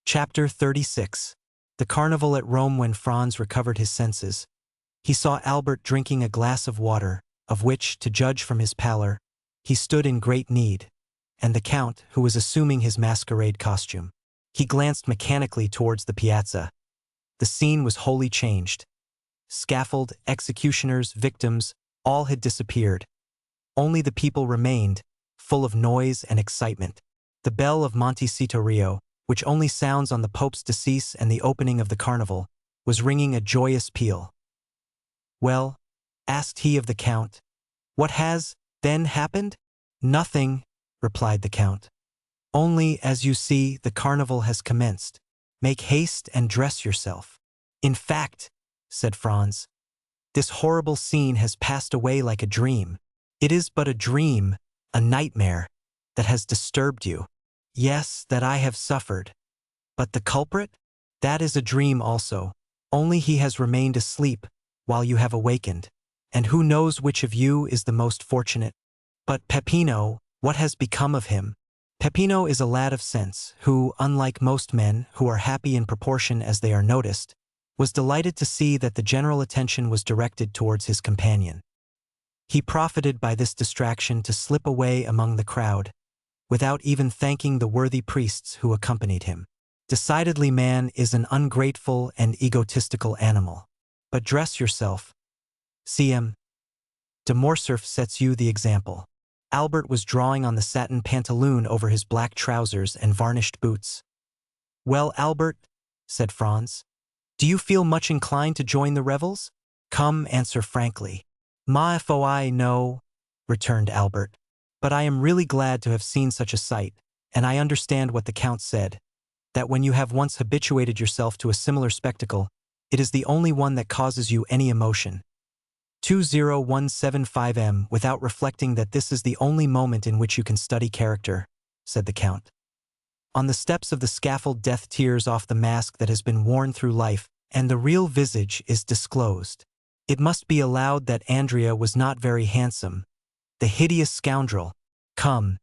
Chapter 36. The Carnival at Rome. When Franz recovered his senses, he saw Albert drinking a glass of water, of which, to judge from his pallor, he stood in great need, and the Count, who was assuming his masquerade costume. He glanced mechanically towards the piazza. The scene was wholly changed. Scaffold, executioners, victims, all had disappeared. Only the people remained, full of noise and excitement. The bell of Monte Cristo, which only sounds on the Pope's decease and the opening of the carnival, was ringing a joyous peal. "Well," asked he of the Count, "what has, then, happened?" "Nothing," replied the Count. "Only, as you see, the carnival has commenced. Make haste and dress yourself." "In fact," said Franz, "this horrible scene has passed away like a dream. It is but a dream, a nightmare, that has disturbed you." "Yes, that I have suffered. But the culprit? That is a dream also, only he has remained asleep while you have awakened, and who knows which of you is the most fortunate? But Peppino, what has become of him?" Peppino is a lad of sense, who, unlike most men who are happy in proportion as they are noticed, was delighted to see that the general attention was directed towards his companion. He profited by this distraction to slip away among the crowd, without even thanking the worthy priests who accompanied him. Decidedly, man is an ungrateful and egotistical animal. But dress yourself. C.M. de Morcerf sets you the example. Albert was drawing on the satin pantaloon over his black trousers and varnished boots. "Well, Albert," said Franz, "do you feel much inclined to join the revels? Come, answer frankly." "Ma foi, no," returned Albert. "But I am really glad to have seen such a sight, and I understand what the Count said, that when you have once habituated yourself to a similar spectacle, it is the only one that causes you any emotion. 20175 without reflecting that this is the only moment in which you can study character," said the Count. "On the steps of the scaffold death tears off the mask that has been worn through life, and the real visage is disclosed. It must be allowed that Andrea was not very handsome. The hideous scoundrel! Come,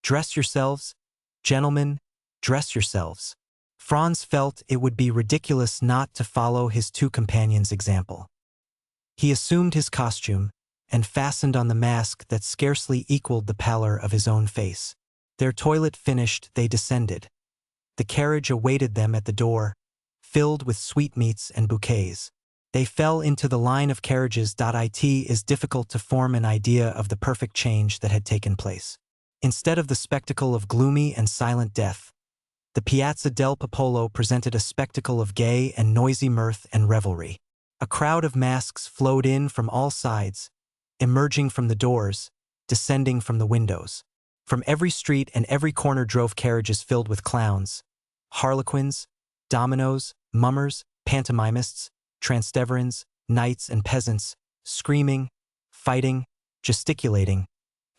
dress yourselves, gentlemen, dress yourselves." Franz felt it would be ridiculous not to follow his two companions' example. He assumed his costume, and fastened on the mask that scarcely equaled the pallor of his own face. Their toilet finished, they descended. The carriage awaited them at the door, filled with sweetmeats and bouquets. They fell into the line of carriages. It is difficult to form an idea of the perfect change that had taken place. Instead of the spectacle of gloomy and silent death, the Piazza del Popolo presented a spectacle of gay and noisy mirth and revelry. A crowd of masks flowed in from all sides, emerging from the doors, descending from the windows. From every street and every corner drove carriages filled with clowns, harlequins, dominoes, mummers, pantomimists, Transteverans, knights and peasants, screaming, fighting, gesticulating,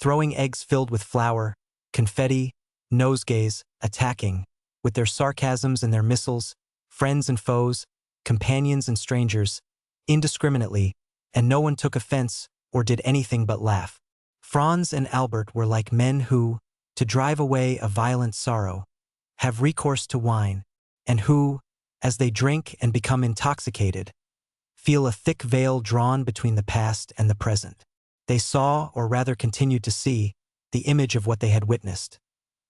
throwing eggs filled with flour, confetti, nosegays, attacking, with their sarcasms and their missiles, friends and foes, companions and strangers, indiscriminately, and no one took offense or did anything but laugh. Franz and Albert were like men who, to drive away a violent sorrow, have recourse to wine, and who, as they drink and become intoxicated, feel a thick veil drawn between the past and the present. They saw, or rather continued to see, the image of what they had witnessed.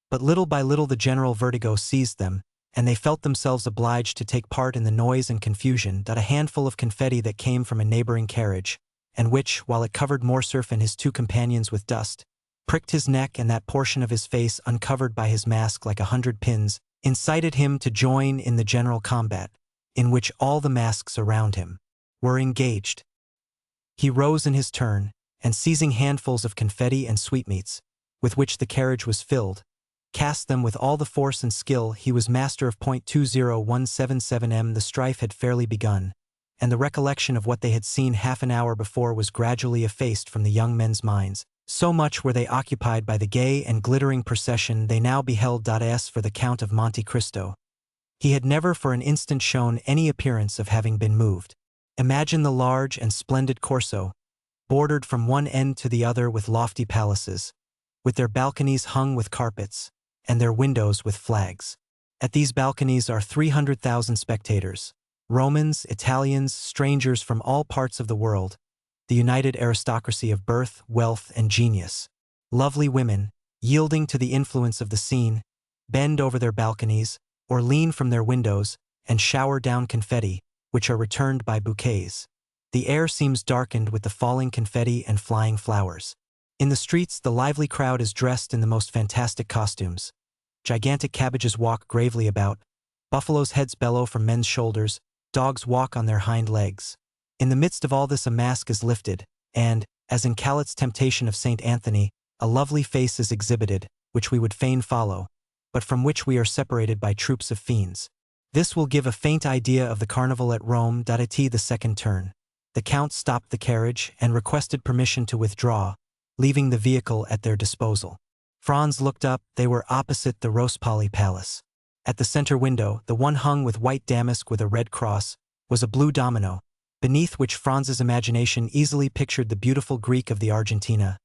But little by little the general vertigo seized them, and they felt themselves obliged to take part in the noise and confusion. A handful of confetti that came from a neighboring carriage, and which, while it covered Morcerf and his two companions with dust, pricked his neck and that portion of his face uncovered by his mask like 100 pins, incited him to join in the general combat, in which all the masks around him were engaged. He rose in his turn, and seizing handfuls of confetti and sweetmeats, with which the carriage was filled, cast them with all the force and skill he was master of. 20177 The strife had fairly begun, and the recollection of what they had seen half an hour before was gradually effaced from the young men's minds. So much were they occupied by the gay and glittering procession they now beheld. As for the Count of Monte Cristo, he had never for an instant shown any appearance of having been moved. Imagine the large and splendid Corso, bordered from one end to the other with lofty palaces, with their balconies hung with carpets, and their windows with flags. At these balconies are 300,000 spectators. Romans, Italians, strangers from all parts of the world, the united aristocracy of birth, wealth, and genius. Lovely women, yielding to the influence of the scene, bend over their balconies, or lean from their windows, and shower down confetti, which are returned by bouquets. The air seems darkened with the falling confetti and flying flowers. In the streets, the lively crowd is dressed in the most fantastic costumes. Gigantic cabbages walk gravely about, buffaloes' heads bellow from men's shoulders, dogs walk on their hind legs. In the midst of all this a mask is lifted, and, as in Calit's temptation of St. Anthony, a lovely face is exhibited, which we would fain follow, but from which we are separated by troops of fiends. This will give a faint idea of the carnival at Rome. At the second turn, the Count stopped the carriage and requested permission to withdraw, leaving the vehicle at their disposal. Franz looked up. They were opposite the Rospoli Palace. At the center window, the one hung with white damask with a red cross, was a blue domino, beneath which Franz's imagination easily pictured the beautiful Greek of the Argentina.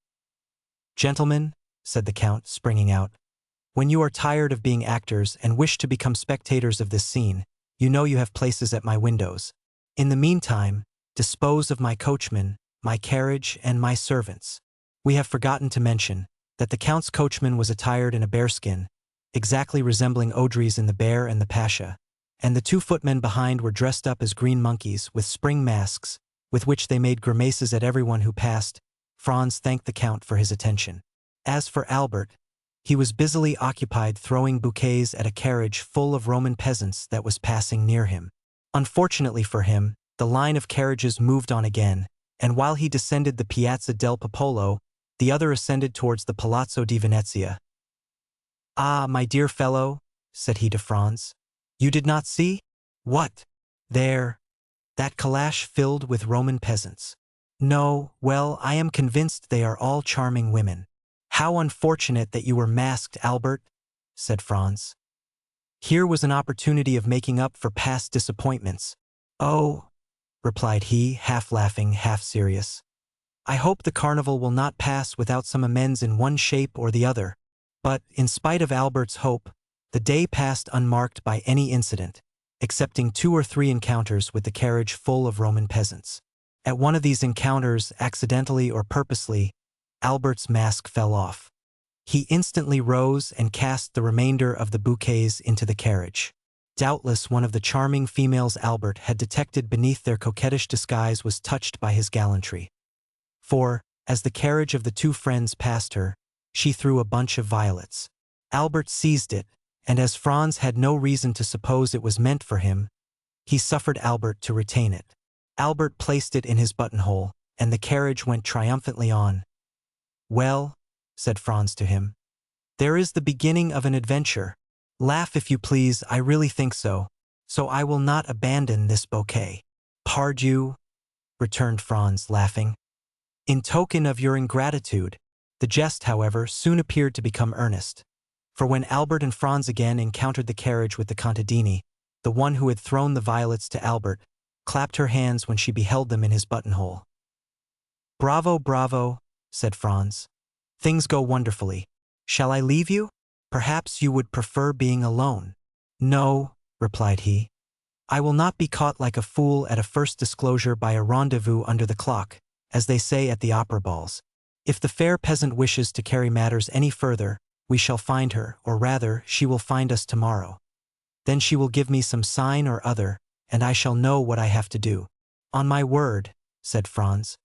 "Gentlemen," said the Count, springing out, "when you are tired of being actors and wish to become spectators of this scene, you know you have places at my windows. In the meantime, dispose of my coachman, my carriage, and my servants." We have forgotten to mention that the Count's coachman was attired in a bearskin, exactly resembling Audrey's in The Bear and the Pasha, and the two footmen behind were dressed up as green monkeys with spring masks, with which they made grimaces at everyone who passed. Franz thanked the Count for his attention. As for Albert, he was busily occupied throwing bouquets at a carriage full of Roman peasants that was passing near him. Unfortunately for him, the line of carriages moved on again, and while he descended the Piazza del Popolo, the other ascended towards the Palazzo di Venezia. "Ah, my dear fellow," said he to Franz, "you did not see? What? There. That calash filled with Roman peasants." "No, well, I am convinced they are all charming women." "How unfortunate that you were masked, Albert," said Franz. Here was an opportunity of making up for past disappointments. "Oh," replied he, half laughing, half serious, "I hope the carnival will not pass without some amends in one shape or the other." But, in spite of Albert's hope, the day passed unmarked by any incident, excepting 2 or 3 encounters with the carriage full of Roman peasants. At one of these encounters, accidentally or purposely, Albert's mask fell off. He instantly rose and cast the remainder of the bouquets into the carriage. Doubtless one of the charming females Albert had detected beneath their coquettish disguise was touched by his gallantry. For, as the carriage of the two friends passed her, she threw a bunch of violets. Albert seized it, and as Franz had no reason to suppose it was meant for him, he suffered Albert to retain it. Albert placed it in his buttonhole, and the carriage went triumphantly on. "Well," said Franz to him, "there is the beginning of an adventure. Laugh if you please, I really think so. So I will not abandon this bouquet." "Pardieu," returned Franz, laughing, "in token of your ingratitude." The jest, however, soon appeared to become earnest, for when Albert and Franz again encountered the carriage with the contadini, the one who had thrown the violets to Albert clapped her hands when she beheld them in his buttonhole. "Bravo, bravo," said Franz. "Things go wonderfully. Shall I leave you? Perhaps you would prefer being alone." "No," replied he. "I will not be caught like a fool at a first disclosure by a rendezvous under the clock, as they say at the opera balls. If the fair peasant wishes to carry matters any further, we shall find her, or rather, she will find us tomorrow. Then she will give me some sign or other, and I shall know what I have to do." "On my word," said Franz,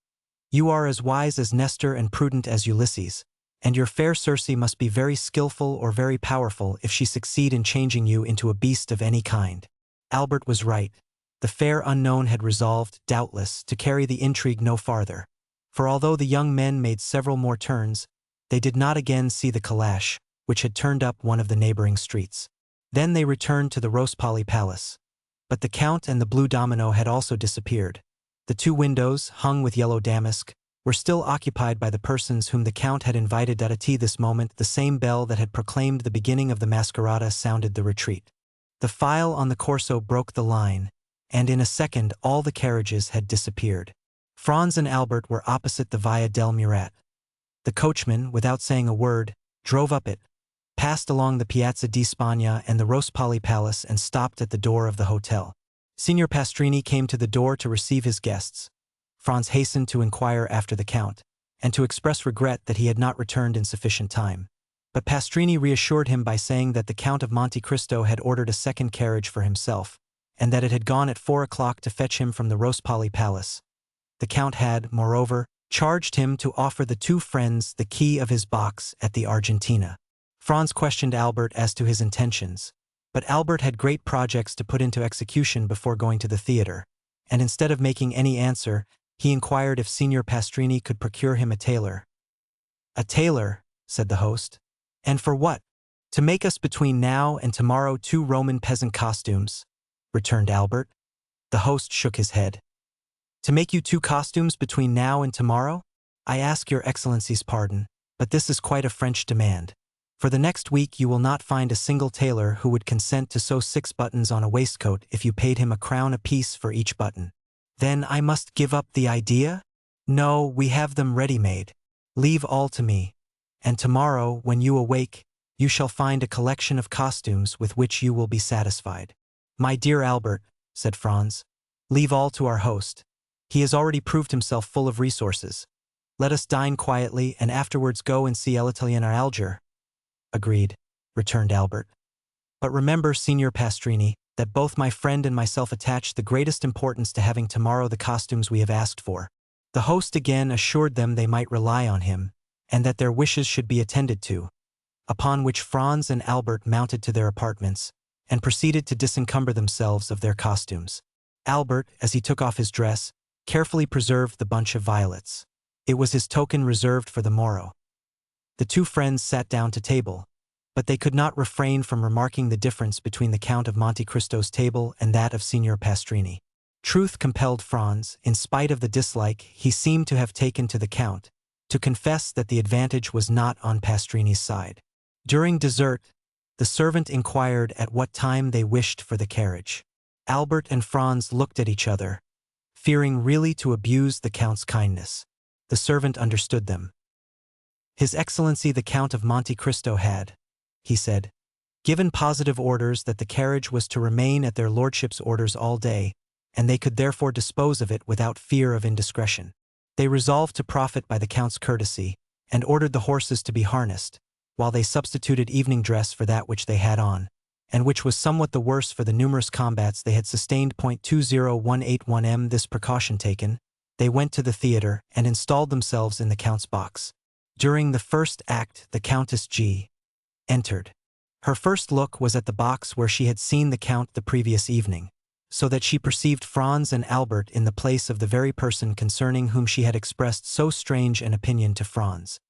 "you are as wise as Nestor and prudent as Ulysses, and your fair Circe must be very skillful or very powerful if she succeed in changing you into a beast of any kind." Albert was right. The fair unknown had resolved, doubtless, to carry the intrigue no farther, for although the young men made several more turns, they did not again see the calash, which had turned up one of the neighboring streets. Then they returned to the Rospoli Palace. But the Count and the blue domino had also disappeared. The 2 windows, hung with yellow damask, were still occupied by the persons whom the Count had invited at tea. This moment the same bell that had proclaimed the beginning of the masquerada sounded the retreat. The file on the Corso broke the line, and in a second all the carriages had disappeared. Franz and Albert were opposite the Via del Murat. The coachman, without saying a word, drove up it, passed along the Piazza di Spagna and the Rospoli Palace and stopped at the door of the hotel. Signor Pastrini came to the door to receive his guests. Franz hastened to inquire after the Count, and to express regret that he had not returned in sufficient time. But Pastrini reassured him by saying that the Count of Monte Cristo had ordered a second carriage for himself, and that it had gone at 4 o'clock to fetch him from the Rospoli Palace. The Count had, moreover, charged him to offer the two friends the key of his box at the Argentina. Franz questioned Albert as to his intentions, but Albert had great projects to put into execution before going to the theater, and instead of making any answer, he inquired if Signor Pastrini could procure him a tailor. "A tailor," said the host. "And for what?" "To make us between now and tomorrow 2 Roman peasant costumes," returned Albert. The host shook his head. "To make you 2 costumes between now and tomorrow? I ask your Excellency's pardon, but this is quite a French demand. For the next week you will not find a single tailor who would consent to sew 6 buttons on a waistcoat if you paid him a crown apiece for each button." "Then I must give up the idea?" "No, we have them ready-made. Leave all to me. And tomorrow, when you awake, you shall find a collection of costumes with which you will be satisfied." "My dear Albert," said Franz, "leave all to our host. He has already proved himself full of resources. Let us dine quietly and afterwards go and see l'Italien or Alger." "Agreed," returned Albert. "But remember, Signor Pastrini, that both my friend and myself attach the greatest importance to having tomorrow the costumes we have asked for." The host again assured them they might rely on him, and that their wishes should be attended to, upon which Franz and Albert mounted to their apartments, and proceeded to disencumber themselves of their costumes. Albert, as he took off his dress, carefully preserved the bunch of violets. It was his token reserved for the morrow. The 2 friends sat down to table, but they could not refrain from remarking the difference between the Count of Monte Cristo's table and that of Signor Pastrini. Truth compelled Franz, in spite of the dislike he seemed to have taken to the Count, to confess that the advantage was not on Pastrini's side. During dessert, the servant inquired at what time they wished for the carriage. Albert and Franz looked at each other, fearing really to abuse the Count's kindness. The servant understood them. "His Excellency the Count of Monte Cristo had," he said, "given positive orders that the carriage was to remain at their lordships' orders all day, and they could therefore dispose of it without fear of indiscretion. They resolved to profit by the Count's courtesy, and ordered the horses to be harnessed, while they substituted evening dress for that which they had on, and which was somewhat the worse for the numerous combats they had sustained. 20181 This precaution taken, they went to the theater and installed themselves in the Count's box. During the first act, the Countess G. entered. Her first look was at the box where she had seen the Count the previous evening, so that she perceived Franz and Albert in the place of the very person concerning whom she had expressed so strange an opinion to Franz.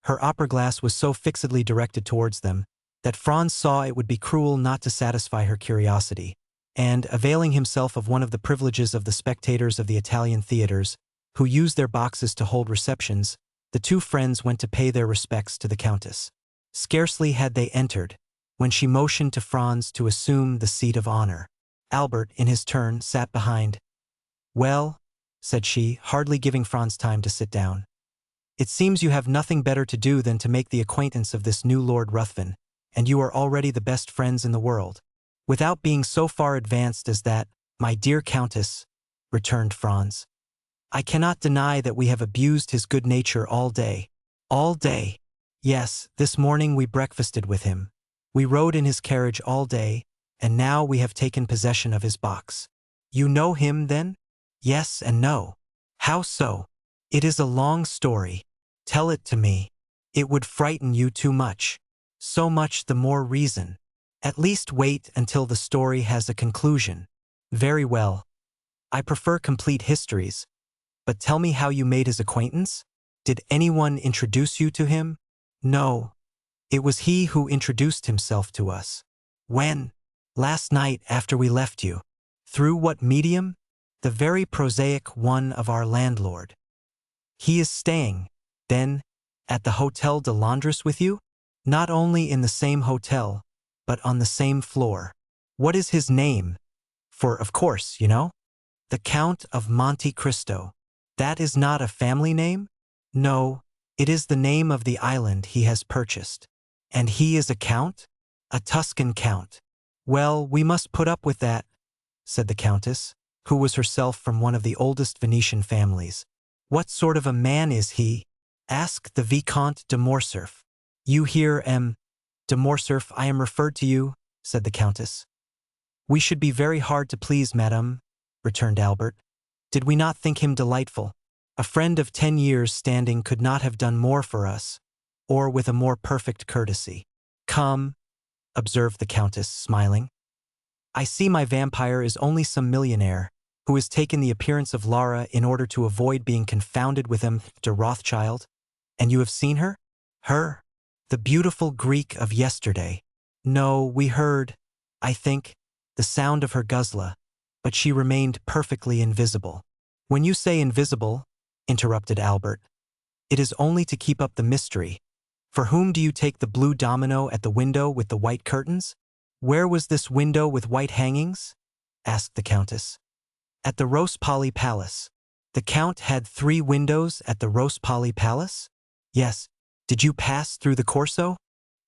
Her opera-glass was so fixedly directed towards them, that Franz saw it would be cruel not to satisfy her curiosity, and, availing himself of one of the privileges of the spectators of the Italian theaters, who use their boxes to hold receptions, the 2 friends went to pay their respects to the Countess. Scarcely had they entered, when she motioned to Franz to assume the seat of honor. Albert, in his turn, sat behind. "Well," said she, hardly giving Franz time to sit down, "it seems you have nothing better to do than to make the acquaintance of this new Lord Ruthven, and you are already the best friends in the world." "Without being so far advanced as that, my dear Countess," returned Franz. "I cannot deny that we have abused his good nature all day." "All day?" "Yes, this morning we breakfasted with him. We rode in his carriage all day, and now we have taken possession of his box." "You know him, then?" "Yes and no." "How so?" "It is a long story." "Tell it to me." "It would frighten you too much." "So much the more reason." "At least wait until the story has a conclusion." "Very well. I prefer complete histories. But tell me how you made his acquaintance? Did anyone introduce you to him?" "No. It was he who introduced himself to us." "When?" "Last night after we left you." "Through what medium?" "The very prosaic one of our landlord." "He is staying, then, at the Hotel de Londres with you?" "Not only in the same hotel, but on the same floor." "What is his name? For, of course, you know." "The Count of Monte Cristo." "That is not a family name?" "No, it is the name of the island he has purchased." And he is a count? A Tuscan count. Well, we must put up with that, said the countess, who was herself from one of the oldest Venetian families. What sort of a man is he? Asked the Vicomte de Morcerf. You hear, M. de Morcerf, I am referred to you, said the countess. We should be very hard to please, madame, returned Albert. Did we not think him delightful? A friend of 10 years' standing could not have done more for us, or with a more perfect courtesy. Come, observed the countess, smiling. I see my vampire is only some millionaire, who has taken the appearance of Lara in order to avoid being confounded with M. de Rothschild. And you have seen her? Her? The beautiful Greek of yesterday. No, we heard, I think, the sound of her guzla, but she remained perfectly invisible. When you say invisible, interrupted Albert, it is only to keep up the mystery. For whom do you take the blue domino at the window with the white curtains? Where was this window with white hangings? Asked the countess. At the Rospoli Palace. The count had 3 windows at the Rospoli Palace? Yes. Did you pass through the Corso?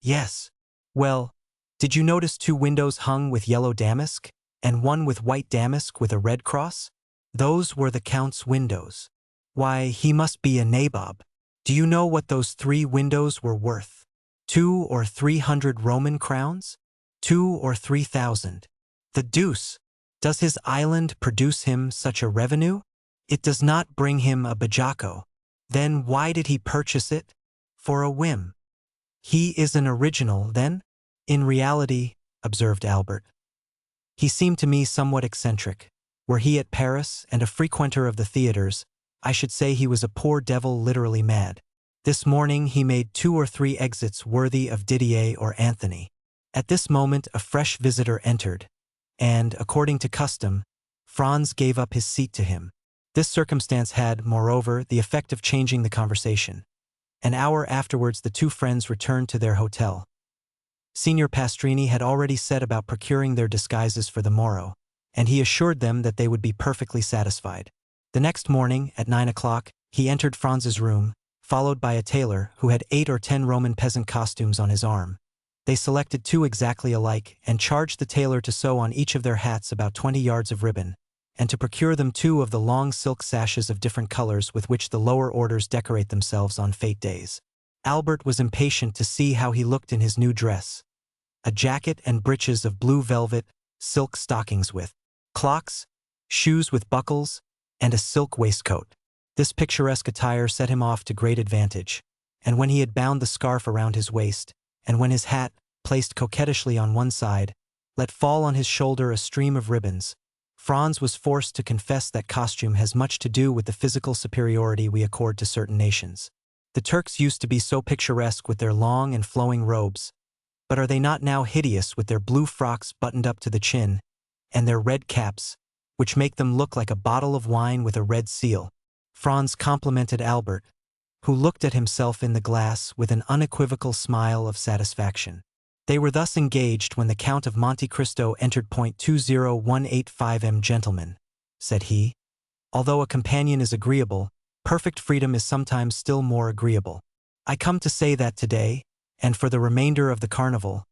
Yes. Well, did you notice 2 windows hung with yellow damask, and one with white damask with a red cross? Those were the count's windows. Why, he must be a nabob. Do you know what those 3 windows were worth? 200 or 300 Roman crowns? 2,000 or 3,000. The deuce! Does his island produce him such a revenue? It does not bring him a bajocco. Then why did he purchase it? For a whim. He is an original, then? In reality, observed Albert. He seemed to me somewhat eccentric. Were he at Paris and a frequenter of the theaters, I should say he was a poor devil literally mad. This morning he made 2 or 3 exits worthy of Didier or Anthony. At this moment a fresh visitor entered, and, according to custom, Franz gave up his seat to him. This circumstance had, moreover, the effect of changing the conversation. An hour afterwards the 2 friends returned to their hotel. Signor Pastrini had already set about procuring their disguises for the morrow, and he assured them that they would be perfectly satisfied. The next morning, at 9 o'clock, he entered Franz's room, followed by a tailor who had 8 or 10 Roman peasant costumes on his arm. They selected 2 exactly alike and charged the tailor to sew on each of their hats about 20 yards of ribbon, and to procure them 2 of the long silk sashes of different colors with which the lower orders decorate themselves on fête days. Albert was impatient to see how he looked in his new dress. A jacket and breeches of blue velvet, silk stockings with clocks, shoes with buckles, and a silk waistcoat. This picturesque attire set him off to great advantage, and when he had bound the scarf around his waist, and when his hat, placed coquettishly on one side, let fall on his shoulder a stream of ribbons, Franz was forced to confess that costume has much to do with the physical superiority we accord to certain nations. The Turks used to be so picturesque with their long and flowing robes, but are they not now hideous with their blue frocks buttoned up to the chin, and their red caps, which make them look like a bottle of wine with a red seal? Franz complimented Albert, who looked at himself in the glass with an unequivocal smile of satisfaction. They were thus engaged when the Count of Monte Cristo entered. Point 20185 Gentlemen, said he, although a companion is agreeable, perfect freedom is sometimes still more agreeable. I come to say that today, and for the remainder of the carnival,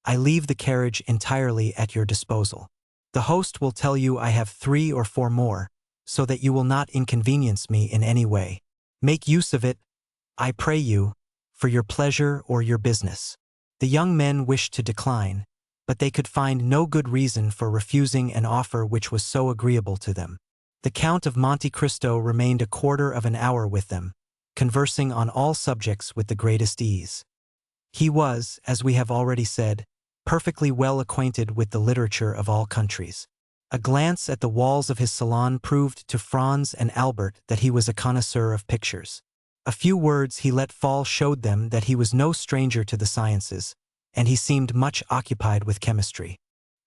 I leave the carriage entirely at your disposal. The host will tell you I have 3 or 4 more, so that you will not inconvenience me in any way. Make use of it, I pray you, for your pleasure or your business. The young men wished to decline, but they could find no good reason for refusing an offer which was so agreeable to them. The Count of Monte Cristo remained a quarter of an hour with them, conversing on all subjects with the greatest ease. He was, as we have already said, perfectly well acquainted with the literature of all countries. A glance at the walls of his salon proved to Franz and Albert that he was a connoisseur of pictures. A few words he let fall showed them that he was no stranger to the sciences, and he seemed much occupied with chemistry.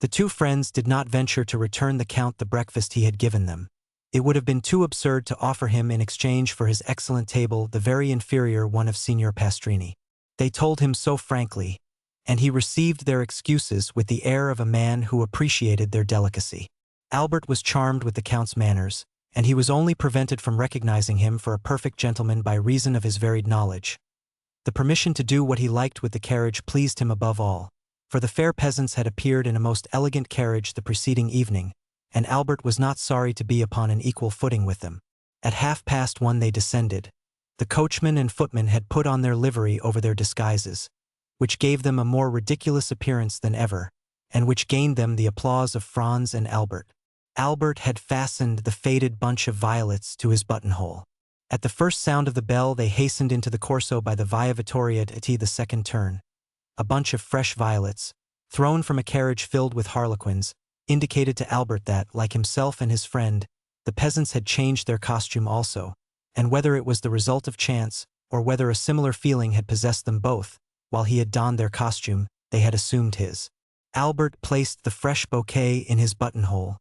The 2 friends did not venture to return the Count the breakfast he had given them. It would have been too absurd to offer him in exchange for his excellent table the very inferior one of Signor Pastrini. They told him so frankly, and he received their excuses with the air of a man who appreciated their delicacy. Albert was charmed with the Count's manners, and he was only prevented from recognizing him for a perfect gentleman by reason of his varied knowledge. The permission to do what he liked with the carriage pleased him above all, for the fair peasants had appeared in a most elegant carriage the preceding evening, and Albert was not sorry to be upon an equal footing with them. At 1:30 they descended. The coachman and footman had put on their livery over their disguises, which gave them a more ridiculous appearance than ever, and which gained them the applause of Franz and Albert. Albert had fastened the faded bunch of violets to his buttonhole. At the first sound of the bell they hastened into the Corso by the Via Vittoria at the second turn. A bunch of fresh violets, thrown from a carriage filled with harlequins, indicated to Albert that, like himself and his friend, the peasants had changed their costume also, and whether it was the result of chance, or whether a similar feeling had possessed them both, while he had donned their costume, they had assumed his. Albert placed the fresh bouquet in his buttonhole,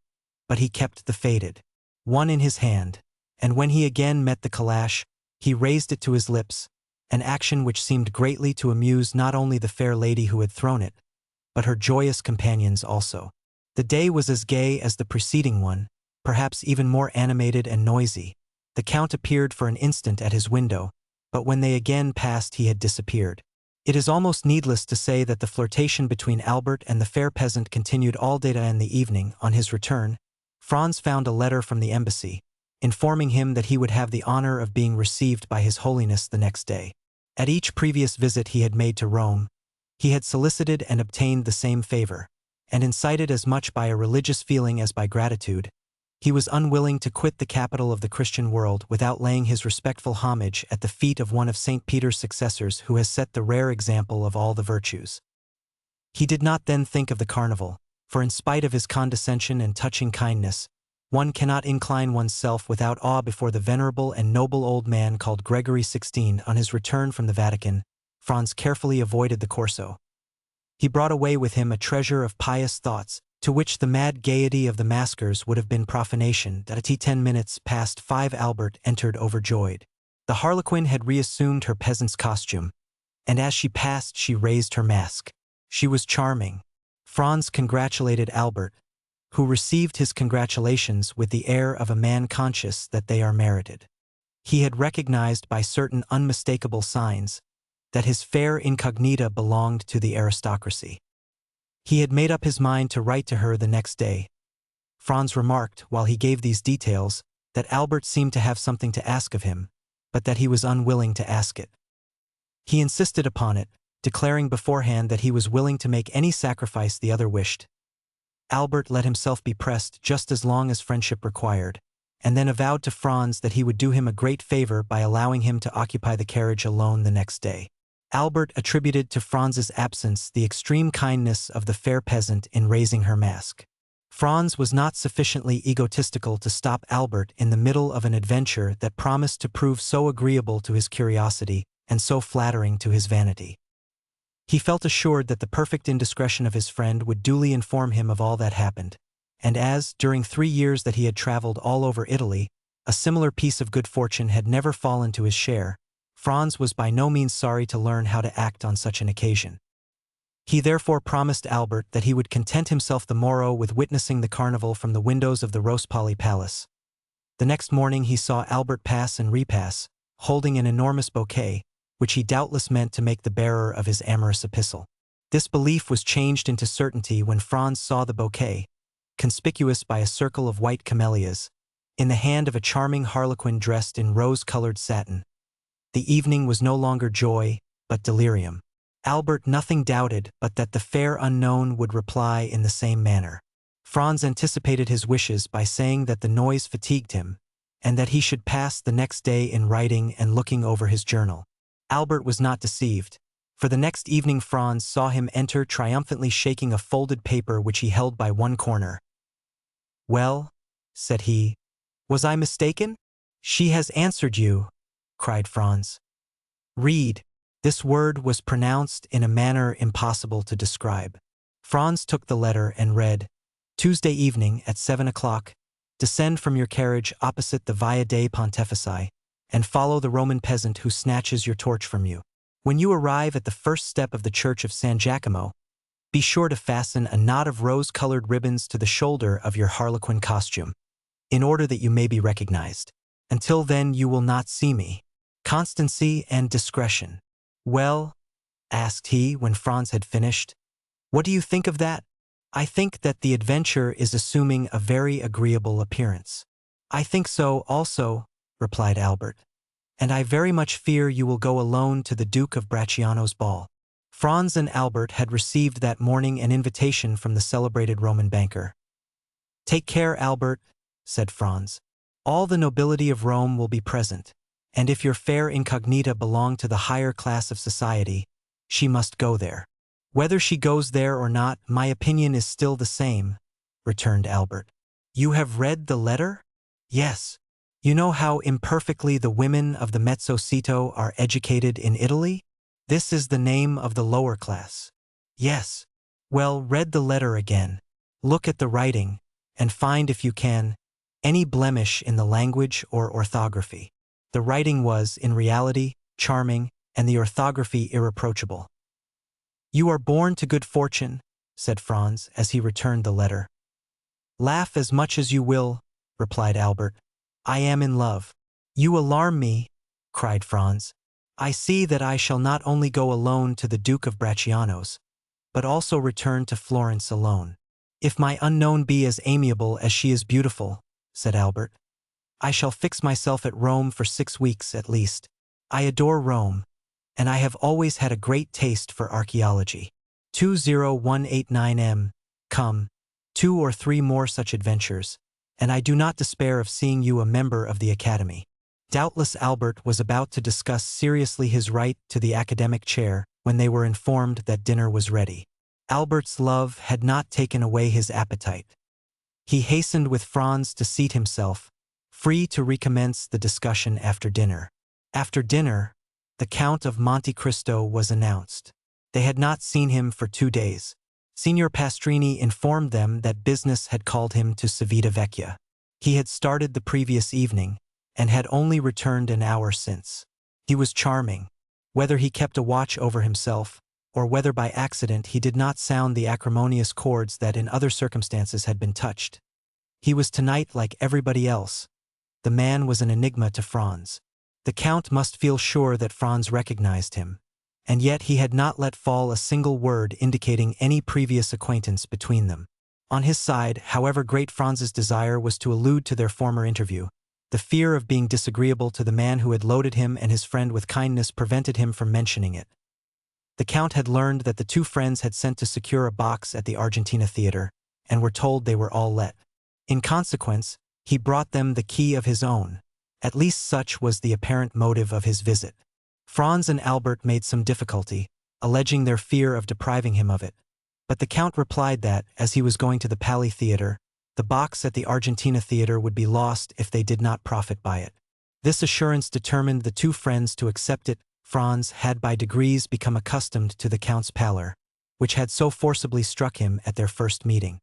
but he kept the faded one in his hand, and when he again met the calash, he raised it to his lips, an action which seemed greatly to amuse not only the fair lady who had thrown it, but her joyous companions also. The day was as gay as the preceding one, perhaps even more animated and noisy. The Count appeared for an instant at his window, but when they again passed he had disappeared. It is almost needless to say that the flirtation between Albert and the fair peasant continued all day and the evening. On his return, Franz found a letter from the embassy, informing him that he would have the honor of being received by His Holiness the next day. At each previous visit he had made to Rome, he had solicited and obtained the same favor, and incited as much by a religious feeling as by gratitude. He was unwilling to quit the capital of the Christian world without laying his respectful homage at the feet of one of St. Peter's successors who has set the rare example of all the virtues. He did not then think of the carnival, for in spite of his condescension and touching kindness, one cannot incline oneself without awe before the venerable and noble old man called Gregory XVI. On his return from the Vatican, Franz carefully avoided the Corso. He brought away with him a treasure of pious thoughts, to which the mad gaiety of the maskers would have been profanation. At 5:10 Albert entered overjoyed. The harlequin had reassumed her peasant's costume, and as she passed she raised her mask. She was charming. Franz congratulated Albert, who received his congratulations with the air of a man conscious that they are merited. He had recognized by certain unmistakable signs that his fair incognita belonged to the aristocracy. He had made up his mind to write to her the next day. Franz remarked, while he gave these details, that Albert seemed to have something to ask of him, but that he was unwilling to ask it. He insisted upon it, declaring beforehand that he was willing to make any sacrifice the other wished. Albert let himself be pressed just as long as friendship required, and then avowed to Franz that he would do him a great favor by allowing him to occupy the carriage alone the next day. Albert attributed to Franz's absence the extreme kindness of the fair peasant in raising her mask. Franz was not sufficiently egotistical to stop Albert in the middle of an adventure that promised to prove so agreeable to his curiosity and so flattering to his vanity. He felt assured that the perfect indiscretion of his friend would duly inform him of all that happened, and as, during 3 years that he had traveled all over Italy, a similar piece of good fortune had never fallen to his share, Franz was by no means sorry to learn how to act on such an occasion. He therefore promised Albert that he would content himself the morrow with witnessing the carnival from the windows of the Rospoli Palace. The next morning he saw Albert pass and repass, holding an enormous bouquet, which he doubtless meant to make the bearer of his amorous epistle. This belief was changed into certainty when Franz saw the bouquet, conspicuous by a circle of white camellias, in the hand of a charming harlequin dressed in rose-colored satin. The evening was no longer joy, but delirium. Albert nothing doubted but that the fair unknown would reply in the same manner. Franz anticipated his wishes by saying that the noise fatigued him, and that he should pass the next day in writing and looking over his journal. Albert was not deceived, for the next evening Franz saw him enter triumphantly shaking a folded paper which he held by one corner. "Well," said he, "was I mistaken?" "She has answered you," cried Franz. "Read." This word was pronounced in a manner impossible to describe. Franz took the letter and read, "Tuesday evening at 7 o'clock, descend from your carriage opposite the Via dei Pontefici, and follow the Roman peasant who snatches your torch from you. When you arrive at the first step of the church of San Giacomo, be sure to fasten a knot of rose-colored ribbons to the shoulder of your harlequin costume, in order that you may be recognized. Until then you will not see me. Constancy and discretion." "Well," asked he when Franz had finished, "what do you think of that?" "I think that the adventure is assuming a very agreeable appearance." "I think so also," replied Albert, "and I very much fear you will go alone to the Duke of Bracciano's ball." Franz and Albert had received that morning an invitation from the celebrated Roman banker. "Take care, Albert," said Franz. "All the nobility of Rome will be present, and if your fair incognita belong to the higher class of society, she must go there." "Whether she goes there or not, my opinion is still the same," returned Albert. "You have read the letter?" "Yes." "You know how imperfectly the women of the Mezzo-Cito are educated in Italy? This is the name of the lower class." "Yes." "Well, read the letter again. Look at the writing, and find, if you can, any blemish in the language or orthography." The writing was, in reality, charming, and the orthography irreproachable. "You are born to good fortune," said Franz as he returned the letter. "Laugh as much as you will," replied Albert. "I am in love." "You alarm me," cried Franz. "I see that I shall not only go alone to the Duke of Bracciano's, but also return to Florence alone." "If my unknown be as amiable as she is beautiful," said Albert, "I shall fix myself at Rome for 6 weeks at least. I adore Rome, and I have always had a great taste for archaeology. 20189 Come, 2 or 3 more such adventures, and I do not despair of seeing you a member of the Academy." Doubtless Albert was about to discuss seriously his right to the academic chair when they were informed that dinner was ready. Albert's love had not taken away his appetite. He hastened with Franz to seat himself, free to recommence the discussion after dinner. After dinner, the Count of Monte Cristo was announced. They had not seen him for 2 days. Signor Pastrini informed them that business had called him to Civita Vecchia. He had started the previous evening, and had only returned an hour since. He was charming. Whether he kept a watch over himself, or whether by accident he did not sound the acrimonious chords that in other circumstances had been touched, he was tonight like everybody else. The man was an enigma to Franz. The Count must feel sure that Franz recognized him, and yet he had not let fall a single word indicating any previous acquaintance between them. On his side, however great Franz's desire was to allude to their former interview, the fear of being disagreeable to the man who had loaded him and his friend with kindness prevented him from mentioning it. The Count had learned that the 2 friends had sent to secure a box at the Argentina Theatre, and were told they were all let. In consequence, he brought them the key of his own. At least such was the apparent motive of his visit. Franz and Albert made some difficulty, alleging their fear of depriving him of it, but the Count replied that, as he was going to the Palais Theatre, the box at the Argentina Theatre would be lost if they did not profit by it. This assurance determined the 2 friends to accept it. Franz had by degrees become accustomed to the Count's pallor, which had so forcibly struck him at their first meeting.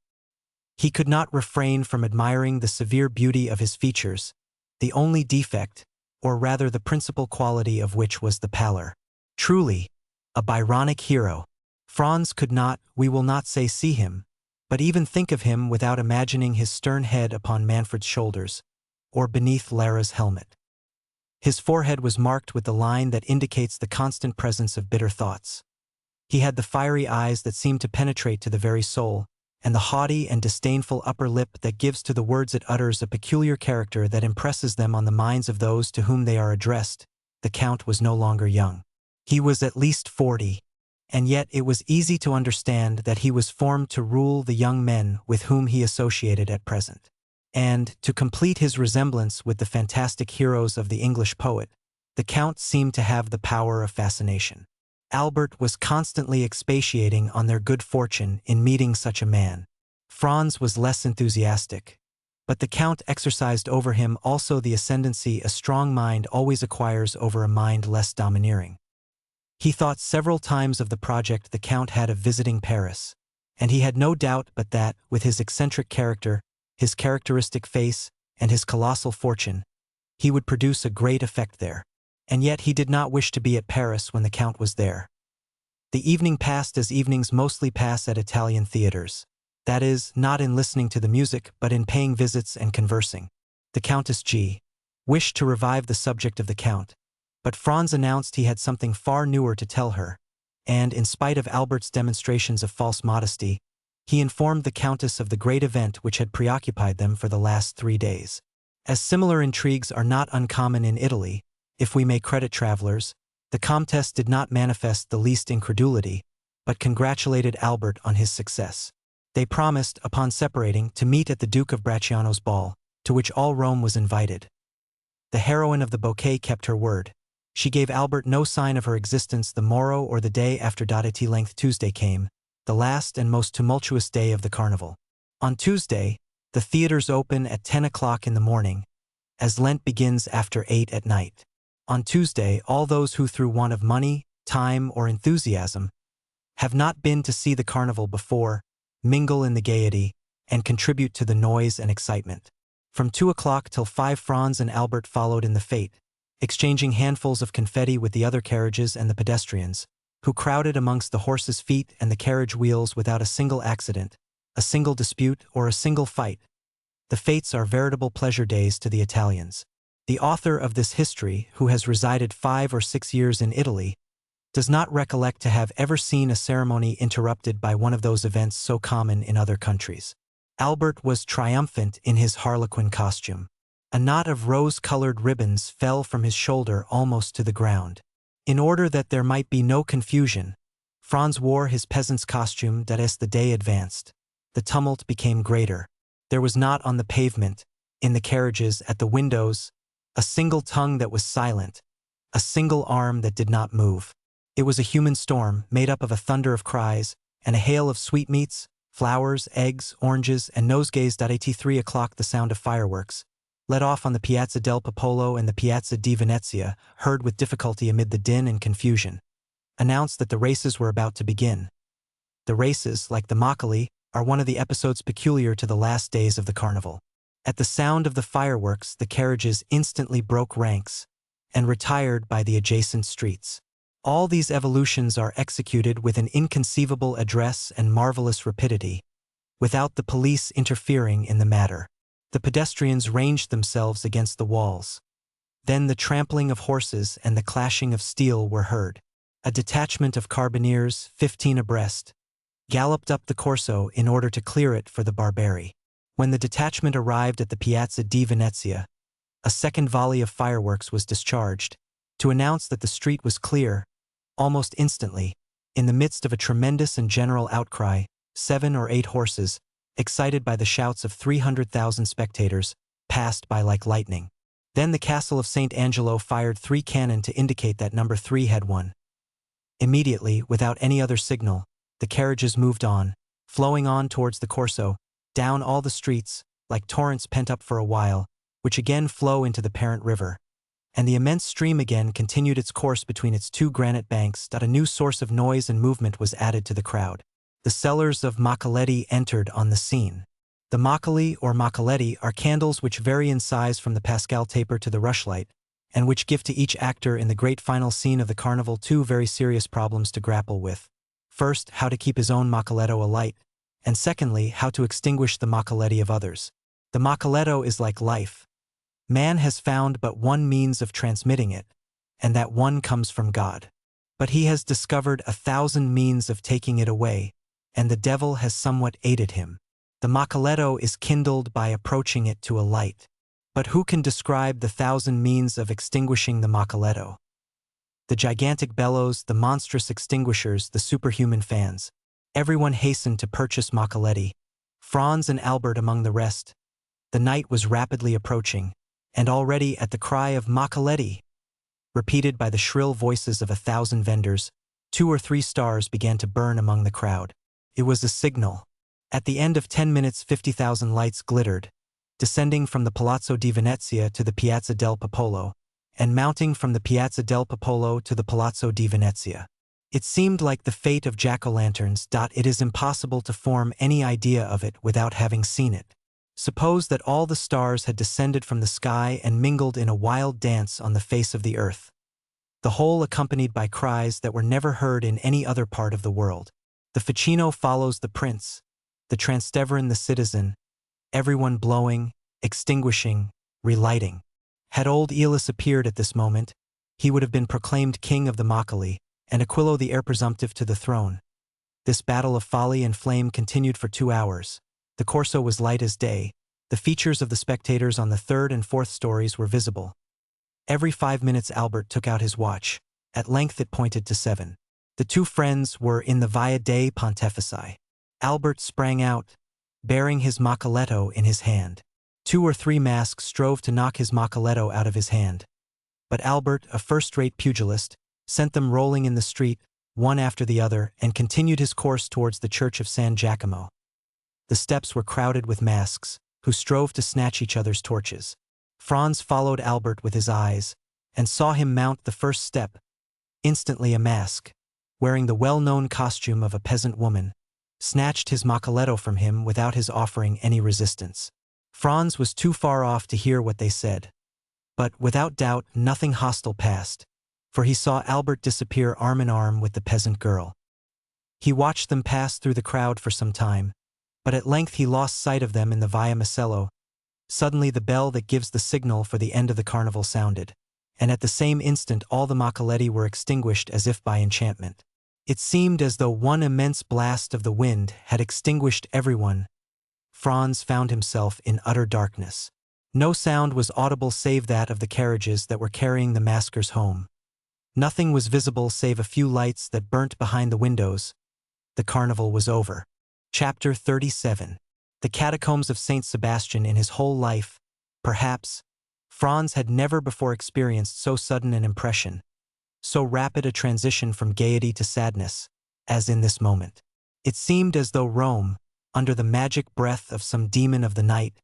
He could not refrain from admiring the severe beauty of his features, the only defect, or rather the principal quality of which was the pallor. Truly, a Byronic hero. Franz could not, we will not say see him, but even think of him without imagining his stern head upon Manfred's shoulders, or beneath Lara's helmet. His forehead was marked with the line that indicates the constant presence of bitter thoughts. He had the fiery eyes that seem to penetrate to the very soul, and the haughty and disdainful upper lip that gives to the words it utters a peculiar character that impresses them on the minds of those to whom they are addressed. The Count was no longer young. He was at least 40, and yet it was easy to understand that he was formed to rule the young men with whom he associated at present. And, to complete his resemblance with the fantastic heroes of the English poet, the Count seemed to have the power of fascination. Albert was constantly expatiating on their good fortune in meeting such a man. Franz was less enthusiastic, but the Count exercised over him also the ascendancy a strong mind always acquires over a mind less domineering. He thought several times of the project the Count had of visiting Paris, and he had no doubt but that, with his eccentric character, his characteristic face, and his colossal fortune, he would produce a great effect there. And yet he did not wish to be at Paris when the Count was there. The evening passed as evenings mostly pass at Italian theaters. That is, not in listening to the music, but in paying visits and conversing. The Countess G. wished to revive the subject of the Count, But Franz announced he had something far newer to tell her, and, in spite of Albert's demonstrations of false modesty, he informed the Countess of the great event which had preoccupied them for the last 3 days. As similar intrigues are not uncommon in Italy, if we may credit travelers, the Comtesse did not manifest the least incredulity, but congratulated Albert on his success. They promised, upon separating, to meet at the Duke of Bracciano's ball, to which all Rome was invited. The heroine of the bouquet kept her word. She gave Albert no sign of her existence the morrow or the day after Length Tuesday came, the last and most tumultuous day of the carnival. On Tuesday, the theaters open at 10 o'clock in the morning, as Lent begins after 8 at night. On Tuesday, all those who through want of money, time, or enthusiasm have not been to see the carnival before, mingle in the gaiety, and contribute to the noise and excitement. From 2 o'clock till 5 Franz and Albert followed in the fete, exchanging handfuls of confetti with the other carriages and the pedestrians, who crowded amongst the horses' feet and the carriage wheels without a single accident, a single dispute, or a single fight. The fetes are veritable pleasure days to the Italians. The author of this history, who has resided 5 or 6 years in Italy, does not recollect to have ever seen a ceremony interrupted by one of those events so common in other countries. Albert was triumphant in his harlequin costume. A knot of rose-colored ribbons fell from his shoulder almost to the ground. In order that there might be no confusion, Franz wore his peasant's costume as the day advanced. The tumult became greater. There was not on the pavement, in the carriages, at the windows, a single tongue that was silent, a single arm that did not move. It was a human storm, made up of a thunder of cries, and a hail of sweetmeats, flowers, eggs, oranges, and nosegays. At 3 o'clock the sound of fireworks, let off on the Piazza del Popolo and the Piazza di Venezia, heard with difficulty amid the din and confusion, announced that the races were about to begin. The races, like the Maquet, are one of the episodes peculiar to the last days of the carnival. At the sound of the fireworks, the carriages instantly broke ranks and retired by the adjacent streets. All these evolutions are executed with an inconceivable address and marvelous rapidity, without the police interfering in the matter. The pedestrians ranged themselves against the walls. Then the trampling of horses and the clashing of steel were heard. A detachment of carbineers, 15 abreast, galloped up the Corso in order to clear it for the Barbari. When the detachment arrived at the Piazza di Venezia, a second volley of fireworks was discharged, to announce that the street was clear. Almost instantly, in the midst of a tremendous and general outcry, 7 or 8 horses, excited by the shouts of 300,000 spectators, passed by like lightning. Then the castle of St. Angelo fired 3 cannon to indicate that number 3 had won. Immediately, without any other signal, the carriages moved on, flowing on towards the Corso, down all the streets, like torrents pent up for a while, which again flow into the parent river. And the immense stream again continued its course between its 2 granite banks. A new source of noise and movement was added to the crowd. The sellers of maccoletti entered on the scene. The maccoli or maccoletti are candles which vary in size from the Pascal taper to the rushlight, and which give to each actor in the great final scene of the carnival 2 very serious problems to grapple with. First, how to keep his own maccoletto alight, and secondly, how to extinguish the maccoletti of others. The maccoletto is like life. Man has found but one means of transmitting it, and that one comes from God. But he has discovered 1,000 means of taking it away, and the devil has somewhat aided him. The maccoletto is kindled by approaching it to a light. But who can describe the 1,000 means of extinguishing the maccoletto? The gigantic bellows, the monstrous extinguishers, the superhuman fans. Everyone hastened to purchase maccoletti, Franz and Albert among the rest. The night was rapidly approaching, and already at the cry of maccoletti, repeated by the shrill voices of 1,000 vendors, 2 or 3 stars began to burn among the crowd. It was a signal. At the end of 10 minutes 50,000 lights glittered, descending from the Palazzo di Venezia to the Piazza del Popolo, and mounting from the Piazza del Popolo to the Palazzo di Venezia. It seemed like the fate of jack-o'-lanterns. It is impossible to form any idea of it without having seen it. Suppose that all the stars had descended from the sky and mingled in a wild dance on the face of the earth, the whole accompanied by cries that were never heard in any other part of the world. The Ficino follows the prince, the Transteverin the citizen, everyone blowing, extinguishing, relighting. Had old Aeolus appeared at this moment, he would have been proclaimed king of the Maquet, and Aquilo the heir presumptive to the throne. This battle of folly and flame continued for 2 hours. The Corso was light as day. The features of the spectators on the third and fourth stories were visible. Every 5 minutes Albert took out his watch. At length it pointed to 7. The two friends were in the Via dei Pontefici. Albert sprang out, bearing his macchialetto in his hand. 2 or 3 masks strove to knock his macchialetto out of his hand. But Albert, a first-rate pugilist, sent them rolling in the street, one after the other, and continued his course towards the church of San Giacomo. The steps were crowded with masks, who strove to snatch each other's torches. Franz followed Albert with his eyes, and saw him mount the first step. Instantly a mask, wearing the well-known costume of a peasant woman, snatched his macchialetto from him without his offering any resistance. Franz was too far off to hear what they said. But, without doubt, nothing hostile passed, for he saw Albert disappear arm in arm with the peasant girl. He watched them pass through the crowd for some time, but at length he lost sight of them in the Via Macello. Suddenly the bell that gives the signal for the end of the carnival sounded, and at the same instant all the Macchialetti were extinguished as if by enchantment. It seemed as though one immense blast of the wind had extinguished everyone. Franz found himself in utter darkness. No sound was audible save that of the carriages that were carrying the maskers home. Nothing was visible save a few lights that burnt behind the windows. The carnival was over. Chapter 37. The catacombs of Saint Sebastian. In his whole life, perhaps, Franz had never before experienced so sudden an impression, so rapid a transition from gaiety to sadness, as in this moment. It seemed as though Rome, under the magic breath of some demon of the night,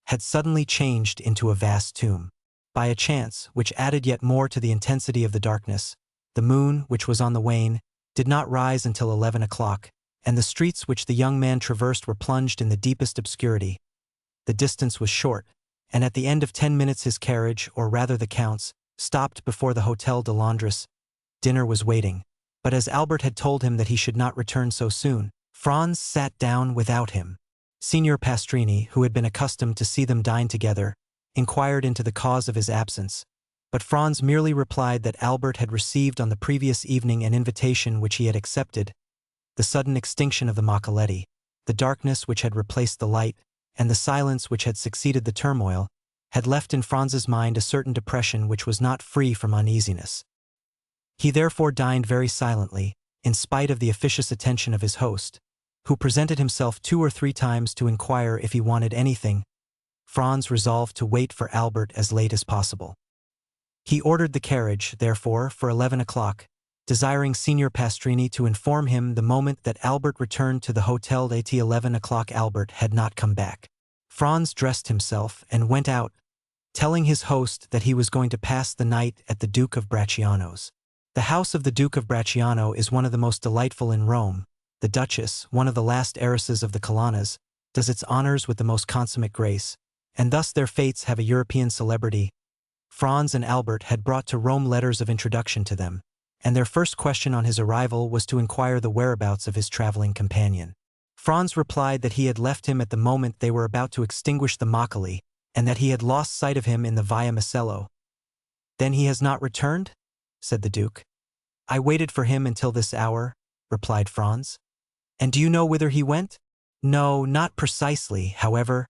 had suddenly changed into a vast tomb. By a chance, which added yet more to the intensity of the darkness, the moon, which was on the wane, did not rise until 11 o'clock, and the streets which the young man traversed were plunged in the deepest obscurity. The distance was short, and at the end of 10 minutes his carriage, or rather the Count's, stopped before the Hotel de Londres. Dinner was waiting, but as Albert had told him that he should not return so soon, Franz sat down without him. Signor Pastrini, who had been accustomed to see them dine together, inquired into the cause of his absence, but Franz merely replied that Albert had received on the previous evening an invitation which he had accepted. The sudden extinction of the Macchialetti, the darkness which had replaced the light, and the silence which had succeeded the turmoil, had left in Franz's mind a certain depression which was not free from uneasiness. He therefore dined very silently, in spite of the officious attention of his host, who presented himself 2 or 3 times to inquire if he wanted anything. Franz resolved to wait for Albert as late as possible. He ordered the carriage, therefore, for 11 o'clock, desiring Signor Pastrini to inform him the moment that Albert returned to the hotel at 11 o'clock. Albert had not come back. Franz dressed himself and went out, telling his host that he was going to pass the night at the Duke of Bracciano's. The house of the Duke of Bracciano is one of the most delightful in Rome. The Duchess, one of the last heiresses of the Colonnas, does its honors with the most consummate grace, and thus their fates have a European celebrity. Franz and Albert had brought to Rome letters of introduction to them, and their first question on his arrival was to inquire the whereabouts of his traveling companion. Franz replied that he had left him at the moment they were about to extinguish the Maquet, and that he had lost sight of him in the Via Macello. "Then he has not returned?" said the Duke. "I waited for him until this hour," replied Franz. "And do you know whither he went?" "No, not precisely, however.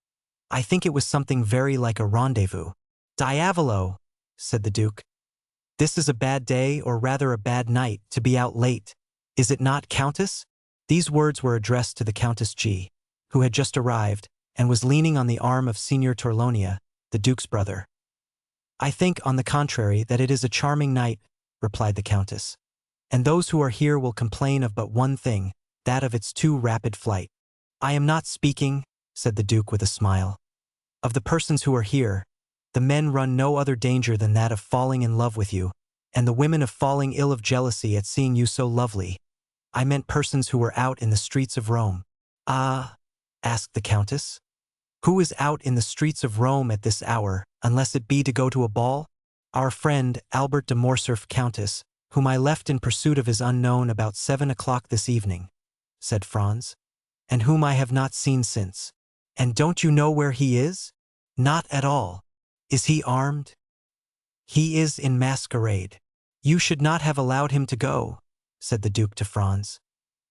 I think it was something very like a rendezvous." "Diavolo," said the Duke. "This is a bad day, or rather a bad night, to be out late. Is it not, Countess?" These words were addressed to the Countess G., who had just arrived, and was leaning on the arm of Signor Torlonia, the Duke's brother. "I think, on the contrary, that it is a charming night," replied the Countess. "And those who are here will complain of but one thing, that of its too rapid flight." "I am not speaking," said the Duke with a smile, "of the persons who are here. The men run no other danger than that of falling in love with you, and the women of falling ill of jealousy at seeing you so lovely. I meant persons who were out in the streets of Rome." "Ah?" asked the Countess. "Who is out in the streets of Rome at this hour, unless it be to go to a ball?" "Our friend, Albert de Morcerf, Countess, whom I left in pursuit of his unknown about 7 o'clock this evening," said Franz, "and whom I have not seen since." "And don't you know where he is?" "Not at all." "Is he armed?" "He is in masquerade." "You should not have allowed him to go," said the Duke to Franz.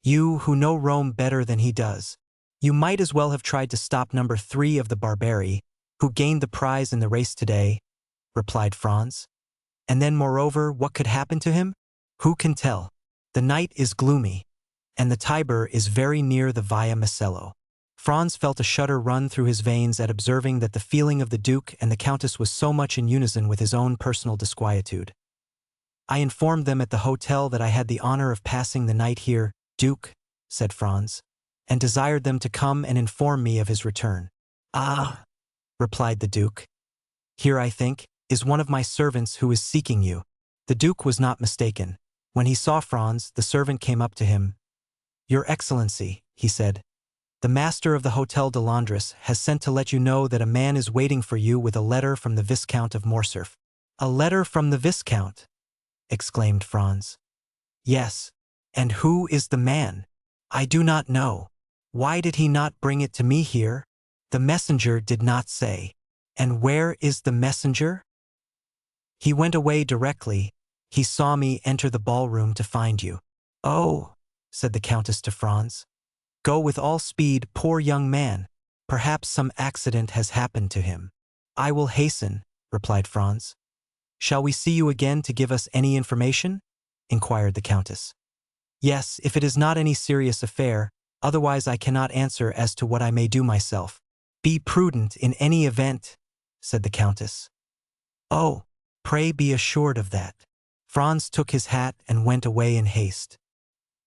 "You, who know Rome better than he does. You might as well have tried to stop number 3 of the Barbari, who gained the prize in the race today," replied Franz. "And then, moreover, what could happen to him? Who can tell? The night is gloomy, and the Tiber is very near the Via Macello." Franz felt a shudder run through his veins at observing that the feeling of the Duke and the Countess was so much in unison with his own personal disquietude. "I informed them at the hotel that I had the honor of passing the night here, Duke," said Franz, "and desired them to come and inform me of his return." "Ah," replied the Duke. "Here, I think, is one of my servants who is seeking you." The Duke was not mistaken. When he saw Franz, the servant came up to him. "Your Excellency," he said, "the master of the Hotel de Londres has sent to let you know that a man is waiting for you with a letter from the Viscount of Morcerf." "A letter from the Viscount?" exclaimed Franz. "Yes. And who is the man?" "I do not know. Why did he not bring it to me here?" "The messenger did not say." "And where is the messenger?" "He went away directly. He saw me enter the ballroom to find you." "Oh," said the Countess to Franz. "Go with all speed, poor young man. Perhaps some accident has happened to him." "I will hasten," replied Franz. "Shall we see you again to give us any information?" inquired the Countess. "Yes, if it is not any serious affair, otherwise I cannot answer as to what I may do myself." "Be prudent in any event," said the Countess. "Oh, pray be assured of that." Franz took his hat and went away in haste.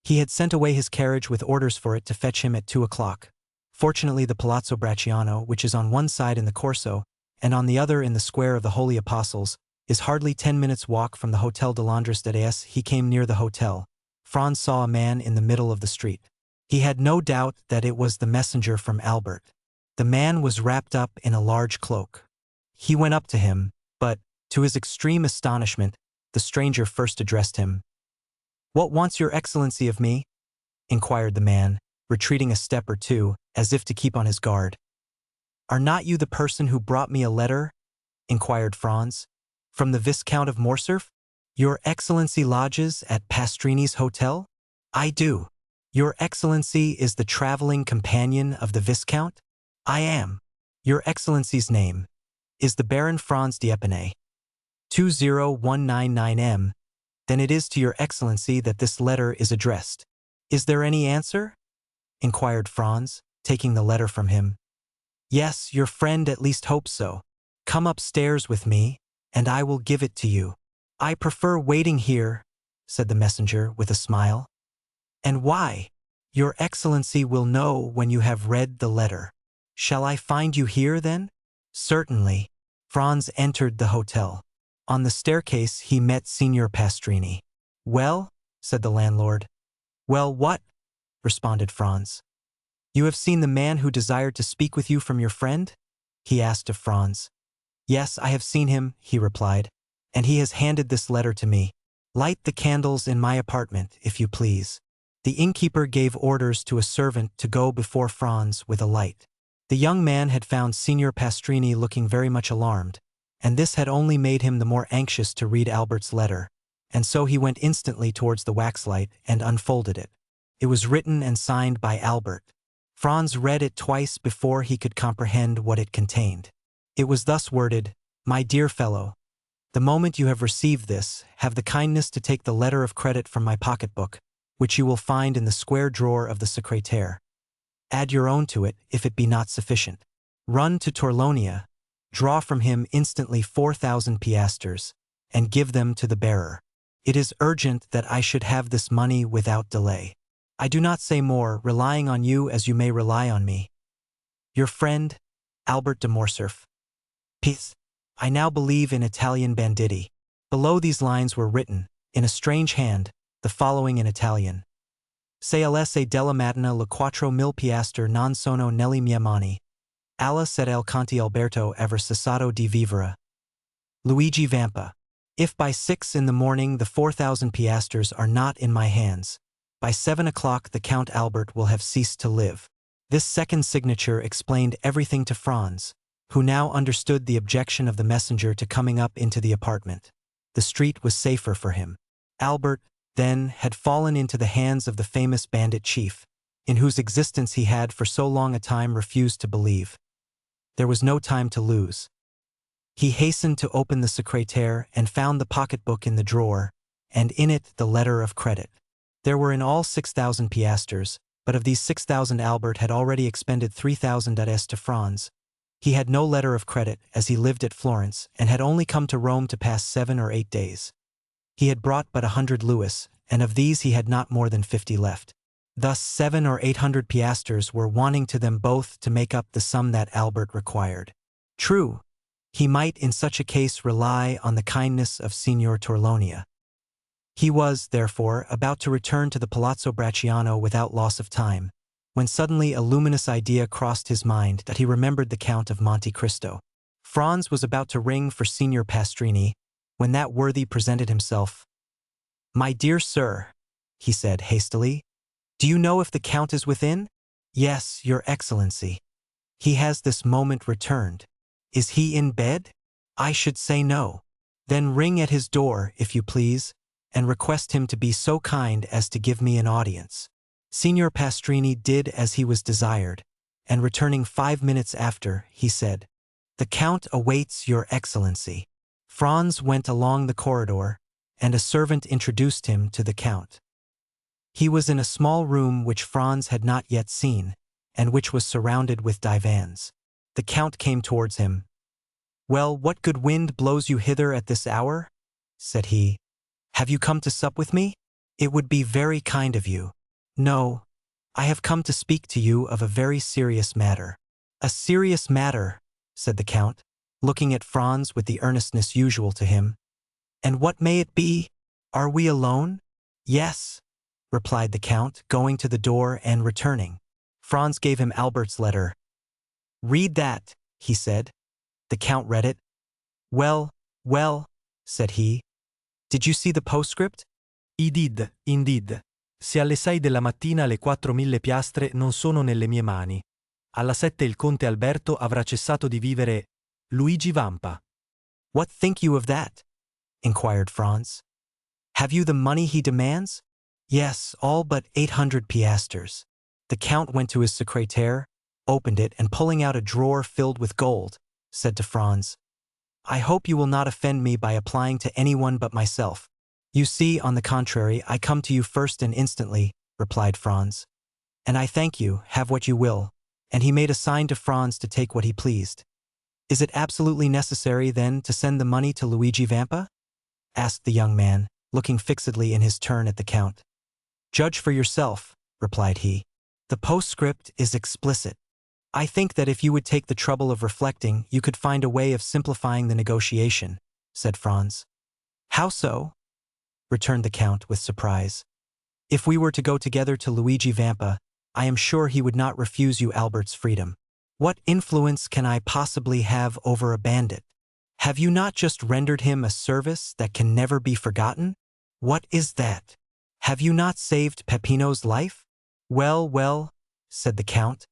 He had sent away his carriage with orders for it to fetch him at 2 o'clock. Fortunately, the Palazzo Bracciano, which is on one side in the Corso, and on the other in the Square of the Holy Apostles, is hardly 10 minutes' walk from the Hotel de Londres. As he came near the hotel, Franz saw a man in the middle of the street. He had no doubt that it was the messenger from Albert. The man was wrapped up in a large cloak. He went up to him, but, to his extreme astonishment, the stranger first addressed him. "What wants your Excellency of me?" inquired the man, retreating a step or two, as if to keep on his guard. "Are not you the person who brought me a letter?" inquired Franz. "From the Viscount of Morcerf? Your Excellency lodges at Pastrini's hotel?" "I do." "Your Excellency is the traveling companion of the Viscount?" "I am." "Your Excellency's name is the Baron Franz d'Épinay, 20199M. Then it is to your Excellency that this letter is addressed." "Is there any answer?" inquired Franz, taking the letter from him. "Yes, your friend at least hopes so. Come upstairs with me, and I will give it to you." "I prefer waiting here," said the messenger with a smile. "And why?" "Your Excellency will know when you have read the letter." "Shall I find you here, then?" "Certainly." Franz entered the hotel. On the staircase he met Signor Pastrini. "Well?" said the landlord. "Well, what?" responded Franz. "You have seen the man who desired to speak with you from your friend?" he asked of Franz. "Yes, I have seen him," he replied, "and he has handed this letter to me." "Light the candles in my apartment, if you please." The innkeeper gave orders to a servant to go before Franz with a light. The young man had found Signor Pastrini looking very much alarmed, and this had only made him the more anxious to read Albert's letter, and so he went instantly towards the waxlight and unfolded it. It was written and signed by Albert. Franz read it twice before he could comprehend what it contained. It was thus worded: "My dear fellow, the moment you have received this, have the kindness to take the letter of credit from my pocketbook, which you will find in the square drawer of the secrétaire. Add your own to it, if it be not sufficient. Run to Torlonia, draw from him instantly 4,000 piastres, and give them to the bearer. It is urgent that I should have this money without delay. I do not say more, relying on you as you may rely on me. Your friend, Albert de Morcerf. Peace. I now believe in Italian banditti." Below these lines were written, in a strange hand, the following in Italian: "CLS della mattina le 4.000 piastre non sono nelle mie mani. Alla sed il Conte Alberto aver cessato di vivere. Luigi Vampa. If by 6 in the morning the 4,000 piastres are not in my hands, by 7 o'clock the Count Albert will have ceased to live." This second signature explained everything to Franz, who now understood the objection of the messenger to coming up into the apartment. the street was safer for him. Albert, then, had fallen into the hands of the famous bandit chief, in whose existence he had for so long a time refused to believe. There was no time to lose. He hastened to open the secrétaire and found the pocketbook in the drawer, and in it the letter of credit. There were in all 6,000 piastres, but of these 6,000 Albert had already expended 3,000 to Franz. He had no letter of credit, as he lived at Florence, and had only come to Rome to pass 7 or 8 days. He had brought but 100 louis, and of these he had not more than 50 left. Thus 700 or 800 piastres were wanting to them both to make up the sum that Albert required. True, he might in such a case rely on the kindness of Signor Torlonia. He was, therefore, about to return to the Palazzo Bracciano without loss of time, when suddenly a luminous idea crossed his mind that he remembered the Count of Monte Cristo. Franz was about to ring for Signor Pastrini, when that worthy presented himself. "My dear sir," he said hastily, "do you know if the Count is within?" "Yes, your Excellency. He has this moment returned." "Is he in bed?" "I should say no." "Then ring at his door, if you please, and request him to be so kind as to give me an audience." Signor Pastrini did as he was desired, and returning 5 minutes after, he said, "The Count awaits your Excellency." Franz went along the corridor, and a servant introduced him to the Count. He was in a small room which Franz had not yet seen, and which was surrounded with divans. The Count came towards him. "Well, what good wind blows you hither at this hour?" said he. "Have you come to sup with me? It would be very kind of you." "No, I have come to speak to you of a very serious matter." "A serious matter," said the Count, looking at Franz with the earnestness usual to him. "And what may it be? Are we alone?" "Yes," replied the Count, going to the door and returning. Franz gave him Albert's letter. "Read that," he said. The Count read it. Well, said he. "Did you see the postscript?" I did, indeed. Se alle 6 della mattina le 4.000 piastre non sono nelle mie mani. Alla 7 il conte Alberto avrà cessato di vivere. Luigi Vampa. "What think you of that?" inquired Franz. "Have you the money he demands?" "Yes, all but 800 piastres." The Count went to his secrétaire, opened it, and pulling out a drawer filled with gold, said to Franz, "I hope you will not offend me by applying to anyone but myself." "You see, on the contrary, I come to you first and instantly," replied Franz. "And I thank you, have what you will." And he made a sign to Franz to take what he pleased. "Is it absolutely necessary, then, to send the money to Luigi Vampa?" asked the young man, looking fixedly in his turn at the Count. "Judge for yourself," replied he. "The postscript is explicit. I think that if you would take the trouble of reflecting, you could find a way of simplifying the negotiation," said Franz. "How so?" returned the Count with surprise. "If we were to go together to Luigi Vampa, I am sure he would not refuse you Albert's freedom. What influence can I possibly have over a bandit? Have you not just rendered him a service that can never be forgotten? What is that? Have you not saved Peppino's life?" Well, said the Count.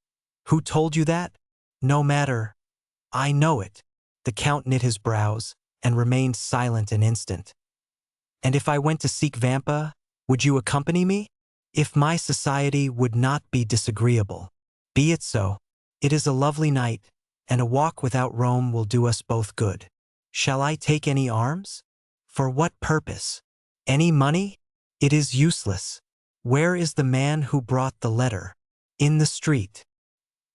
"Who told you that?" "No matter. I know it." The Count knit his brows, and remained silent an instant. "And if I went to seek Vampa, would you accompany me?" "If my society would not be disagreeable." "Be it so. It is a lovely night, and a walk without Rome will do us both good. Shall I take any arms?" "For what purpose? Any money?" "It is useless." "Where is the man who brought the letter?" "In the street."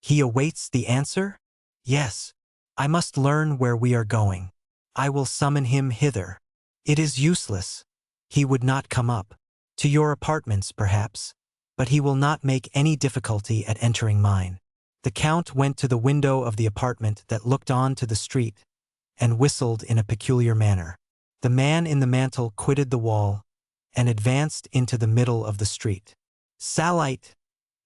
"He awaits the answer?" "Yes." "I must learn where we are going. I will summon him hither." "It is useless. He would not come up. To your apartments, perhaps. But he will not make any difficulty at entering mine." The Count went to the window of the apartment that looked on to the street, and whistled in a peculiar manner. The man in the mantle quitted the wall, and advanced into the middle of the street. "Salite,"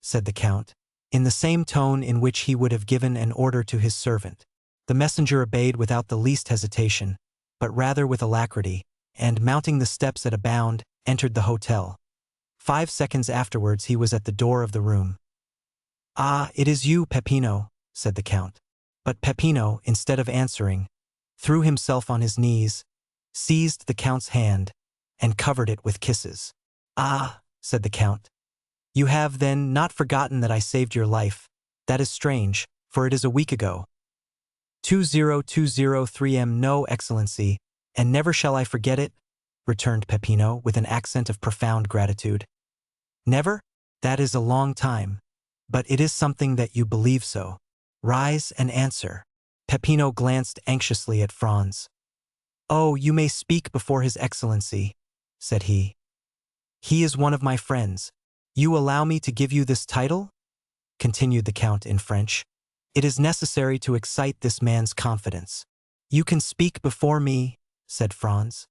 said the Count, in the same tone in which he would have given an order to his servant. The messenger obeyed without the least hesitation, but rather with alacrity, and, mounting the steps at a bound, entered the hotel. 5 seconds afterwards he was at the door of the room. "Ah, it is you, Peppino," said the Count. But Peppino, instead of answering, threw himself on his knees, seized the Count's hand, and covered it with kisses. "Ah," said the Count. "You have, then, not forgotten that I saved your life. That is strange, for it is a week ago." 20203 No, Excellency, and never shall I forget it, returned Peppino with an accent of profound gratitude. "Never? That is a long time. But it is something that you believe so. Rise and answer." Peppino glanced anxiously at Franz. "Oh, you may speak before His Excellency," said he. "He is one of my friends. You allow me to give you this title?" continued the Count in French. "It is necessary to excite this man's confidence." "You can speak before me," said Franz.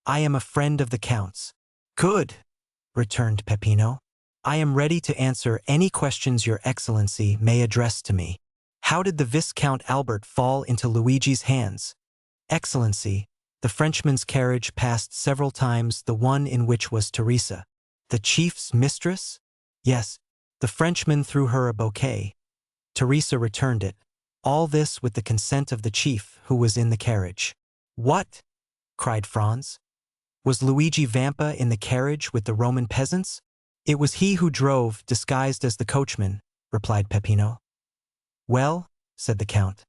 "I am a friend of the Count's." "Good," returned Peppino. "I am ready to answer any questions your Excellency may address to me. How did the Viscount Albert fall into Luigi's hands?" "Excellency, the Frenchman's carriage passed several times, the one in which was Teresa." "The chief's mistress?" "Yes. The Frenchman threw her a bouquet. Teresa returned it. All this with the consent of the chief, who was in the carriage." "What?" cried Franz. "Was Luigi Vampa in the carriage with the Roman peasants?" "It was he who drove, disguised as the coachman," replied Peppino. "Well," said the Count.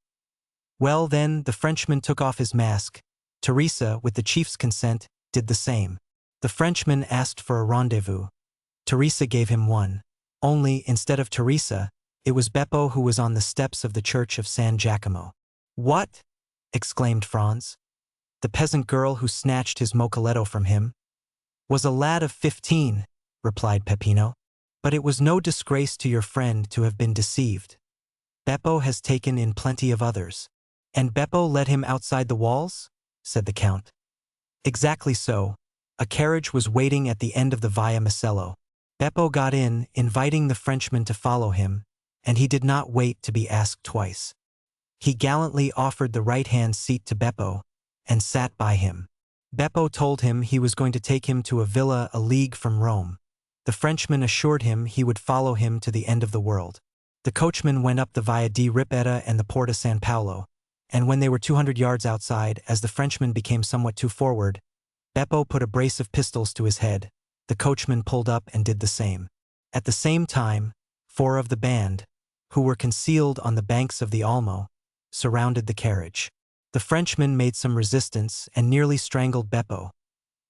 "Well, then, the Frenchman took off his mask. Teresa, with the chief's consent, did the same. The Frenchman asked for a rendezvous. Teresa gave him one. Only, instead of Teresa, it was Beppo who was on the steps of the church of San Giacomo." "What?" exclaimed Franz. "The peasant girl who snatched his mocoletto from him." "Was a lad of 15, replied Peppino. "But it was no disgrace to your friend to have been deceived. Beppo has taken in plenty of others." "And Beppo led him outside the walls?" said the Count. "Exactly so. A carriage was waiting at the end of the Via Macello. Beppo got in, inviting the Frenchman to follow him, and he did not wait to be asked twice. He gallantly offered the right-hand seat to Beppo, and sat by him. Beppo told him he was going to take him to a villa a league from Rome. The Frenchman assured him he would follow him to the end of the world. The coachman went up the Via di Ripetta and the Porta San Paolo, and when they were 200 yards outside, as the Frenchman became somewhat too forward, Beppo put a brace of pistols to his head. The coachman pulled up and did the same. At the same time, 4 of the band, who were concealed on the banks of the Almo, surrounded the carriage. The Frenchman made some resistance and nearly strangled Beppo,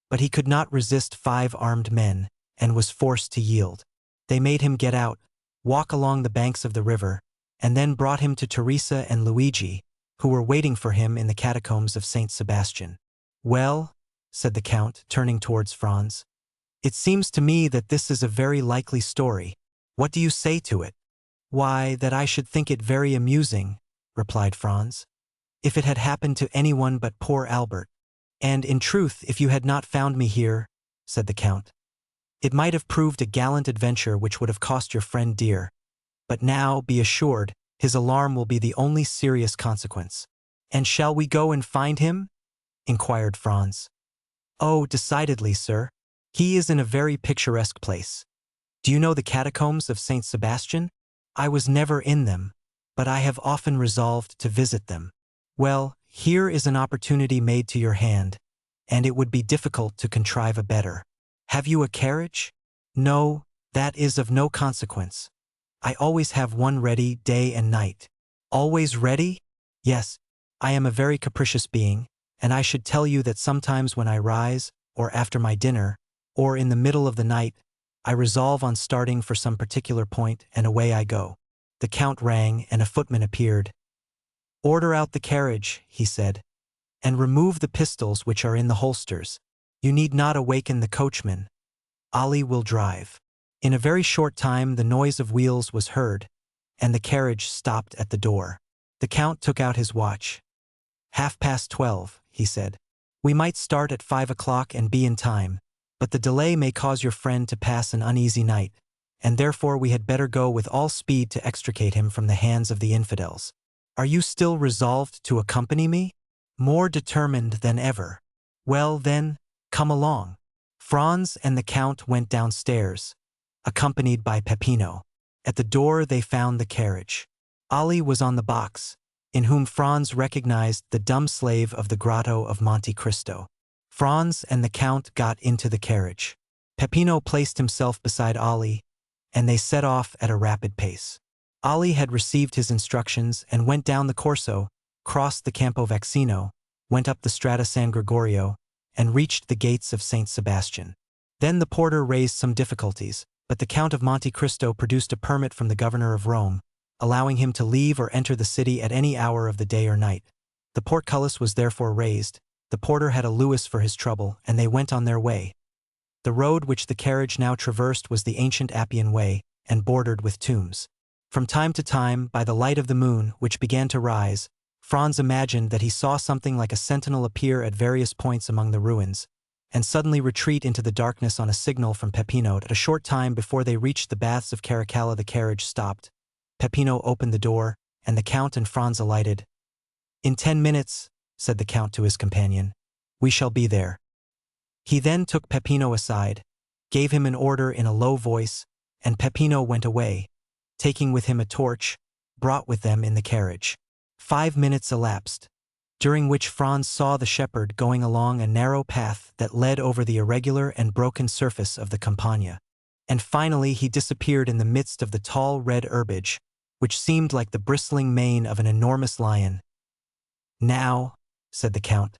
but he could not resist 5 armed men and was forced to yield. They made him get out, walk along the banks of the river, and then brought him to Teresa and Luigi, who were waiting for him in the catacombs of St. Sebastian. "Well," said the Count, turning towards Franz, "it seems to me that this is a very likely story. What do you say to it?" "Why, that I should think it very amusing," replied Franz, "if it had happened to anyone but poor Albert. And, in truth, if you had not found me here," said the Count, "it might have proved a gallant adventure which would have cost your friend dear. But now, be assured, his alarm will be the only serious consequence." "And shall we go and find him?" inquired Franz. "Oh, decidedly, sir. He is in a very picturesque place. Do you know the catacombs of St. Sebastian? I was never in them, but I have often resolved to visit them. Well, here is an opportunity made to your hand, and it would be difficult to contrive a better. Have you a carriage?" "No, that is of no consequence. I always have one ready day and night." "Always ready?" "Yes. I am a very capricious being, and I should tell you that sometimes when I rise, or after my dinner, or in the middle of the night, I resolve on starting for some particular point, and away I go." The Count rang, and a footman appeared. "Order out the carriage," he said, "and remove the pistols which are in the holsters. You need not awaken the coachman. Ali will drive." In a very short time the noise of wheels was heard, and the carriage stopped at the door. The Count took out his watch. 12:30, he said. "We might start at 5 o'clock and be in time, but the delay may cause your friend to pass an uneasy night, and therefore we had better go with all speed to extricate him from the hands of the infidels. Are you still resolved to accompany me?" "More determined than ever." "Well, then, come along." Franz and the Count went downstairs, accompanied by Peppino. At the door they found the carriage. Ali was on the box, in whom Franz recognized the dumb slave of the Grotto of Monte Cristo. Franz and the Count got into the carriage. Peppino placed himself beside Ali, and they set off at a rapid pace. Ali had received his instructions and went down the Corso, crossed the Campo Vaccino, went up the Strada San Gregorio, and reached the gates of St. Sebastian. Then the porter raised some difficulties, but the Count of Monte Cristo produced a permit from the governor of Rome, allowing him to leave or enter the city at any hour of the day or night. The portcullis was therefore raised, the porter had a louis for his trouble, and they went on their way. The road which the carriage now traversed was the ancient Appian Way, and bordered with tombs. From time to time, by the light of the moon, which began to rise, Franz imagined that he saw something like a sentinel appear at various points among the ruins, and suddenly retreat into the darkness on a signal from Peppino. At a short time before they reached the baths of Caracalla, the carriage stopped. Peppino opened the door, and the Count and Franz alighted. "In 10 minutes," said the Count to his companion, "we shall be there." He then took Peppino aside, gave him an order in a low voice, and Peppino went away, taking with him a torch, brought with them in the carriage. 5 minutes elapsed, during which Franz saw the shepherd going along a narrow path that led over the irregular and broken surface of the Campagna, and finally he disappeared in the midst of the tall red herbage, which seemed like the bristling mane of an enormous lion. "Now," said the Count,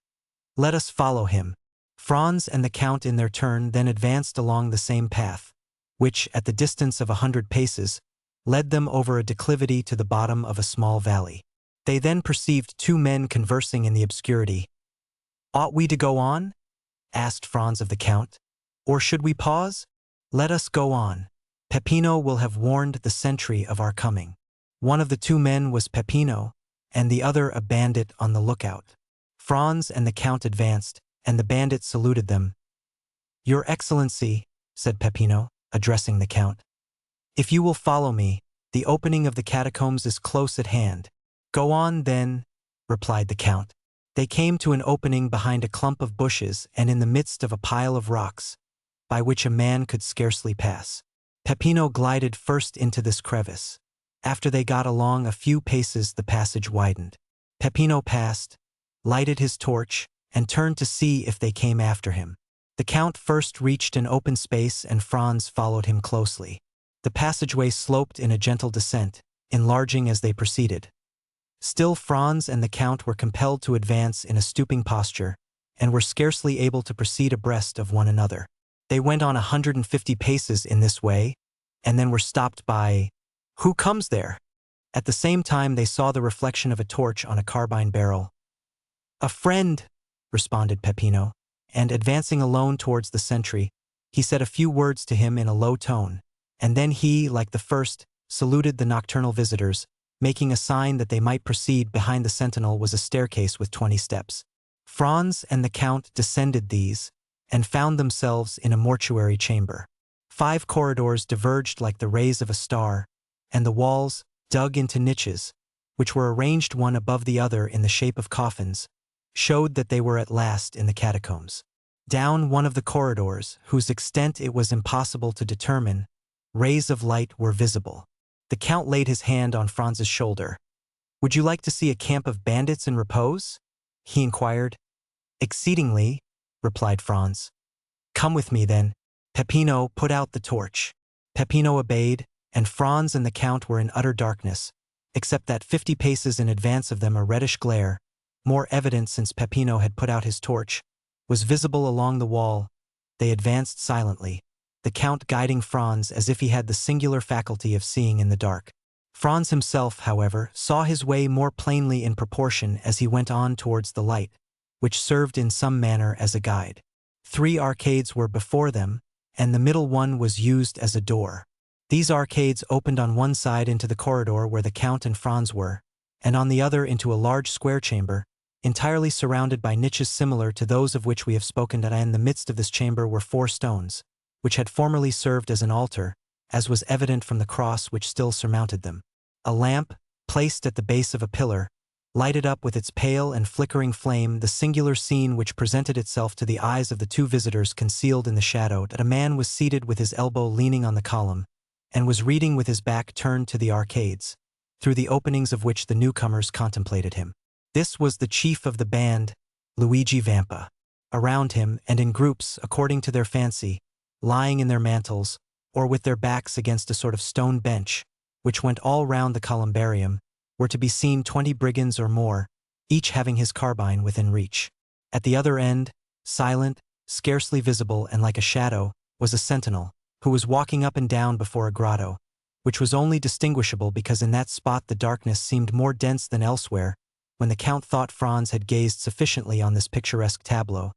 "let us follow him." Franz and the Count in their turn then advanced along the same path, which, at the distance of 100 paces, led them over a declivity to the bottom of a small valley. They then perceived 2 men conversing in the obscurity. "Ought we to go on?" asked Franz of the Count. "Or should we pause?" "Let us go on. Peppino will have warned the sentry of our coming." One of the 2 men was Peppino, and the other a bandit on the lookout. Franz and the Count advanced, and the bandit saluted them. "Your Excellency," said Peppino, addressing the Count, "if you will follow me, the opening of the catacombs is close at hand." "Go on, then," replied the Count. They came to an opening behind a clump of bushes and in the midst of a pile of rocks, by which a man could scarcely pass. Peppino glided first into this crevice. After they got along a few paces, the passage widened. Peppino passed, lighted his torch, and turned to see if they came after him. The Count first reached an open space and Franz followed him closely. The passageway sloped in a gentle descent, enlarging as they proceeded. Still Franz and the Count were compelled to advance in a stooping posture, and were scarcely able to proceed abreast of one another. They went on 150 paces in this way, and then were stopped by, "Who comes there?" At the same time they saw the reflection of a torch on a carbine barrel. "A friend," responded Peppino, and advancing alone towards the sentry, he said a few words to him in a low tone, and then he, like the first, saluted the nocturnal visitors, making a sign that they might proceed. Behind the sentinel was a staircase with 20 steps. Franz and the Count descended these, and found themselves in a mortuary chamber. 5 corridors diverged like the rays of a star, and the walls, dug into niches, which were arranged one above the other in the shape of coffins, showed that they were at last in the catacombs. Down one of the corridors, whose extent it was impossible to determine, rays of light were visible. The Count laid his hand on Franz's shoulder. "Would you like to see a camp of bandits in repose?" he inquired. "Exceedingly," replied Franz. "Come with me, then." Peppino put out the torch. Peppino obeyed, and Franz and the Count were in utter darkness, except that 50 paces in advance of them a reddish glare, more evident since Peppino had put out his torch, was visible along the wall. They advanced silently, the Count guiding Franz as if he had the singular faculty of seeing in the dark. Franz himself, however, saw his way more plainly in proportion as he went on towards the light, which served in some manner as a guide. 3 arcades were before them, and the middle one was used as a door. These arcades opened on one side into the corridor where the Count and Franz were, and on the other into a large square chamber, entirely surrounded by niches similar to those of which we have spoken, and in the midst of this chamber were 4 stones, which had formerly served as an altar, as was evident from the cross which still surmounted them. A lamp, placed at the base of a pillar, lighted up with its pale and flickering flame the singular scene which presented itself to the eyes of the 2 visitors concealed in the shadow. That a man was seated with his elbow leaning on the column, and was reading with his back turned to the arcades, through the openings of which the newcomers contemplated him. This was the chief of the band, Luigi Vampa. around him and in groups according to their fancy, lying in their mantles, or with their backs against a sort of stone bench, which went all round the columbarium, were to be seen 20 brigands or more, each having his carbine within reach. At the other end, silent, scarcely visible and like a shadow, was a sentinel, who was walking up and down before a grotto, which was only distinguishable because in that spot the darkness seemed more dense than elsewhere. When the Count thought Franz had gazed sufficiently on this picturesque tableau,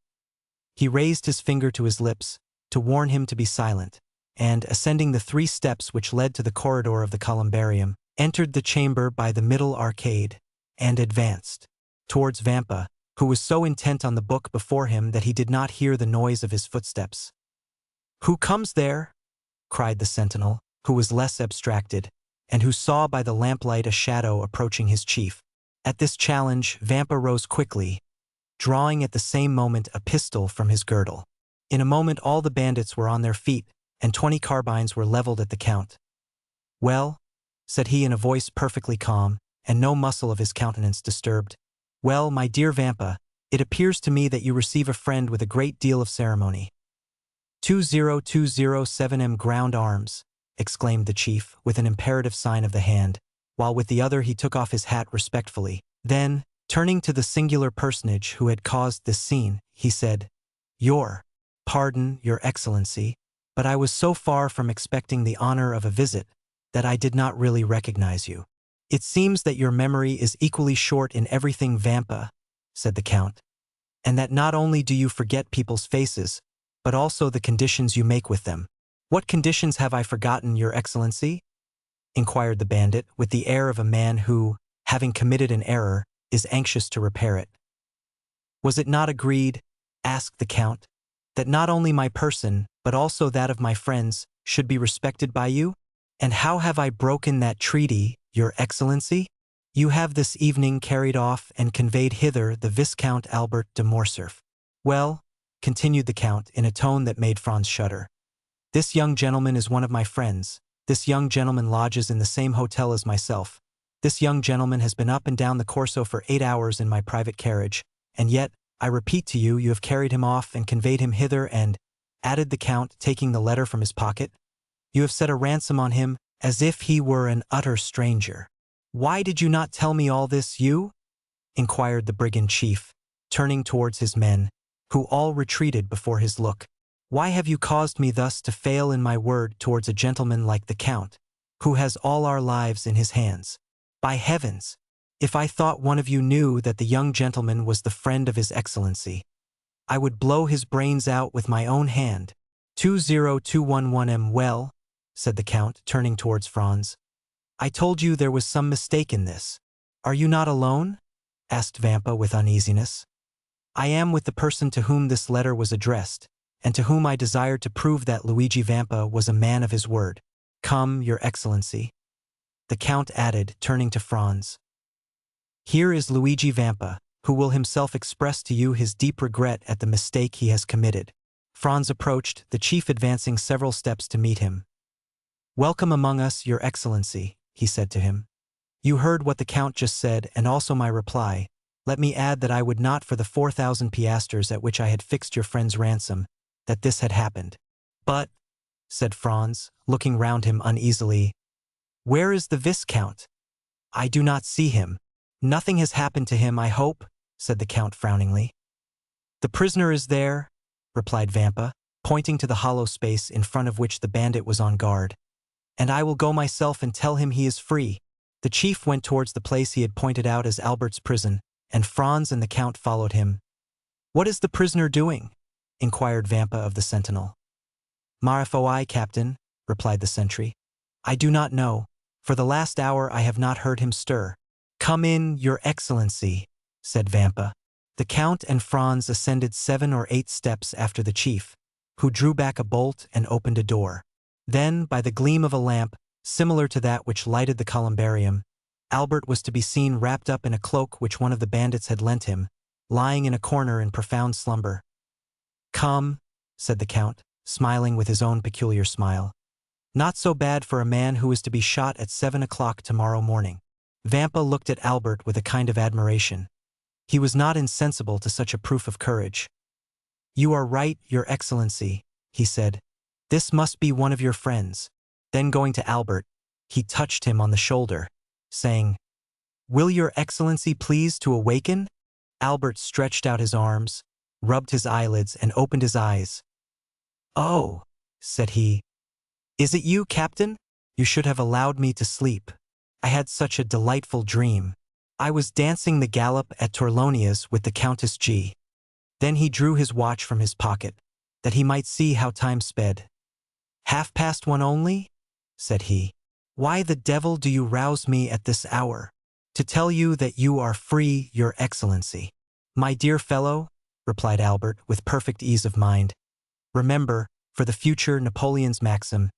he raised his finger to his lips to warn him to be silent, and, ascending the 3 steps which led to the corridor of the columbarium, entered the chamber by the middle arcade, and advanced towards Vampa, who was so intent on the book before him that he did not hear the noise of his footsteps. "Who comes there?" cried the sentinel, who was less abstracted, and who saw by the lamplight a shadow approaching his chief. At this challenge, Vampa rose quickly, drawing at the same moment a pistol from his girdle. In a moment all the bandits were on their feet, and 20 carbines were leveled at the Count. "Well," said he in a voice perfectly calm, and no muscle of his countenance disturbed. "Well, my dear Vampa, it appears to me that you receive a friend with a great deal of ceremony." 20207 ground arms, exclaimed the chief, with an imperative sign of the hand, while with the other he took off his hat respectfully. Then, turning to the singular personage who had caused this scene, he said, "Your pardon, Your Excellency, but I was so far from expecting the honor of a visit that I did not really recognize you." "It seems that your memory is equally short in everything, Vampa," said the Count, "and that not only do you forget people's faces, but also the conditions you make with them." "What conditions have I forgotten, Your Excellency?" inquired the bandit, with the air of a man who, having committed an error, is anxious to repair it. "Was it not agreed," asked the Count, "that not only my person, but also that of my friends, should be respected by you? And how have I broken that treaty, Your Excellency? You have this evening carried off and conveyed hither the Viscount Albert de Morcerf." "Well," continued the Count in a tone that made Franz shudder, "this young gentleman is one of my friends. This young gentleman lodges in the same hotel as myself. This young gentleman has been up and down the Corso for 8 hours in my private carriage, and yet, I repeat to you, you have carried him off and conveyed him hither and," added the Count, taking the letter from his pocket, "you have set a ransom on him as if he were an utter stranger." "Why did you not tell me all this, you?" inquired the brigand chief, turning towards his men, who all retreated before his look. "Why have you caused me thus to fail in my word towards a gentleman like the Count, who has all our lives in his hands? By heavens, if I thought one of you knew that the young gentleman was the friend of His Excellency, I would blow his brains out with my own hand." 20211 "Well," said the Count, turning towards Franz, "I told you there was some mistake in this." "Are you not alone?" asked Vampa with uneasiness. "I am with the person to whom this letter was addressed, and to whom I desired to prove that Luigi Vampa was a man of his word. Come, Your Excellency," the Count added, turning to Franz. "Here is Luigi Vampa, who will himself express to you his deep regret at the mistake he has committed." Franz approached, the chief advancing several steps to meet him. "Welcome among us, Your Excellency," he said to him. "You heard what the Count just said, and also my reply. Let me add that I would not for the 4,000 piastres at which I had fixed your friend's ransom, that this had happened." "But," said Franz, looking round him uneasily, "where is the Viscount? I do not see him." "Nothing has happened to him, I hope," said the Count frowningly. "The prisoner is there," replied Vampa, pointing to the hollow space in front of which the bandit was on guard. "And I will go myself and tell him he is free." The chief went towards the place he had pointed out as Albert's prison, and Franz and the Count followed him. "What is the prisoner doing?" inquired Vampa of the sentinel. "Marafoi, Captain," replied the sentry. "I do not know. For the last hour I have not heard him stir." "Come in, Your Excellency," said Vampa. The Count and Franz ascended 7 or 8 steps after the chief, who drew back a bolt and opened a door. Then, by the gleam of a lamp, similar to that which lighted the columbarium, Albert was to be seen wrapped up in a cloak which one of the bandits had lent him, lying in a corner in profound slumber. "Come," said the Count, smiling with his own peculiar smile. "Not so bad for a man who is to be shot at 7 o'clock tomorrow morning." Vampa looked at Albert with a kind of admiration. He was not insensible to such a proof of courage. "You are right, Your Excellency," he said. "This must be one of your friends." Then going to Albert, he touched him on the shoulder, saying, "Will Your Excellency please to awaken?" Albert stretched out his arms, rubbed his eyelids, and opened his eyes. "Oh," said he, "is it you, Captain? You should have allowed me to sleep. I had such a delightful dream. I was dancing the galop at Torlonia's with the Countess G." Then he drew his watch from his pocket, that he might see how time sped. "1:30 only?" said he. "Why the devil do you rouse me at this hour?" "To tell you that you are free, Your Excellency." "My dear fellow," replied Albert with perfect ease of mind, "remember, for the future, Napoleon's maxim,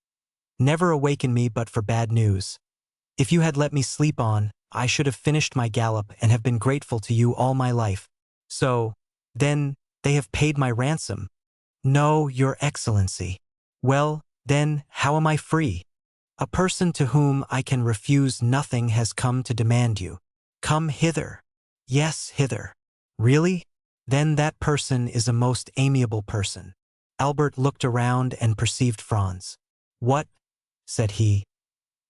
never awaken me but for bad news. If you had let me sleep on, I should have finished my gallop and have been grateful to you all my life. So, then, they have paid my ransom?" "No, Your Excellency." "Well, then, how am I free?" "A person to whom I can refuse nothing has come to demand you." "Come hither." "Yes, hither." "Really? Then that person is a most amiable person." Albert looked around and perceived Franz. "What?" said he.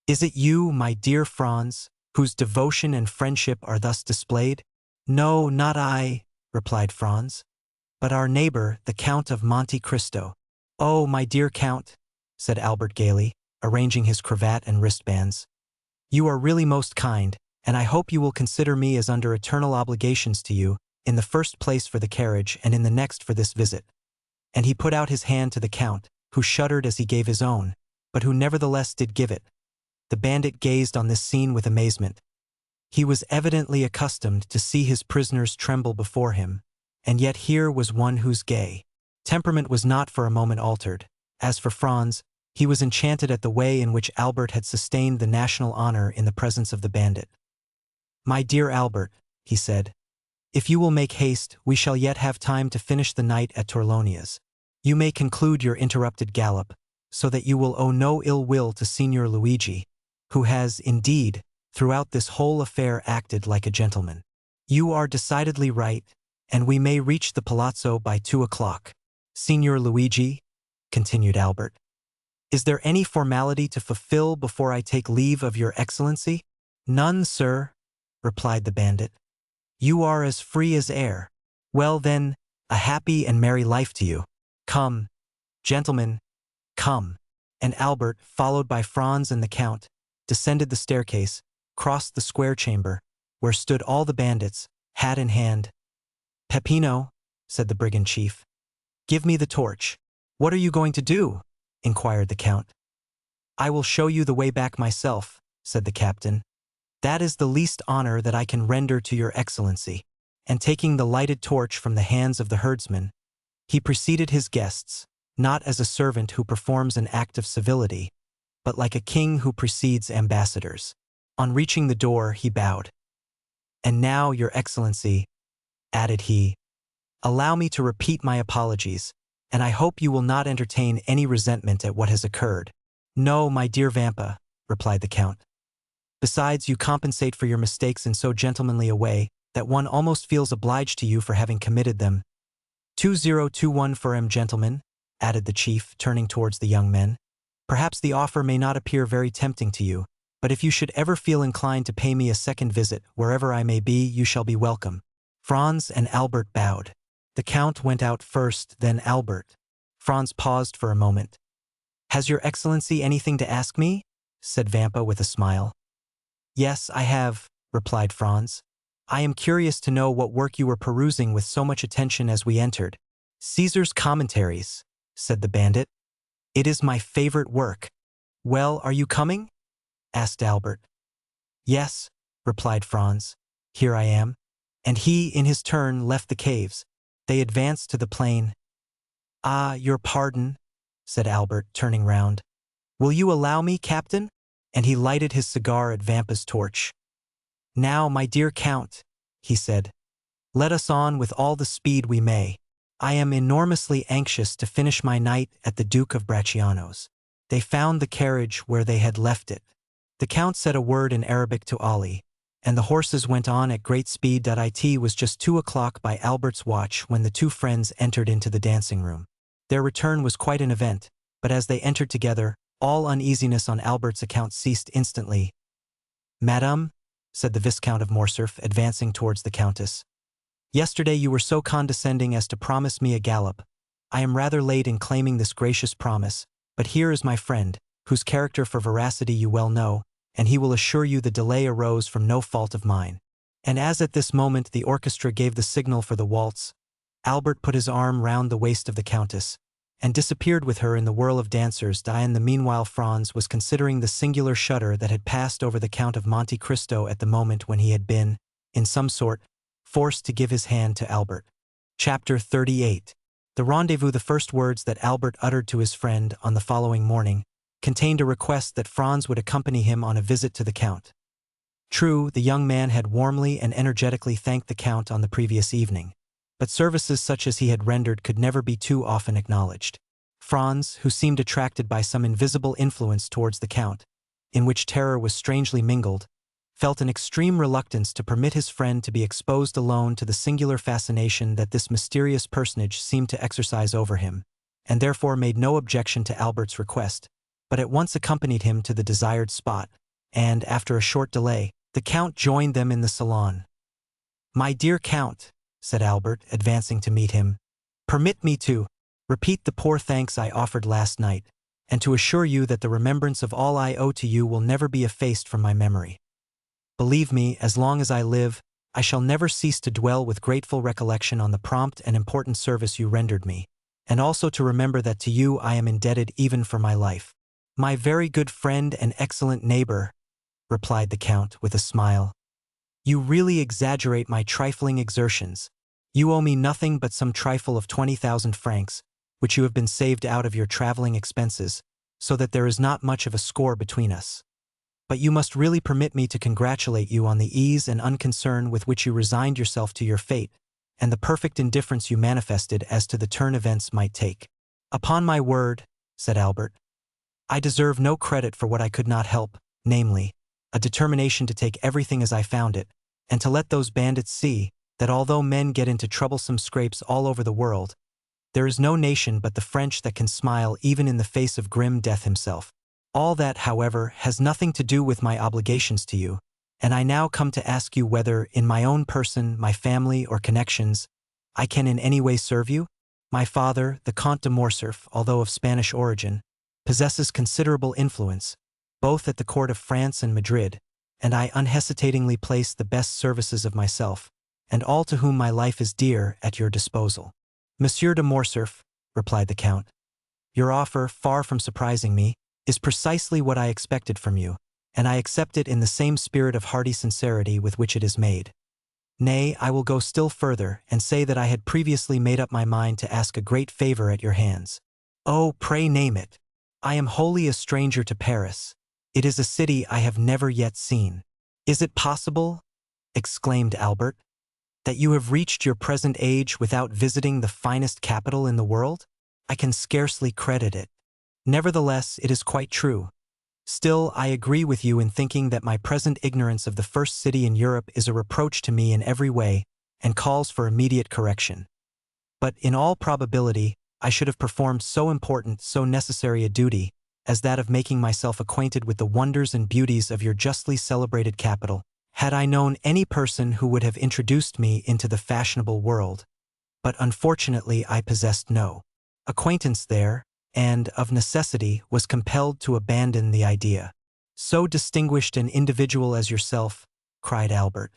"Is it you, my dear Franz, whose devotion and friendship are thus displayed?" "No, not I," replied Franz, "but our neighbor, the Count of Monte Cristo." "Oh, my dear Count," said Albert gaily, arranging his cravat and wristbands. "You are really most kind, and I hope you will consider me as under eternal obligations to you, in the first place for the carriage and in the next for this visit." And he put out his hand to the Count, who shuddered as he gave his own, but who nevertheless did give it. The bandit gazed on this scene with amazement. He was evidently accustomed to see his prisoners tremble before him, and yet here was one whose gay temperament was not for a moment altered. As for Franz, he was enchanted at the way in which Albert had sustained the national honor in the presence of the bandit. "My dear Albert," he said, "if you will make haste, we shall yet have time to finish the night at Torlonia's. You may conclude your interrupted gallop, so that you will owe no ill will to Signor Luigi, who has, indeed, throughout this whole affair acted like a gentleman. You are decidedly right, and we may reach the palazzo by 2 o'clock. Signor Luigi," continued Albert, "is there any formality to fulfill before I take leave of Your Excellency?" "None, sir," replied the bandit. "You are as free as air. Well, then, a happy and merry life to you. Come, gentlemen, come." And Albert, followed by Franz and the Count, descended the staircase, crossed the square chamber, where stood all the bandits, hat in hand. "Peppino," said the brigand chief, "give me the torch." "What are you going to do?" inquired the Count. "I will show you the way back myself," said the captain. "That is the least honor that I can render to Your Excellency." And taking the lighted torch from the hands of the herdsman, he preceded his guests, not as a servant who performs an act of civility, but like a king who precedes ambassadors. On reaching the door, he bowed. "And now, Your Excellency," added he, "allow me to repeat my apologies, and I hope you will not entertain any resentment at what has occurred." "No, my dear Vampa," replied the Count. "Besides, you compensate for your mistakes in so gentlemanly a way that one almost feels obliged to you for having committed them. 2021 for gentlemen," added the chief, turning towards the young men. "Perhaps the offer may not appear very tempting to you, but if you should ever feel inclined to pay me a second visit, wherever I may be, you shall be welcome." Franz and Albert bowed. The Count went out first, then Albert. Franz paused for a moment. "Has Your Excellency anything to ask me?" said Vampa with a smile. "Yes, I have," replied Franz. "I am curious to know what work you were perusing with so much attention as we entered." "Caesar's Commentaries," said the bandit. "It is my favorite work." "Well, are you coming?" asked Albert. "Yes," replied Franz. "Here I am." And he, in his turn, left the caves. They advanced to the plain. "Ah, your pardon," said Albert, turning round. "Will you allow me, Captain?" And he lighted his cigar at Vampa's torch. "Now, my dear Count," he said, "let us on with all the speed we may. I am enormously anxious to finish my night at the Duke of Bracciano's." They found the carriage where they had left it. The Count said a word in Arabic to Ali, and the horses went on at great speed. It was just 2 o'clock by Albert's watch when the two friends entered into the dancing room. Their return was quite an event, but as they entered together, all uneasiness on Albert's account ceased instantly. "Madame," said the Viscount of Morcerf, advancing towards the Countess, "yesterday you were so condescending as to promise me a gallop. I am rather late in claiming this gracious promise, but here is my friend, whose character for veracity you well know, and he will assure you the delay arose from no fault of mine." And as at this moment the orchestra gave the signal for the waltz, Albert put his arm round the waist of the Countess, and disappeared with her in the whirl of dancers. In the meanwhile Franz was considering the singular shudder that had passed over the Count of Monte Cristo at the moment when he had been, in some sort, forced to give his hand to Albert. Chapter 38. The rendezvous. The first words that Albert uttered to his friend on the following morning contained a request that Franz would accompany him on a visit to the Count. True, the young man had warmly and energetically thanked the Count on the previous evening, but services such as he had rendered could never be too often acknowledged. Franz, who seemed attracted by some invisible influence towards the Count, in which terror was strangely mingled, felt an extreme reluctance to permit his friend to be exposed alone to the singular fascination that this mysterious personage seemed to exercise over him, and therefore made no objection to Albert's request, but at once accompanied him to the desired spot, and, after a short delay, the Count joined them in the salon. "My dear Count," said Albert, advancing to meet him, "permit me to repeat the poor thanks I offered last night, and to assure you that the remembrance of all I owe to you will never be effaced from my memory. Believe me, as long as I live, I shall never cease to dwell with grateful recollection on the prompt and important service you rendered me, and also to remember that to you I am indebted even for my life." "My very good friend and excellent neighbor," replied the Count with a smile, "you really exaggerate my trifling exertions. You owe me nothing but some trifle of 20,000 francs, which you have been saved out of your traveling expenses, so that there is not much of a score between us. But you must really permit me to congratulate you on the ease and unconcern with which you resigned yourself to your fate, and the perfect indifference you manifested as to the turn events might take." "Upon my word," said Albert, "I deserve no credit for what I could not help, namely, a determination to take everything as I found it, and to let those bandits see that although men get into troublesome scrapes all over the world, there is no nation but the French that can smile even in the face of grim death himself. All that, however, has nothing to do with my obligations to you, and I now come to ask you whether, in my own person, my family, or connections, I can in any way serve you. My father, the Count de Morcerf, although of Spanish origin, possesses considerable influence, both at the court of France and Madrid, and I unhesitatingly place the best services of myself, and all to whom my life is dear, at your disposal." "Monsieur de Morcerf," replied the Count, "your offer, far from surprising me, is precisely what I expected from you, and I accept it in the same spirit of hearty sincerity with which it is made. Nay, I will go still further, and say that I had previously made up my mind to ask a great favor at your hands." "Oh, pray name it." "I am wholly a stranger to Paris. It is a city I have never yet seen." "Is it possible," exclaimed Albert, "that you have reached your present age without visiting the finest capital in the world? I can scarcely credit it. Nevertheless, it is quite true. Still, I agree with you in thinking that my present ignorance of the first city in Europe is a reproach to me in every way, and calls for immediate correction. But, in all probability, I should have performed so important, so necessary a duty, as that of making myself acquainted with the wonders and beauties of your justly celebrated capital, had I known any person who would have introduced me into the fashionable world. But unfortunately I possessed no acquaintance there, and, of necessity, was compelled to abandon the idea." "So distinguished an individual as yourself," cried Albert,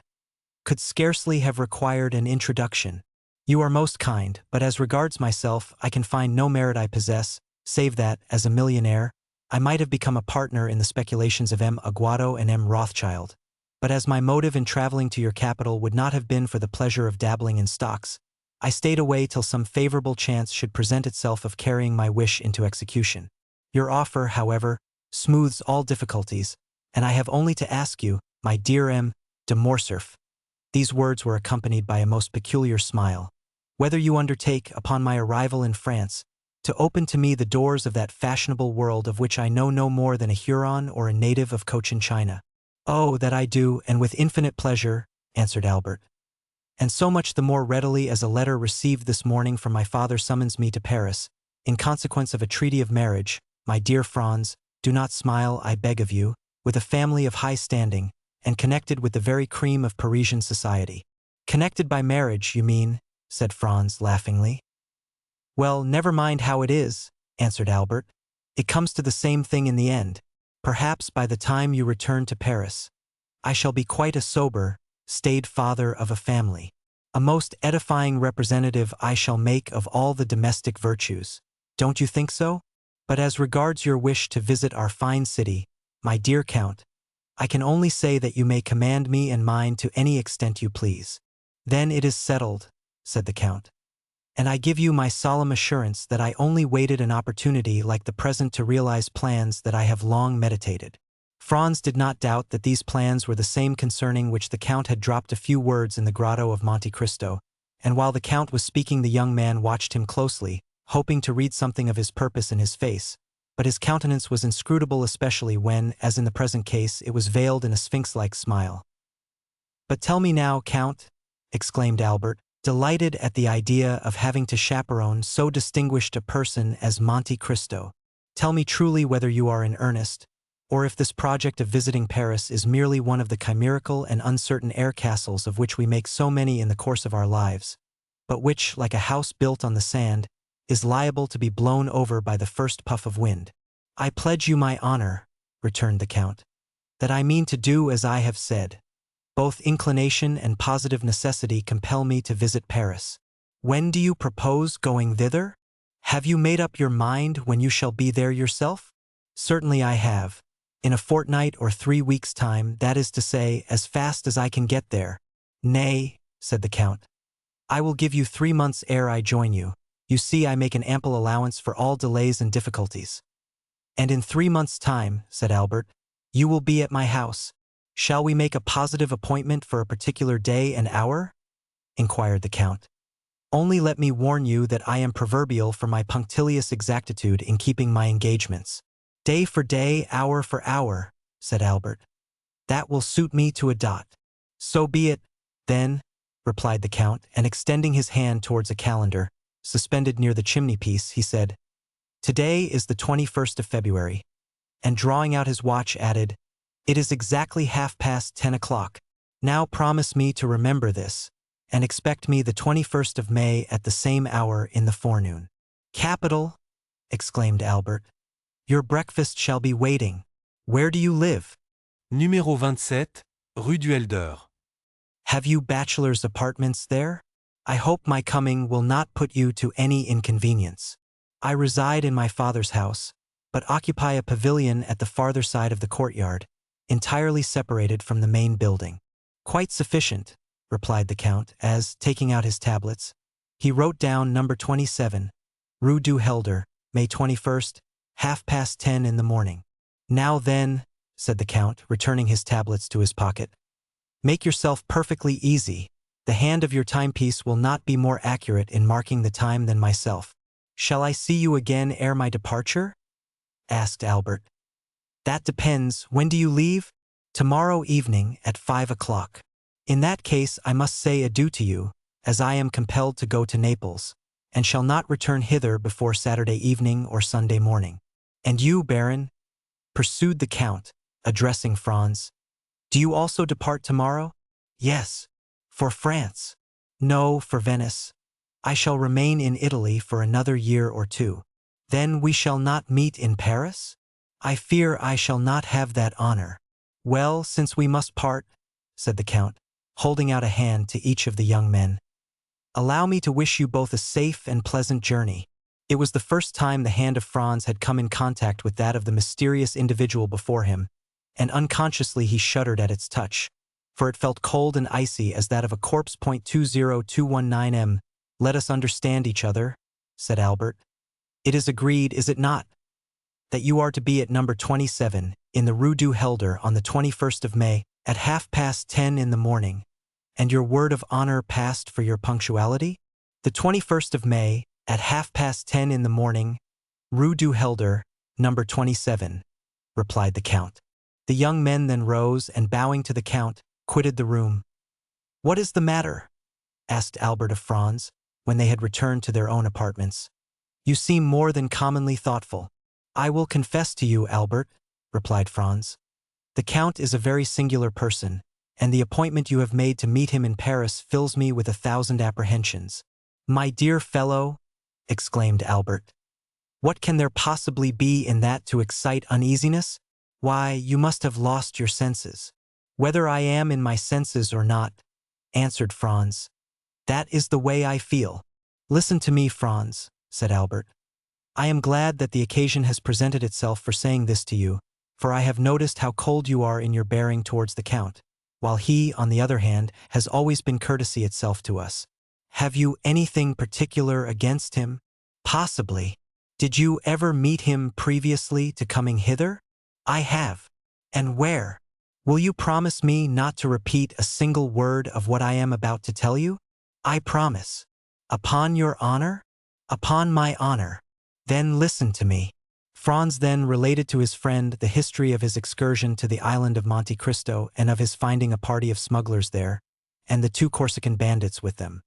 "could scarcely have required an introduction. You are most kind, but as regards myself, I can find no merit I possess, save that, as a millionaire, I might have become a partner in the speculations of M. Aguado and M. Rothschild. But as my motive in traveling to your capital would not have been for the pleasure of dabbling in stocks, I stayed away till some favorable chance should present itself of carrying my wish into execution. Your offer, however, smooths all difficulties, and I have only to ask you, my dear M. de Morcerf," these words were accompanied by a most peculiar smile, "whether you undertake, upon my arrival in France, to open to me the doors of that fashionable world of which I know no more than a Huron or a native of Cochin China. "Oh, that I do, and with infinite pleasure," answered Albert. "And so much the more readily as a letter received this morning from my father summons me to Paris, in consequence of a treaty of marriage, my dear Franz, do not smile, I beg of you, with a family of high standing, and connected with the very cream of Parisian society." "Connected by marriage, you mean," said Franz laughingly. "Well, never mind how it is," answered Albert. "It comes to the same thing in the end. Perhaps by the time you return to Paris, I shall be quite a sober, staid father of a family. A most edifying representative I shall make of all the domestic virtues. Don't you think so? But as regards your wish to visit our fine city, my dear Count, I can only say that you may command me and mine to any extent you please." "Then it is settled," said the Count. "And I give you my solemn assurance that I only waited an opportunity like the present to realize plans that I have long meditated." Franz did not doubt that these plans were the same concerning which the Count had dropped a few words in the grotto of Monte Cristo, and while the Count was speaking the young man watched him closely, hoping to read something of his purpose in his face, but his countenance was inscrutable, especially when, as in the present case, it was veiled in a sphinx-like smile. "But tell me now, Count," exclaimed Albert, delighted at the idea of having to chaperone so distinguished a person as Monte Cristo, "tell me truly whether you are in earnest, or if this project of visiting Paris is merely one of the chimerical and uncertain air castles of which we make so many in the course of our lives, but which, like a house built on the sand, is liable to be blown over by the first puff of wind." "I pledge you my honor," returned the Count, "that I mean to do as I have said. Both inclination and positive necessity compel me to visit Paris." "When do you propose going thither? Have you made up your mind when you shall be there yourself?" "Certainly I have. In a fortnight or 3 weeks' time, that is to say, as fast as I can get there." "Nay," said the Count, "I will give you 3 months ere I join you. You see, I make an ample allowance for all delays and difficulties." "And in 3 months' time," said Albert, "you will be at my house. Shall we make a positive appointment for a particular day and hour?" inquired the Count. "Only let me warn you that I am proverbial for my punctilious exactitude in keeping my engagements." "Day for day, hour for hour," said Albert. "That will suit me to a dot." "So be it, then," replied the Count, and extending his hand towards a calendar, suspended near the chimney-piece, he said, "Today is the 21st of February," and drawing out his watch added, "It is exactly 10:30 o'clock. Now promise me to remember this, and expect me the 21st of May at the same hour in the forenoon." "Capital!" exclaimed Albert. "Your breakfast shall be waiting. Where do you live?" Numéro 27, rue du Helder. "Have you bachelor's apartments there? I hope my coming will not put you to any inconvenience." "I reside in my father's house, but occupy a pavilion at the farther side of the courtyard, entirely separated from the main building." "Quite sufficient," replied the Count, as, taking out his tablets, he wrote down number 27, Rue du Helder, May 21st, 10:30 in the morning. "Now then," said the Count, returning his tablets to his pocket, "make yourself perfectly easy. The hand of your timepiece will not be more accurate in marking the time than myself." "Shall I see you again ere my departure?" asked Albert. "That depends. When do you leave?" "Tomorrow evening at 5 o'clock. In that case I must say adieu to you, as I am compelled to go to Naples, and shall not return hither before Saturday evening or Sunday morning." "And you, Baron?" pursued the Count, addressing Franz. "Do you also depart tomorrow?" "Yes." "For France?" "No, for Venice. I shall remain in Italy for another year or 2. "Then we shall not meet in Paris?" "I fear I shall not have that honor." "Well, since we must part," said the Count, holding out a hand to each of the young men, "allow me to wish you both a safe and pleasant journey." It was the first time the hand of Franz had come in contact with that of the mysterious individual before him, and unconsciously he shuddered at its touch, for it felt cold and icy as that of a corpse. 20219 "Let us understand each other," said Albert. "It is agreed, is it not, that you are to be at number 27 in the Rue du Helder on the 21st of May at 10:30 in the morning, and your word of honor passed for your punctuality?" "The 21st of May at 10:30 in the morning, Rue du Helder, number 27," replied the Count. The young men then rose and, bowing to the Count, quitted the room. "What is the matter?" asked Albert of Franz, when they had returned to their own apartments. "You seem more than commonly thoughtful." "I will confess to you, Albert," replied Franz. "The Count is a very singular person, and the appointment you have made to meet him in Paris fills me with 1,000 apprehensions." "My dear fellow," exclaimed Albert, "what can there possibly be in that to excite uneasiness? Why, you must have lost your senses." "Whether I am in my senses or not," answered Franz, "that is the way I feel." "Listen to me, Franz," said Albert. "I am glad that the occasion has presented itself for saying this to you, for I have noticed how cold you are in your bearing towards the Count, while he, on the other hand, has always been courtesy itself to us. Have you anything particular against him? Possibly. Did you ever meet him previously to coming hither?" "I have." "And where?" "Will you promise me not to repeat a single word of what I am about to tell you?" "I promise." "Upon your honor?" "Upon my honor." "Then listen to me." Franz then related to his friend the history of his excursion to the island of Monte Cristo and of his finding a party of smugglers there, and the 2 Corsican bandits with them.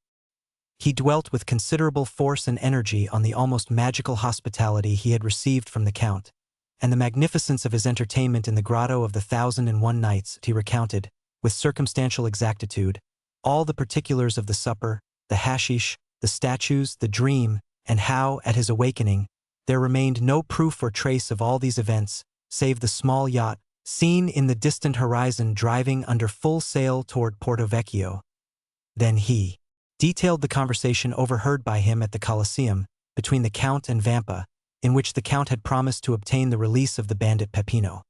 He dwelt with considerable force and energy on the almost magical hospitality he had received from the Count, and the magnificence of his entertainment in the grotto of the 1,001 Nights. He recounted, with circumstantial exactitude, all the particulars of the supper, the hashish, the statues, the dream, and how, at his awakening, there remained no proof or trace of all these events, save the small yacht, seen in the distant horizon driving under full sail toward Porto Vecchio. Then he detailed the conversation overheard by him at the Colosseum, between the Count and Vampa, in which the Count had promised to obtain the release of the bandit Peppino.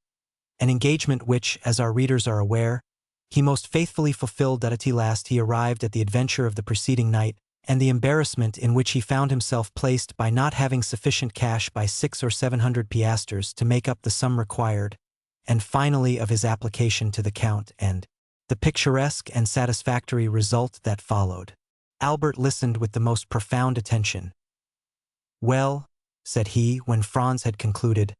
An engagement which, as our readers are aware, he most faithfully fulfilled at last. He arrived at the adventure of the preceding night, and the embarrassment in which he found himself placed by not having sufficient cash by 600 or 700 piastres to make up the sum required, and finally of his application to the Count and the picturesque and satisfactory result that followed. Albert listened with the most profound attention. "Well," said he, when Franz had concluded,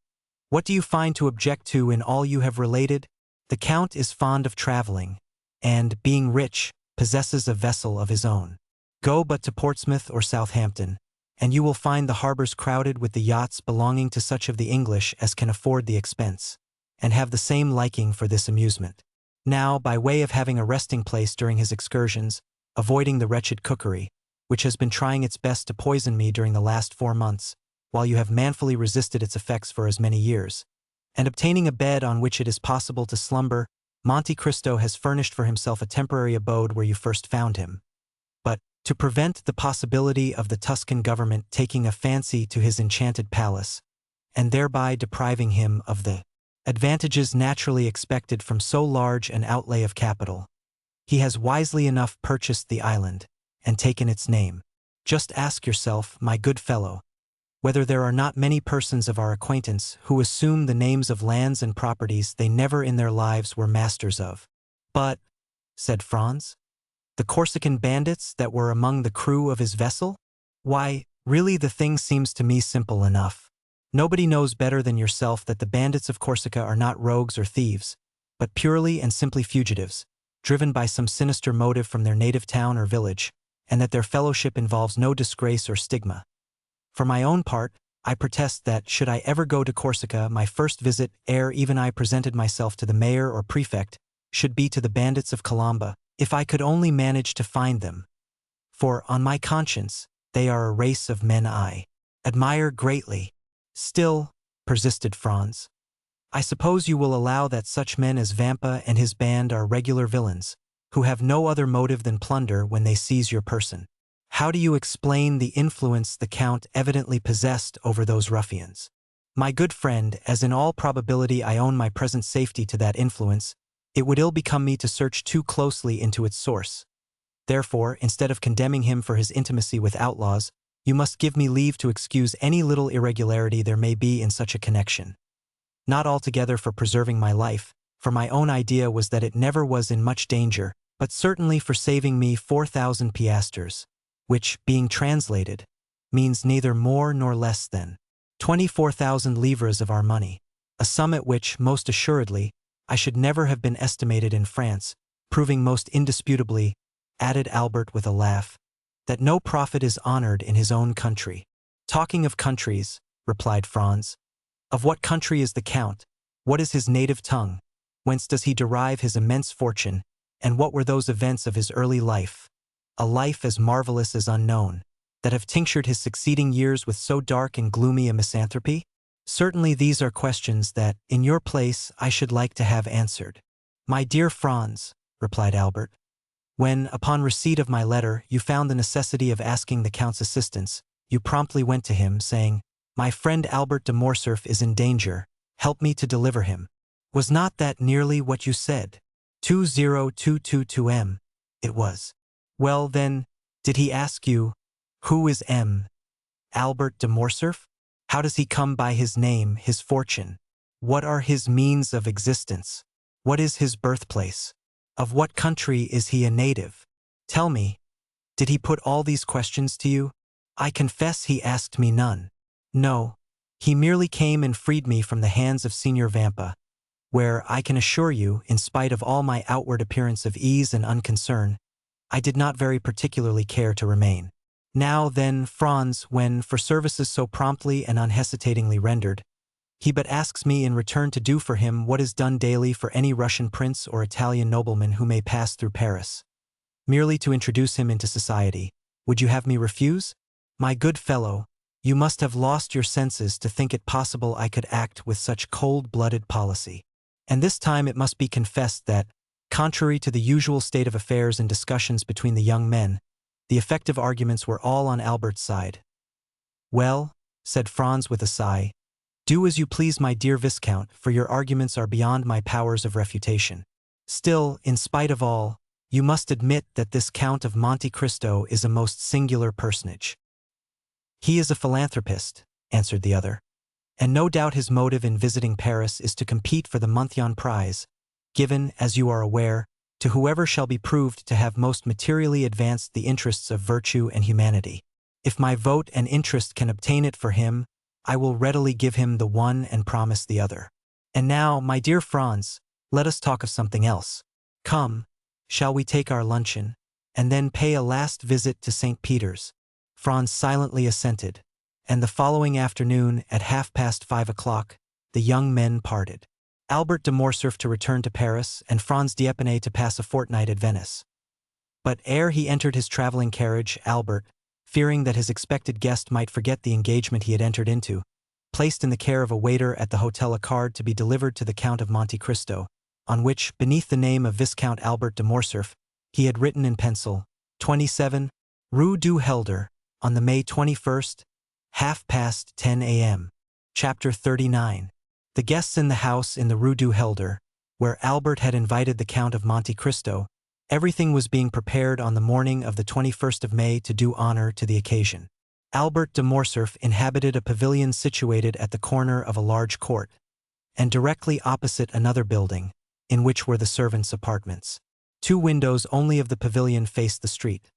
"what do you find to object to in all you have related? The Count is fond of traveling, and, being rich, possesses a vessel of his own. Go but to Portsmouth or Southampton, and you will find the harbors crowded with the yachts belonging to such of the English as can afford the expense, and have the same liking for this amusement. Now, by way of having a resting place during his excursions, avoiding the wretched cookery, which has been trying its best to poison me during the last 4 months, while you have manfully resisted its effects for as many years, and obtaining a bed on which it is possible to slumber, Monte Cristo has furnished for himself a temporary abode where you first found him. But, to prevent the possibility of the Tuscan government taking a fancy to his enchanted palace, and thereby depriving him of the advantages naturally expected from so large an outlay of capital, he has wisely enough purchased the island, and taken its name. Just ask yourself, my good fellow, whether there are not many persons of our acquaintance who assume the names of lands and properties they never in their lives were masters of. "But," said Franz, "the Corsican bandits that were among the crew of his vessel? Why, really the thing seems to me simple enough. Nobody knows better than yourself that the bandits of Corsica are not rogues or thieves, but purely and simply fugitives, driven by some sinister motive from their native town or village, and that their fellowship involves no disgrace or stigma. For my own part, I protest that, should I ever go to Corsica, my first visit, ere even I presented myself to the mayor or prefect, should be to the bandits of Colomba, if I could only manage to find them. For, on my conscience, they are a race of men I admire greatly." "Still," persisted Franz, "I suppose you will allow that such men as Vampa and his band are regular villains, who have no other motive than plunder when they seize your person. How do you explain the influence the Count evidently possessed over those ruffians?" "My good friend, as in all probability I own my present safety to that influence, it would ill become me to search too closely into its source. Therefore, instead of condemning him for his intimacy with outlaws, you must give me leave to excuse any little irregularity there may be in such a connection. Not altogether for preserving my life, for my own idea was that it never was in much danger, but certainly for saving me 4,000 piastres, which, being translated, means neither more nor less than 24,000 livres of our money, a sum at which, most assuredly, I should never have been estimated in France, proving most indisputably, added Albert with a laugh, that no prophet is honored in his own country. Talking of countries, replied Franz, of what country is the Count? What is his native tongue? Whence does he derive his immense fortune? And what were those events of his early life? A life as marvelous as unknown, that have tinctured his succeeding years with so dark and gloomy a misanthropy? Certainly these are questions that, in your place, I should like to have answered. My dear Franz, replied Albert, when, upon receipt of my letter, you found the necessity of asking the Count's assistance, you promptly went to him, saying, My friend Albert de Morcerf is in danger, help me to deliver him. Was not that nearly what you said? 20222M. It was. Well, then, did he ask you, who is M. Albert de Morcerf? How does he come by his name, his fortune? What are his means of existence? What is his birthplace? Of what country is he a native? Tell me, did he put all these questions to you? I confess he asked me none. No, he merely came and freed me from the hands of Signor Vampa, where, I can assure you, in spite of all my outward appearance of ease and unconcern, I did not very particularly care to remain. Now then, Franz, when, for services so promptly and unhesitatingly rendered, he but asks me in return to do for him what is done daily for any Russian prince or Italian nobleman who may pass through Paris, merely to introduce him into society, would you have me refuse? My good fellow, you must have lost your senses to think it possible I could act with such cold-blooded policy. And this time it must be confessed that, contrary to the usual state of affairs in discussions between the young men, the effective arguments were all on Albert's side. Well, said Franz with a sigh, do as you please, my dear Viscount, for your arguments are beyond my powers of refutation. Still, in spite of all, you must admit that this Count of Monte Cristo is a most singular personage. He is a philanthropist, answered the other, and no doubt his motive in visiting Paris is to compete for the Monthyon prize, given, as you are aware, to whoever shall be proved to have most materially advanced the interests of virtue and humanity. If my vote and interest can obtain it for him, I will readily give him the one and promise the other. And now, my dear Franz, let us talk of something else. Come, shall we take our luncheon, and then pay a last visit to St. Peter's? Franz silently assented, and the following afternoon, at 5:30, the young men parted. Albert de Morcerf to return to Paris, and Franz d'Épinay to pass a fortnight at Venice. But ere he entered his traveling carriage, Albert, fearing that his expected guest might forget the engagement he had entered into, placed in the care of a waiter at the hotel a card to be delivered to the Count of Monte Cristo, on which, beneath the name of Viscount Albert de Morcerf, he had written in pencil, 27, Rue du Helder, on the May 21st, 10:30 a.m. Chapter 39. The guests in the house in the Rue du Helder, where Albert had invited the Count of Monte Cristo, everything was being prepared on the morning of the 21st of May to do honor to the occasion. Albert de Morcerf inhabited a pavilion situated at the corner of a large court, and directly opposite another building, in which were the servants' apartments. 2 windows only of the pavilion faced the street.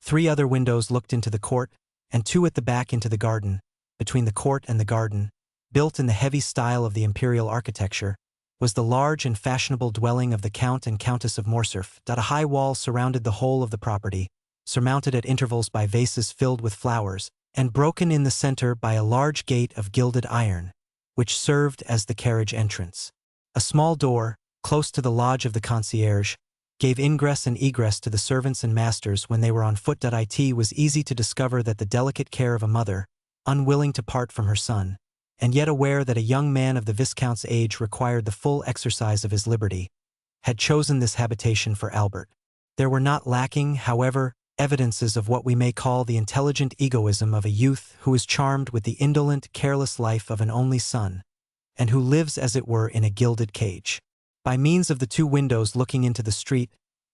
3 other windows looked into the court, and 2 at the back into the garden. Between the court and the garden, built in the heavy style of the imperial architecture, was the large and fashionable dwelling of the Count and Countess of Morcerf. A high wall surrounded the whole of the property, surmounted at intervals by vases filled with flowers, and broken in the center by a large gate of gilded iron, which served as the carriage entrance. A small door, close to the lodge of the concierge, gave ingress and egress to the servants and masters when they were on foot. It was easy to discover that the delicate care of a mother, unwilling to part from her son, and yet aware that a young man of the Viscount's age required the full exercise of his liberty, had chosen this habitation for Albert. There were not lacking, however, evidences of what we may call the intelligent egoism of a youth who is charmed with the indolent, careless life of an only son, and who lives as it were in a gilded cage. By means of the 2 windows looking into the street,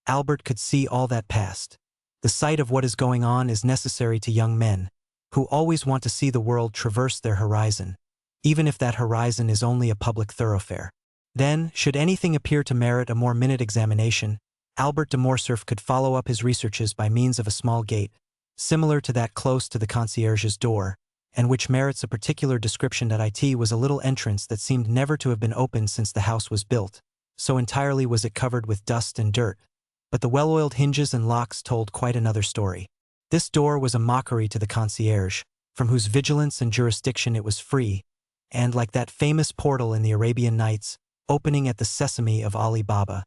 Albert could see all that passed. The sight of what is going on is necessary to young men, who always want to see the world traverse their horizon, even if that horizon is only a public thoroughfare. Then, should anything appear to merit a more minute examination, Albert de Morcerf could follow up his researches by means of a small gate, similar to that close to the concierge's door, and which merits a particular description. It was a little entrance that seemed never to have been opened since the house was built, so entirely was it covered with dust and dirt. But the well-oiled hinges and locks told quite another story. This door was a mockery to the concierge, from whose vigilance and jurisdiction it was free, and, like that famous portal in the Arabian Nights, opening at the sesame of Ali Baba,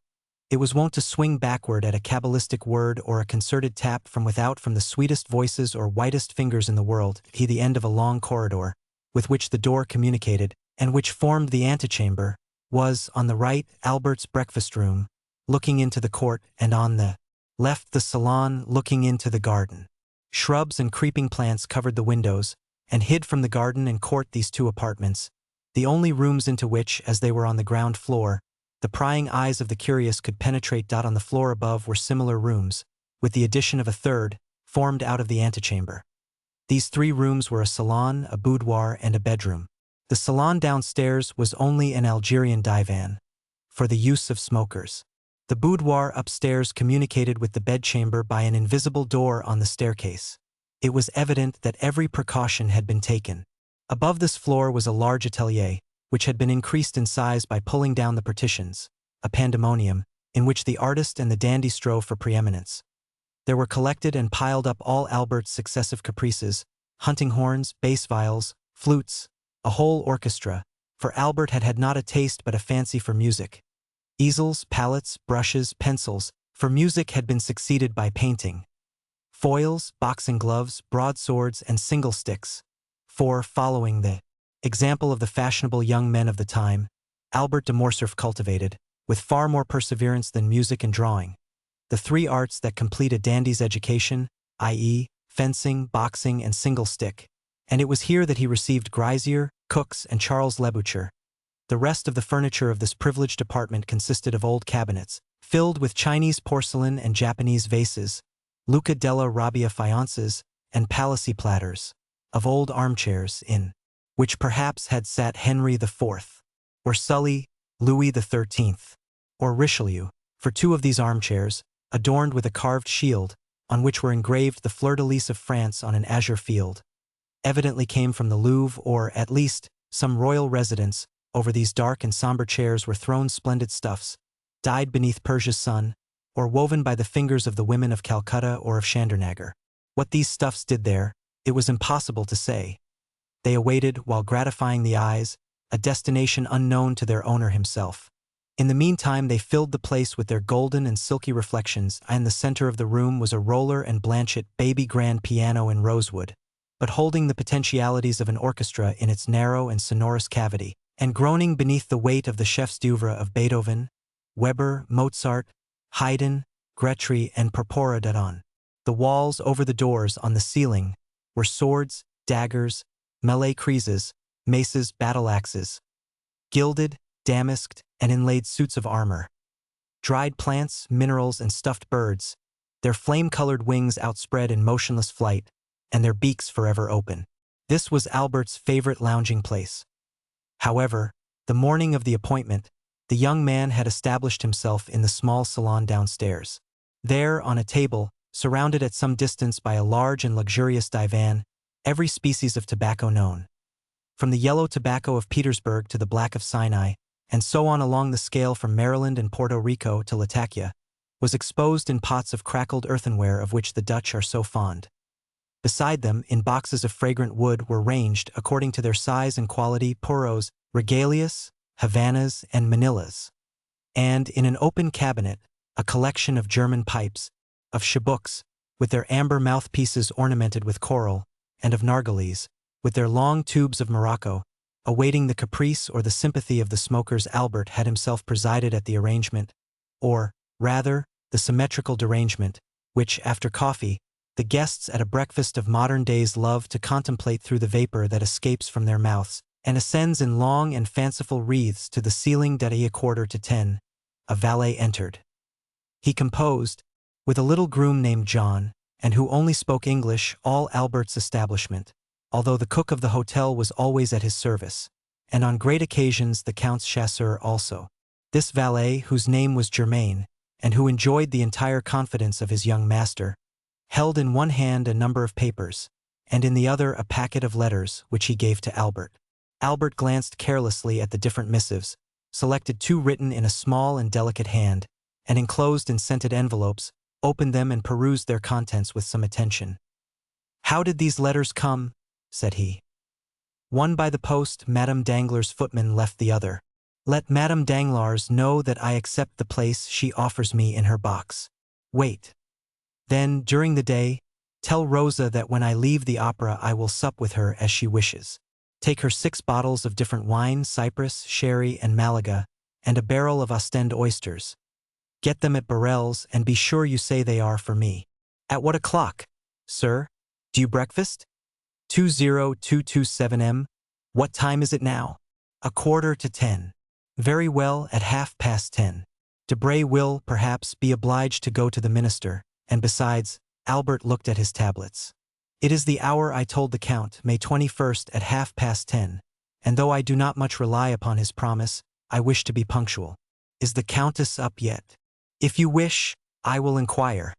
it was wont to swing backward at a cabalistic word or a concerted tap from without from the sweetest voices or whitest fingers in the world, the end of a long corridor, with which the door communicated, and which formed the antechamber, was, on the right, Albert's breakfast room, looking into the court, and on the left the salon, looking into the garden. Shrubs and creeping plants covered the windows, and hid from the garden and court these two apartments, the only rooms into which, as they were on the ground floor, the prying eyes of the curious could penetrate. On the floor above were similar rooms, with the addition of a third, formed out of the antechamber. These 3 rooms were a salon, a boudoir, and a bedroom. The salon downstairs was only an Algerian divan, for the use of smokers. The boudoir upstairs communicated with the bedchamber by an invisible door on the staircase. It was evident that every precaution had been taken. Above this floor was a large atelier, which had been increased in size by pulling down the partitions, a pandemonium, in which the artist and the dandy strove for preeminence. There were collected and piled up all Albert's successive caprices, hunting horns, bass viols, flutes, a whole orchestra, for Albert had had not a taste but a fancy for music. Easels, palettes, brushes, pencils, for music had been succeeded by painting. Foils, boxing gloves, broadswords, and single sticks, for, following the example of the fashionable young men of the time, Albert de Morcerf cultivated, with far more perseverance than music and drawing, the 3 arts that complete a dandy's education, i.e., fencing, boxing, and single stick, and it was here that he received Grisier, Cooks, and Charles Leboucher. The rest of the furniture of this privileged apartment consisted of old cabinets, filled with Chinese porcelain and Japanese vases, Luca della Robbia faiences, and Palissy platters, of old armchairs, in which perhaps had sat Henry IV, or Sully, Louis XIII, or Richelieu, for 2 of these armchairs, adorned with a carved shield, on which were engraved the fleur-de-lis of France on an azure field, evidently came from the Louvre or, at least, some royal residence. Over these dark and somber chairs were thrown splendid stuffs, dyed beneath Persia's sun, or woven by the fingers of the women of Calcutta or of Chandernagor. What these stuffs did there, it was impossible to say. They awaited, while gratifying the eyes, a destination unknown to their owner himself. In the meantime they filled the place with their golden and silky reflections, and in the center of the room was a roller and Blanchett baby grand piano in rosewood, but holding the potentialities of an orchestra in its narrow and sonorous cavity, and groaning beneath the weight of the chefs d'oeuvre of Beethoven, Weber, Mozart, Haydn, Grétry, and Porpora d'Adon. The walls, over the doors, on the ceiling, were swords, daggers, melee creeses, maces, battle-axes, gilded, damasked, and inlaid suits of armor, dried plants, minerals, and stuffed birds, their flame-colored wings outspread in motionless flight, and their beaks forever open. This was Albert's favorite lounging place. However, the morning of the appointment, the young man had established himself in the small salon downstairs. There, on a table, surrounded at some distance by a large and luxurious divan, every species of tobacco known, from the yellow tobacco of Petersburg to the black of Sinai, and so on along the scale from Maryland and Puerto Rico to Latakia, was exposed in pots of crackled earthenware of which the Dutch are so fond. Beside them, in boxes of fragrant wood, were ranged, according to their size and quality, puros, regalias, Havanas, and Manillas, and, in an open cabinet, a collection of German pipes, of chibuks, with their amber mouthpieces ornamented with coral, and of nargilés, with their long tubes of Morocco, awaiting the caprice or the sympathy of the smokers. Albert had himself presided at the arrangement, or, rather, the symmetrical derangement, which, after coffee, the guests at a breakfast of modern days love to contemplate through the vapor that escapes from their mouths, and ascends in long and fanciful wreaths to the ceiling. At 9:45, a valet entered. He composed, with a little groom named John, and who only spoke English, all Albert's establishment, although the cook of the hotel was always at his service, and on great occasions the Count's chasseur also. This valet, whose name was Germain, and who enjoyed the entire confidence of his young master, held in one hand a number of papers, and in the other a packet of letters, which he gave to Albert. Albert glanced carelessly at the different missives, selected 2 written in a small and delicate hand, and enclosed in scented envelopes, opened them and perused their contents with some attention. "How did these letters come?" said he. "One by the post, Madame Danglars' footman left the other. Let Madame Danglars know that I accept the place she offers me in her box. Wait. Then, during the day, tell Rosa that when I leave the opera I will sup with her as she wishes. Take her 6 bottles of different wine, Cyprus, sherry, and Malaga, and a barrel of Ostend oysters. Get them at Borel's, and be sure you say they are for me. At what o'clock, sir? Do you breakfast? 20227 M. What time is it now? 9:45. Very well, at 10:30. Debray will, perhaps, be obliged to go to the minister, and besides, Albert looked at his tablets. It is the hour I told the Count, May 21st at 10:30, and though I do not much rely upon his promise, I wish to be punctual. Is the Countess up yet? If you wish, I will inquire.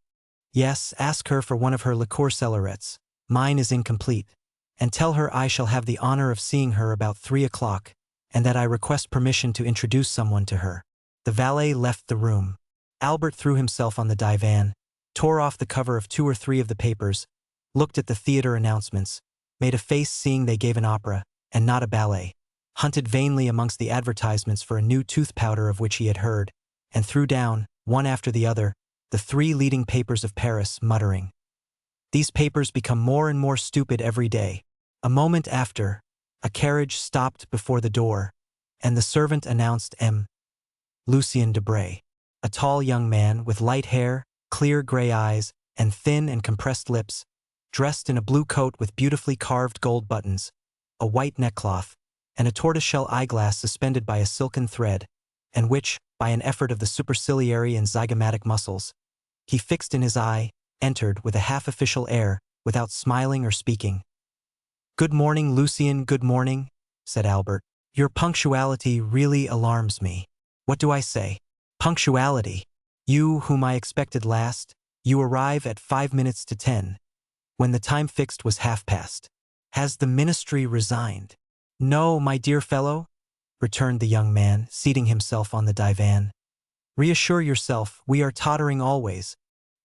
Yes, ask her for one of her liqueur cellarettes. Mine is incomplete. And tell her I shall have the honor of seeing her about 3 o'clock, and that I request permission to introduce someone to her. The valet left the room. Albert threw himself on the divan, tore off the cover of 2 or 3 of the papers, looked at the theater announcements, made a face seeing they gave an opera, and not a ballet, hunted vainly amongst the advertisements for a new tooth powder of which he had heard, and threw down, one after the other, the 3 leading papers of Paris, muttering, "These papers become more and more stupid every day." A moment after, a carriage stopped before the door, and the servant announced M. Lucien Debray, a tall young man with light hair, clear gray eyes, and thin and compressed lips, dressed in a blue coat with beautifully carved gold buttons, a white neckcloth, and a tortoiseshell eyeglass suspended by a silken thread, and which, by an effort of the superciliary and zygomatic muscles, he fixed in his eye, entered with a half-official air, without smiling or speaking. "Good morning, Lucien, good morning," said Albert. "Your punctuality really alarms me. What do I say? Punctuality! You, whom I expected last, you arrive at 5 minutes to 10, when the time fixed was 10:30. Has the ministry resigned?" "No, my dear fellow," returned the young man, seating himself on the divan. "Reassure yourself, we are tottering always,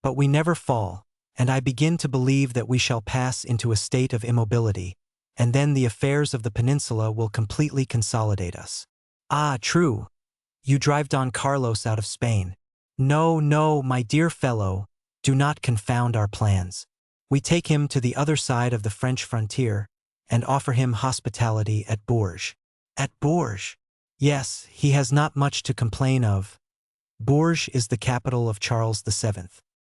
but we never fall, and I begin to believe that we shall pass into a state of immobility, and then the affairs of the peninsula will completely consolidate us." "Ah, true. You drive Don Carlos out of Spain." "No, no, my dear fellow, do not confound our plans. We take him to the other side of the French frontier, and offer him hospitality at Bourges." "At Bourges?" "Yes, he has not much to complain of. Bourges is the capital of Charles VII.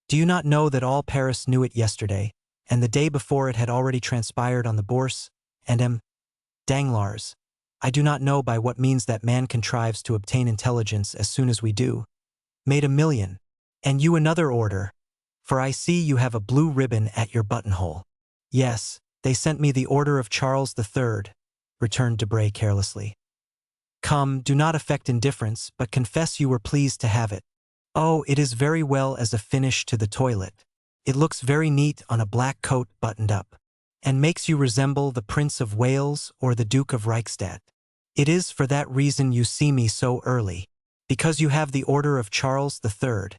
Do you not know that all Paris knew it yesterday, and the day before it had already transpired on the Bourse, and M. Danglars, I do not know by what means that man contrives to obtain intelligence as soon as we do, made 1,000,000, and you another order, for I see you have a blue ribbon at your buttonhole." "Yes, they sent me the order of Charles III, returned Debray carelessly. "Come, do not affect indifference, but confess you were pleased to have it." "Oh, it is very well as a finish to the toilet. It looks very neat on a black coat buttoned up, and makes you resemble the Prince of Wales or the Duke of Reichstadt. It is for that reason you see me so early, because you have the order of Charles III,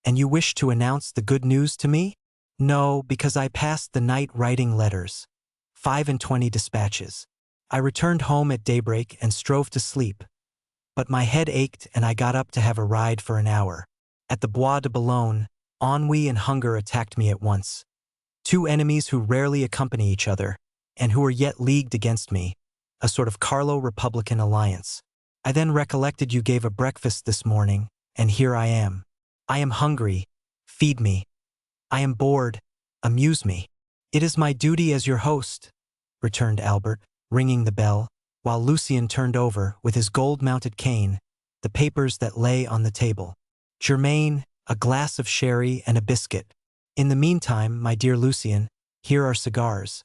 and you wish to announce the good news to me?" "No, because I passed the night writing letters, 25 dispatches. I returned home at daybreak and strove to sleep, but my head ached and I got up to have a ride for an hour. At the Bois de Boulogne, ennui and hunger attacked me at once, 2 enemies who rarely accompany each other, and who are yet leagued against me, a sort of Carlo-Republican alliance. I then recollected you gave a breakfast this morning, and here I am. I am hungry, feed me. I am bored, amuse me." "It is my duty as your host," returned Albert, ringing the bell, while Lucien turned over, with his gold-mounted cane, the papers that lay on the table. "Germain, a glass of sherry and a biscuit. In the meantime, my dear Lucien, here are cigars.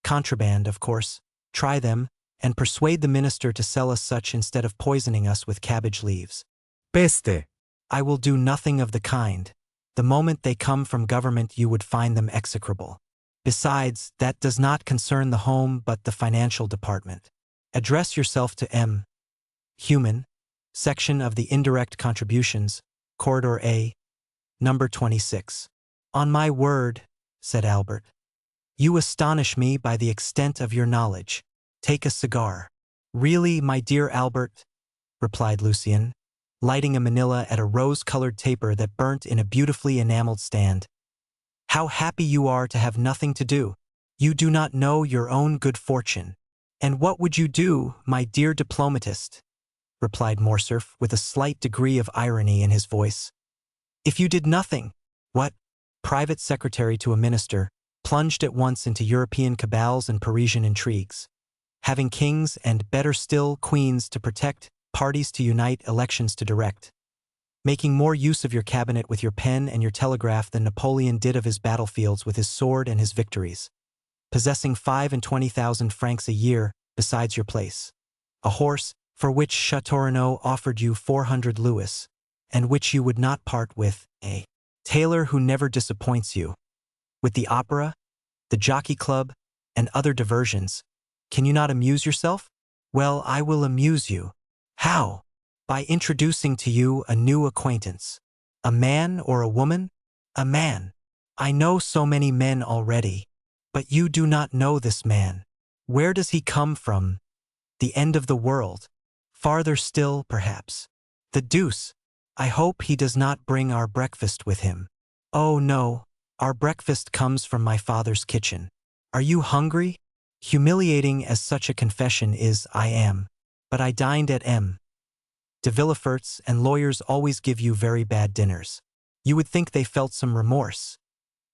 Contraband, of course. Try them, and persuade the minister to sell us such instead of poisoning us with cabbage leaves." Peste. "I will do nothing of the kind. The moment they come from government you would find them execrable. Besides, that does not concern the home but the financial department. Address yourself to M. Human, section of the indirect contributions, Corridor A, number 26. On my word, said Albert. You astonish me by the extent of your knowledge. Take a cigar. Really, my dear Albert, replied Lucien, lighting a manila at a rose-colored taper that burnt in a beautifully enameled stand. How happy you are to have nothing to do. You do not know your own good fortune. And what would you do, my dear diplomatist? Replied Morcerf with a slight degree of irony in his voice. If you did nothing, what? Private secretary to a minister, plunged at once into European cabals and Parisian intrigues. Having kings and, better still, queens to protect, parties to unite, elections to direct. Making more use of your cabinet with your pen and your telegraph than Napoleon did of his battlefields with his sword and his victories. Possessing 25,000 francs a year, besides your place. A horse, for which Châteaurenaud offered you 400 louis, and which you would not part with, a tailor who never disappoints you. With the opera, the jockey club, and other diversions, can you not amuse yourself? Well, I will amuse you. How? By introducing to you a new acquaintance. A man or a woman? A man. I know so many men already. But you do not know this man. Where does he come from? The end of the world. Farther still, perhaps. The deuce. I hope he does not bring our breakfast with him. Oh no, our breakfast comes from my father's kitchen. Are you hungry? Humiliating as such a confession is, I am. But I dined at M. de Villefort's, and lawyers always give you very bad dinners. You would think they felt some remorse.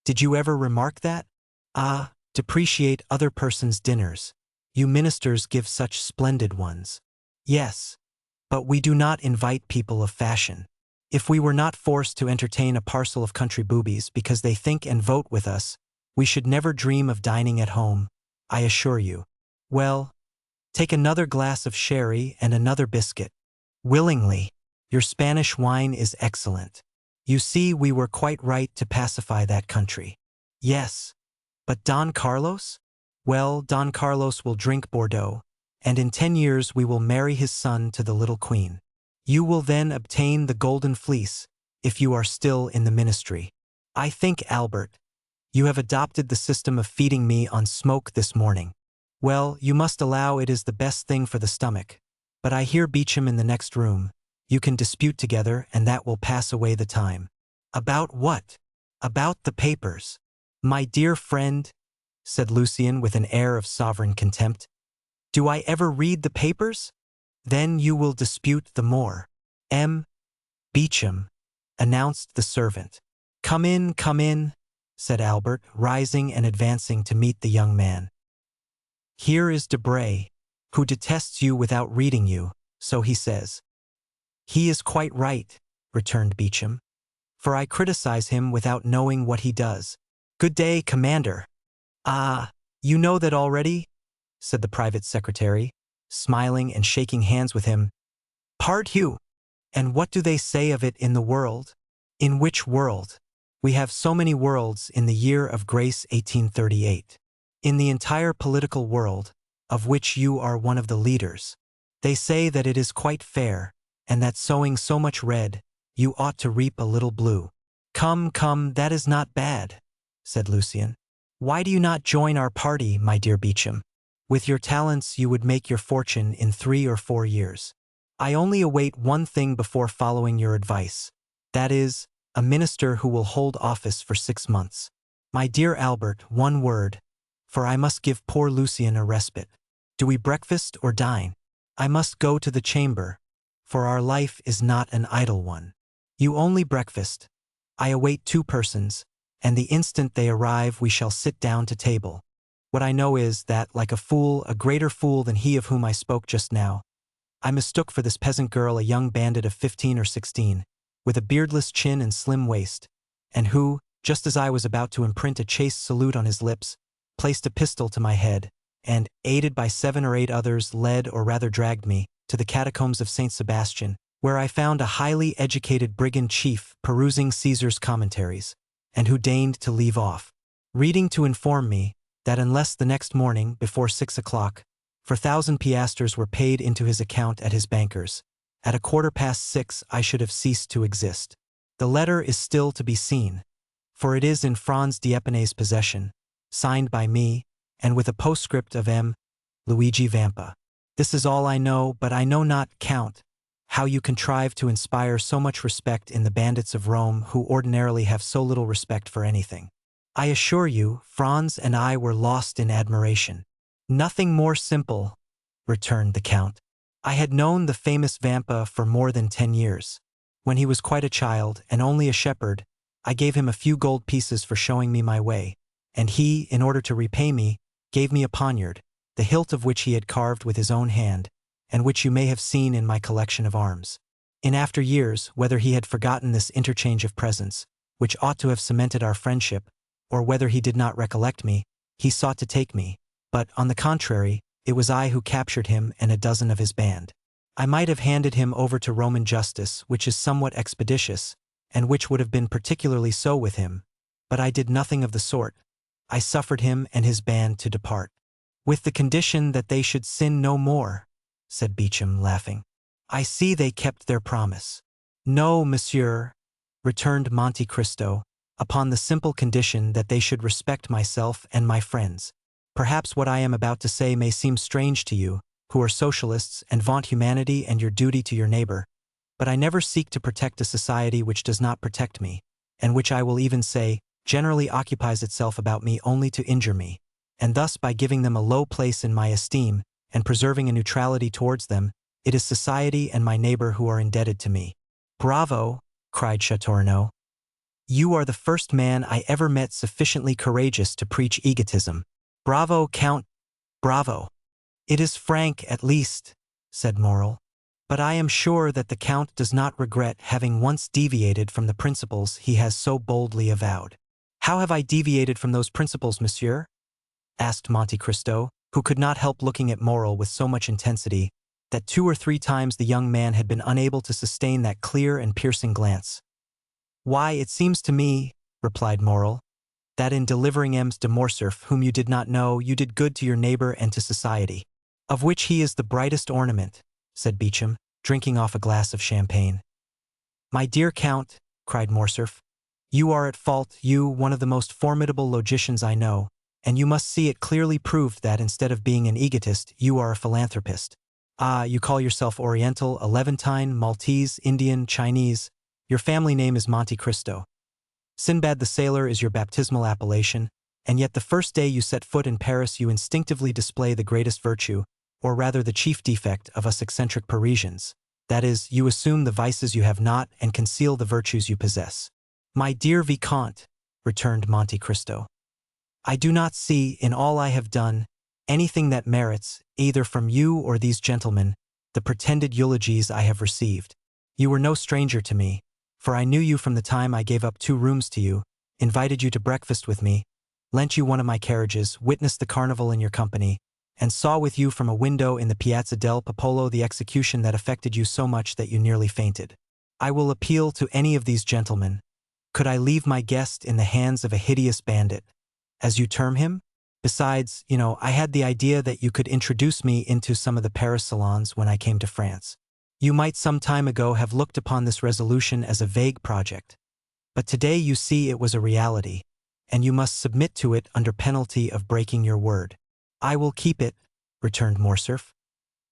Did you ever remark that? Ah, depreciate other persons' dinners. You ministers give such splendid ones. Yes, but we do not invite people of fashion. If we were not forced to entertain a parcel of country boobies because they think and vote with us, we should never dream of dining at home, I assure you. Well, take another glass of sherry and another biscuit. Willingly. Your Spanish wine is excellent. You see, we were quite right to pacify that country. Yes. But Don Carlos? Well, Don Carlos will drink Bordeaux, and in 10 years we will marry his son to the little queen. You will then obtain the golden fleece, if you are still in the ministry. I think, Albert, you have adopted the system of feeding me on smoke this morning. Well, you must allow it is the best thing for the stomach. But I hear Beauchamp in the next room. You can dispute together, and that will pass away the time. About what? About the papers. My dear friend, said Lucien with an air of sovereign contempt. Do I ever read the papers? Then you will dispute the more. M. Beauchamp, announced the servant. Come in, said Albert, rising and advancing to meet the young man. Here is Debray, who detests you without reading you, so he says. He is quite right, returned Beauchamp, for I criticize him without knowing what he does. Good day, Commander. Ah, you know that already? Said the private secretary, smiling and shaking hands with him. Pardieu! And what do they say of it in the world? In which world? We have so many worlds in the year of grace 1838. In the entire political world, of which you are one of the leaders. They say that it is quite fair, and that sowing so much red, you ought to reap a little blue. Come, that is not bad, said Lucien. Why do you not join our party, my dear Beauchamp? With your talents you would make your fortune in 3 or 4 years. I only await one thing before following your advice. That is, a minister who will hold office for 6 months. My dear Albert, one word, for I must give poor Lucien a respite. Do we breakfast or dine? I must go to the chamber, for our life is not an idle one. You only breakfast. I await 2 persons, and the instant they arrive we shall sit down to table. What I know is that, like a fool, a greater fool than he of whom I spoke just now, I mistook for this peasant girl a young bandit of 15 or 16, with a beardless chin and slim waist, and who, just as I was about to imprint a chaste salute on his lips, placed a pistol to my head, and, aided by 7 or 8 others, led or rather dragged me to the catacombs of St. Sebastian, where I found a highly educated brigand chief perusing Caesar's commentaries, and who deigned to leave off reading to inform me that unless the next morning, before 6 o'clock, 4,000 piastres were paid into his account at his banker's, At 6:15 I should have ceased to exist. The letter is still to be seen, for it is in Franz d'Épinay's possession, signed by me, and with a postscript of M. Luigi Vampa. This is all I know, but I know not, Count, how you contrive to inspire so much respect in the bandits of Rome who ordinarily have so little respect for anything. I assure you, Franz and I were lost in admiration. Nothing more simple, returned the Count. I had known the famous Vampa for more than 10 years. When he was quite a child and only a shepherd, I gave him a few gold pieces for showing me my way, and he, in order to repay me, gave me a poniard, the hilt of which he had carved with his own hand, and which you may have seen in my collection of arms. In after years, whether he had forgotten this interchange of presents, which ought to have cemented our friendship, or whether he did not recollect me, he sought to take me, but, on the contrary, it was I who captured him and a dozen of his band. I might have handed him over to Roman justice, which is somewhat expeditious, and which would have been particularly so with him, but I did nothing of the sort. I suffered him and his band to depart. With the condition that they should sin no more, said Beauchamp, laughing. I see they kept their promise. No, monsieur, returned Monte Cristo, upon the simple condition that they should respect myself and my friends. Perhaps what I am about to say may seem strange to you, who are socialists and vaunt humanity and your duty to your neighbor, but I never seek to protect a society which does not protect me, and which I will even say, generally occupies itself about me only to injure me, and thus by giving them a low place in my esteem, and preserving a neutrality towards them, it is society and my neighbor who are indebted to me. Bravo, cried Châteaurenaud. You are the first man I ever met sufficiently courageous to preach egotism. Bravo, Count, bravo. It is frank, at least, said Morrel. But I am sure that the Count does not regret having once deviated from the principles he has so boldly avowed. How have I deviated from those principles, monsieur? Asked Monte Cristo, who could not help looking at Morrel with so much intensity that 2 or 3 times the young man had been unable to sustain that clear and piercing glance. Why, it seems to me, replied Morrel, that in delivering M. de Morcerf, whom you did not know, you did good to your neighbor and to society, of which he is the brightest ornament, said Beauchamp, drinking off a glass of champagne. My dear Count, cried Morcerf, you are at fault, you, one of the most formidable logicians I know, and you must see it clearly proved that instead of being an egotist, you are a philanthropist. Ah, you call yourself Oriental, Levantine, Maltese, Indian, Chinese. Your family name is Monte Cristo. Sinbad the Sailor is your baptismal appellation, and yet the first day you set foot in Paris you instinctively display the greatest virtue, or rather the chief defect of us eccentric Parisians. That is, you assume the vices you have not and conceal the virtues you possess. My dear Vicomte, returned Monte Cristo, I do not see, in all I have done, anything that merits, either from you or these gentlemen, the pretended eulogies I have received. You were no stranger to me, for I knew you from the time I gave up 2 rooms to you, invited you to breakfast with me, lent you one of my carriages, witnessed the carnival in your company, and saw with you from a window in the Piazza del Popolo the execution that affected you so much that you nearly fainted. I will appeal to any of these gentlemen. Could I leave my guest in the hands of a hideous bandit, as you term him? Besides, I had the idea that you could introduce me into some of the Paris salons when I came to France. You might some time ago have looked upon this resolution as a vague project, but today you see it was a reality, and you must submit to it under penalty of breaking your word. I will keep it, returned Morcerf,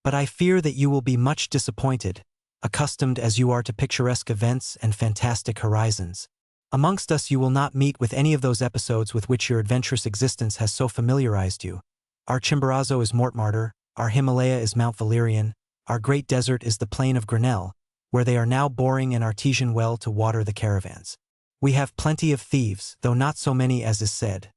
but I fear that you will be much disappointed, accustomed as you are to picturesque events and fantastic horizons. Amongst us you will not meet with any of those episodes with which your adventurous existence has so familiarized you. Our Chimborazo is Montmartre, our Himalaya is Mount Valerian, our great desert is the plain of Grenelle, where they are now boring an artesian well to water the caravans. We have plenty of thieves, though not so many as is said.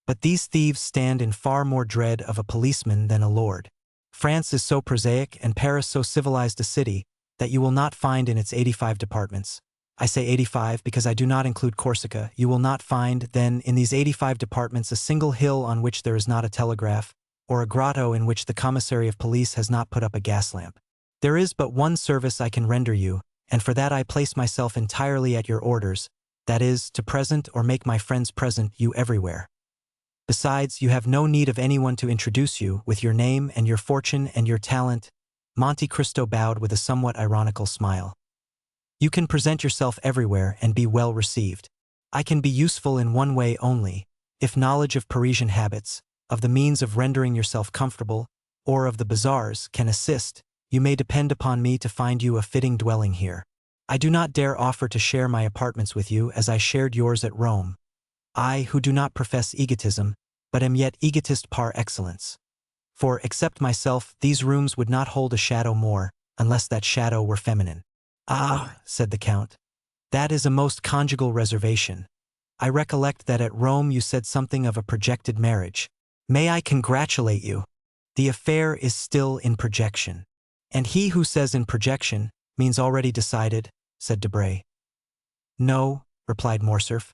But these thieves stand in far more dread of a policeman than a lord. France is so prosaic and Paris so civilized a city that you will not find in its 85 departments. I say 85 because I do not include Corsica. You will not find, then, in these 85 departments a single hill on which there is not a telegraph, or a grotto in which the commissary of police has not put up a gas lamp. There is but one service I can render you, and for that I place myself entirely at your orders, that is, to present or make my friends present you everywhere. Besides, you have no need of anyone to introduce you, with your name and your fortune and your talent. Monte Cristo bowed with a somewhat ironical smile. You can present yourself everywhere and be well received. I can be useful in one way only, if knowledge of Parisian habits, of the means of rendering yourself comfortable, or of the bazaars, can assist, you may depend upon me to find you a fitting dwelling here. I do not dare offer to share my apartments with you as I shared yours at Rome. I, who do not profess egotism, but am yet egotist par excellence. For, except myself, these rooms would not hold a shadow more, unless that shadow were feminine. Ah, said the Count, that is a most conjugal reservation. I recollect that at Rome you said something of a projected marriage. May I congratulate you? The affair is still in projection. And he who says in projection means already decided, said Debray. No, replied Morcerf.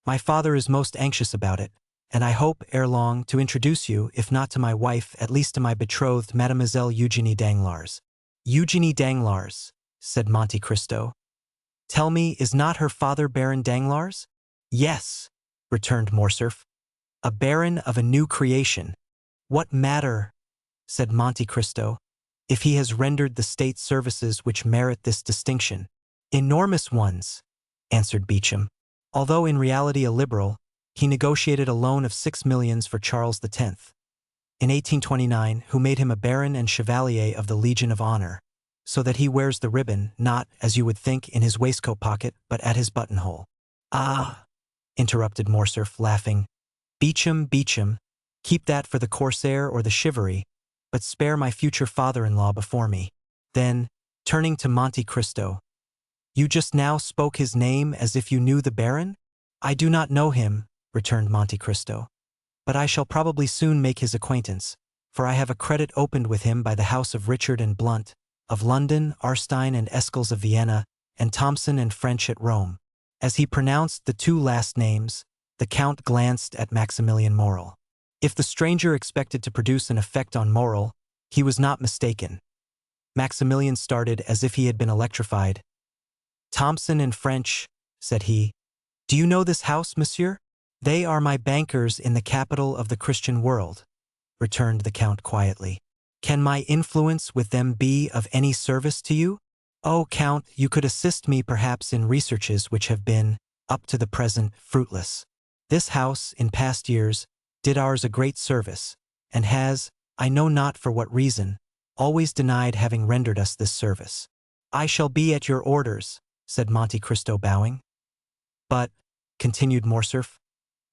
My father is most anxious about it, and I hope, ere long, to introduce you, if not to my wife, at least to my betrothed, Mademoiselle Eugénie Danglars. Eugénie Danglars, said Monte Cristo. Tell me, is not her father Baron Danglars? Yes, returned Morcerf. A baron of a new creation. What matter, said Monte Cristo, if he has rendered the state services which merit this distinction? Enormous ones, answered Beauchamp. Although in reality a liberal, he negotiated a loan of 6 millions for Charles X, in 1829, who made him a baron and chevalier of the Legion of Honor, so that he wears the ribbon, not, as you would think, in his waistcoat pocket, but at his buttonhole. Ah, interrupted Morcerf, laughing. Beauchamp, keep that for the corsair or the chivalry, but spare my future father-in-law before me. Then, turning to Monte Cristo, you just now spoke his name as if you knew the Baron? I do not know him, returned Monte Cristo, but I shall probably soon make his acquaintance, for I have a credit opened with him by the house of Richard and Blunt, of London, Arstein and Escles of Vienna, and Thomson and French at Rome. As he pronounced the two last names, the Count glanced at Maximilian Morrel. If the stranger expected to produce an effect on Morrel, he was not mistaken. Maximilian started as if he had been electrified. Thomson and French, said he. Do you know this house, monsieur? They are my bankers in the capital of the Christian world, returned the Count quietly. Can my influence with them be of any service to you? Oh, Count, you could assist me perhaps in researches which have been, up to the present, fruitless. This house, in past years, did ours a great service, and has, I know not for what reason, always denied having rendered us this service. I shall be at your orders, said Monte Cristo, bowing. But, continued Morcerf,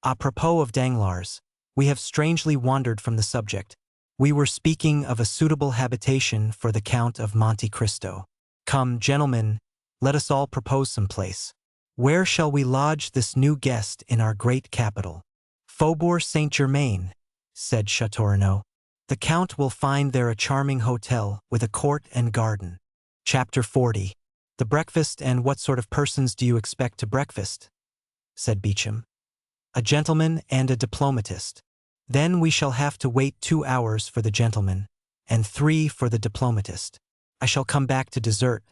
à propos of Danglars, we have strangely wandered from the subject. We were speaking of a suitable habitation for the Count of Monte Cristo. Come, gentlemen, let us all propose some place. Where shall we lodge this new guest in our great capital? Faubourg Saint-Germain, said Châteaurenaud. The Count will find there a charming hotel with a court and garden. Chapter 40. The breakfast. And what sort of persons do you expect to breakfast? Said Beauchamp. A gentleman and a diplomatist. Then we shall have to wait 2 hours for the gentleman, and 3 for the diplomatist. I shall come back to dessert.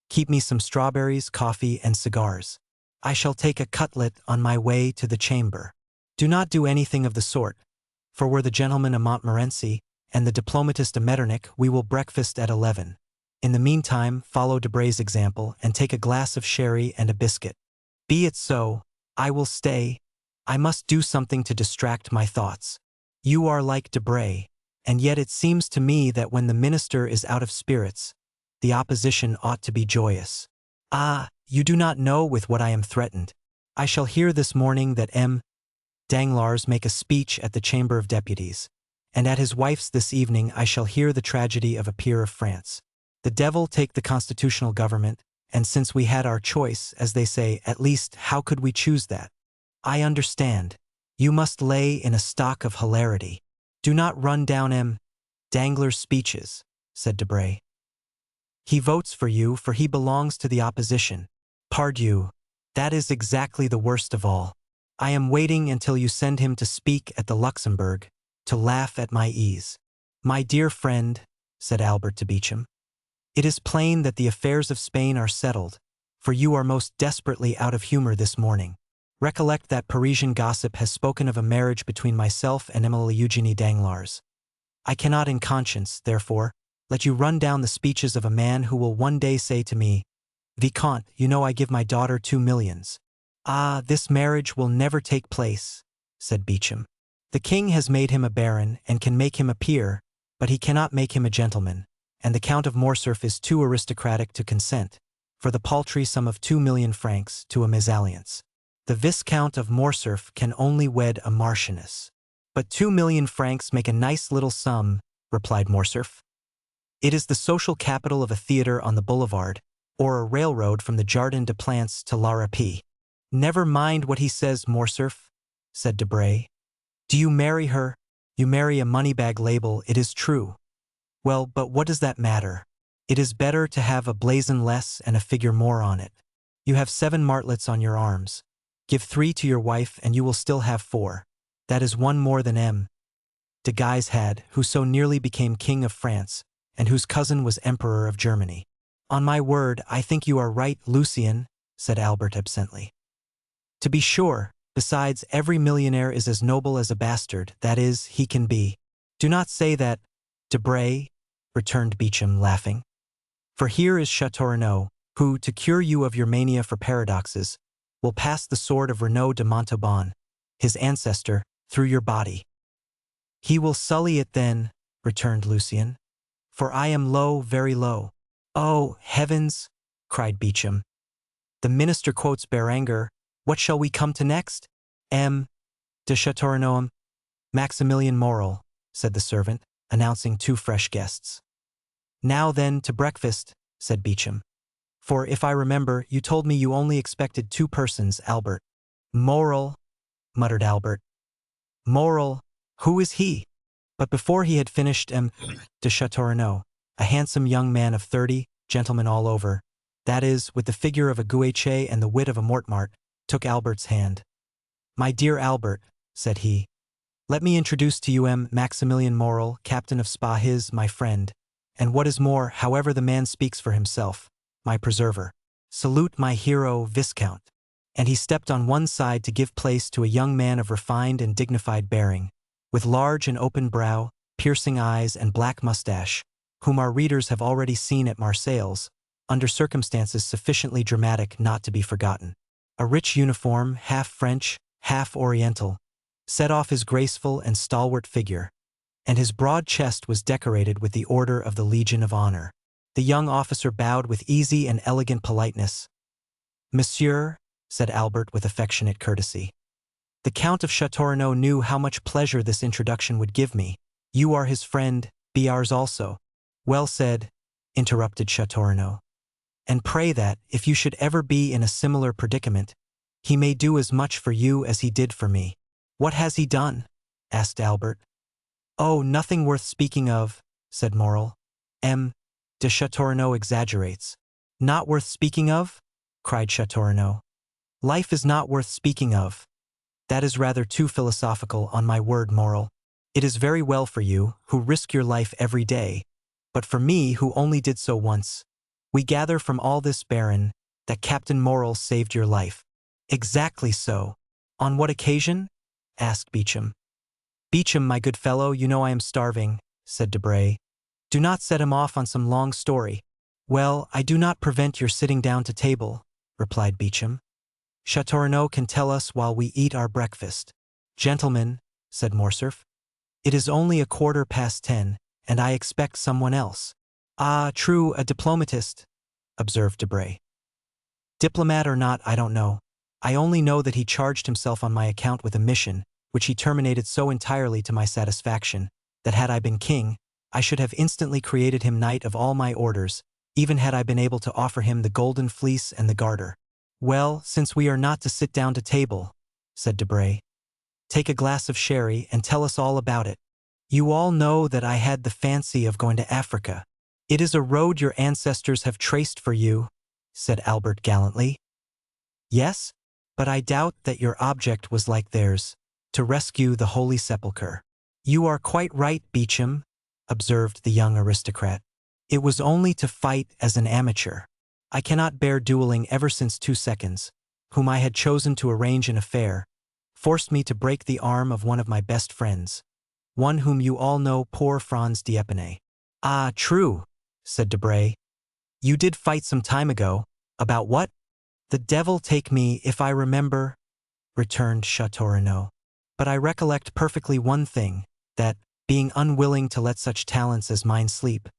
Keep me some strawberries, coffee, and cigars. I shall take a cutlet on my way to the chamber. Do not do anything of the sort, for were the gentleman a Montmorency, and the diplomatist a Metternich, we will breakfast at 11. In the meantime, follow Debray's example, and take a glass of sherry and a biscuit. Be it so. I will stay. I must do something to distract my thoughts. You are like Debray, and yet it seems to me that when the minister is out of spirits, the opposition ought to be joyous. Ah, you do not know with what I am threatened. I shall hear this morning that M. Danglars make a speech at the Chamber of Deputies, and at his wife's this evening I shall hear the tragedy of a peer of France. The devil take the constitutional government, and since we had our choice, as they say, at least how could we choose that? I understand. You must lay in a stock of hilarity. Do not run down M. Danglars' speeches, said Debray. He votes for you, for he belongs to the opposition. Pardieu, that is exactly the worst of all. I am waiting until you send him to speak at the Luxembourg, to laugh at my ease. My dear friend, said Albert to Beauchamp, it is plain that the affairs of Spain are settled, for you are most desperately out of humor this morning. Recollect that Parisian gossip has spoken of a marriage between myself and Emily Eugénie Danglars. I cannot in conscience, therefore, let you run down the speeches of a man who will one day say to me, 'Vicomte, you know I give my daughter 2 millions.' Ah, this marriage will never take place," said Beauchamp. "The king has made him a baron and can make him a peer, but he cannot make him a gentleman, and the Count of Morcerf is too aristocratic to consent, for the paltry sum of 2 million francs, to a mésalliance. The Viscount of Morcerf can only wed a marchioness." "But 2 million francs make a nice little sum," replied Morcerf. "It is the social capital of a theatre on the boulevard, or a railroad from the Jardin des Plantes to La Rapée." "Never mind what he says, Morcerf," said Debray. "Do you marry her? You marry a moneybag label, it is true. Well, but what does that matter? It is better to have a blazon less and a figure more on it. You have 7 martlets on your arms. Give 3 to your wife and you will still have 4. That is 1 more than M. de Guise had, who so nearly became King of France, and whose cousin was Emperor of Germany." "On my word, I think you are right, Lucien," said Albert absently. "To be sure, besides, every millionaire is as noble as a bastard, that is, he can be." "Do not say that, Debray," returned Beauchamp, laughing. "For here is Châteaurenaud, who, to cure you of your mania for paradoxes, will pass the sword of Renaud de Montauban, his ancestor, through your body." "He will sully it then," returned Lucien, "for I am low, very low." "Oh, heavens!" cried Beauchamp. "The minister quotes Béranger. What shall we come to next?" "M. de Châteaurenaud, Maximilian Morel," said the servant, announcing 2 fresh guests. "Now then, to breakfast," said Beauchamp. "For, if I remember, you told me you only expected 2 persons, Albert." "Morel," muttered Albert. "Morel, who is he?" But before he had finished, M. de Châteaurenaud, a handsome young man of 30, gentleman all over, that is, with the figure of a Guéchet and the wit of a Mortemart, took Albert's hand. "My dear Albert," said he, "let me introduce to you M. Maximilian Morel, captain of Spa, my friend, and what is more, however the man speaks for himself, my preserver. Salute my hero, Viscount." And he stepped on one side to give place to a young man of refined and dignified bearing, with large and open brow, piercing eyes, and black mustache, whom our readers have already seen at Marseilles, under circumstances sufficiently dramatic not to be forgotten. A rich uniform, half French, half Oriental, set off his graceful and stalwart figure, and his broad chest was decorated with the Order of the Legion of Honor. The young officer bowed with easy and elegant politeness. "Monsieur," said Albert with affectionate courtesy. The Count of Châteaurenaud knew how much pleasure this introduction would give me. "You are his friend, be ours also." "Well said," interrupted Châteaurenaud. "And pray that, if you should ever be in a similar predicament, he may do as much for you as he did for me." "What has he done?" asked Albert. "Oh, nothing worth speaking of," said Morel. M. de Châteaurenaud exaggerates. "Not worth speaking of?" cried Châteaurenaud. "Life is not worth speaking of. That is rather too philosophical, on my word, Morel. It is very well for you, who risk your life every day, but for me, who only did so once. We gather from all this, Baron, that Captain Morel saved your life." "Exactly so. On what occasion?" asked Beauchamp. "Beauchamp, my good fellow, you know I am starving," said Debray. "Do not set him off on some long story." "Well, I do not prevent your sitting down to table," replied Beauchamp. "Châteaurenaud can tell us while we eat our breakfast." "Gentlemen," said Morcerf, "it is only 10:15, and I expect someone else." "Ah, true, a diplomatist," observed Debray. "Diplomat or not, I don't know. I only know that he charged himself on my account with a mission, which he terminated so entirely to my satisfaction, that had I been king, I should have instantly created him knight of all my orders, even had I been able to offer him the golden fleece and the garter." "Well, since we are not to sit down to table," said Debray, "take a glass of sherry and tell us all about it." "You all know that I had the fancy of going to Africa." "It is a road your ancestors have traced for you," said Albert gallantly. "Yes, but I doubt that your object was like theirs, to rescue the Holy Sepulchre." "You are quite right, Beauchamp," observed the young aristocrat. "It was only to fight as an amateur. I cannot bear dueling ever since 2 seconds, whom I had chosen to arrange an affair, forced me to break the arm of one of my best friends, one whom you all know, poor Franz d'Épinay." Ah, true, said Debray. You did fight some time ago. About what? The devil take me if I remember, returned Chateau Renaud. But I recollect perfectly one thing, that, being unwilling to let such talents as mine sleep,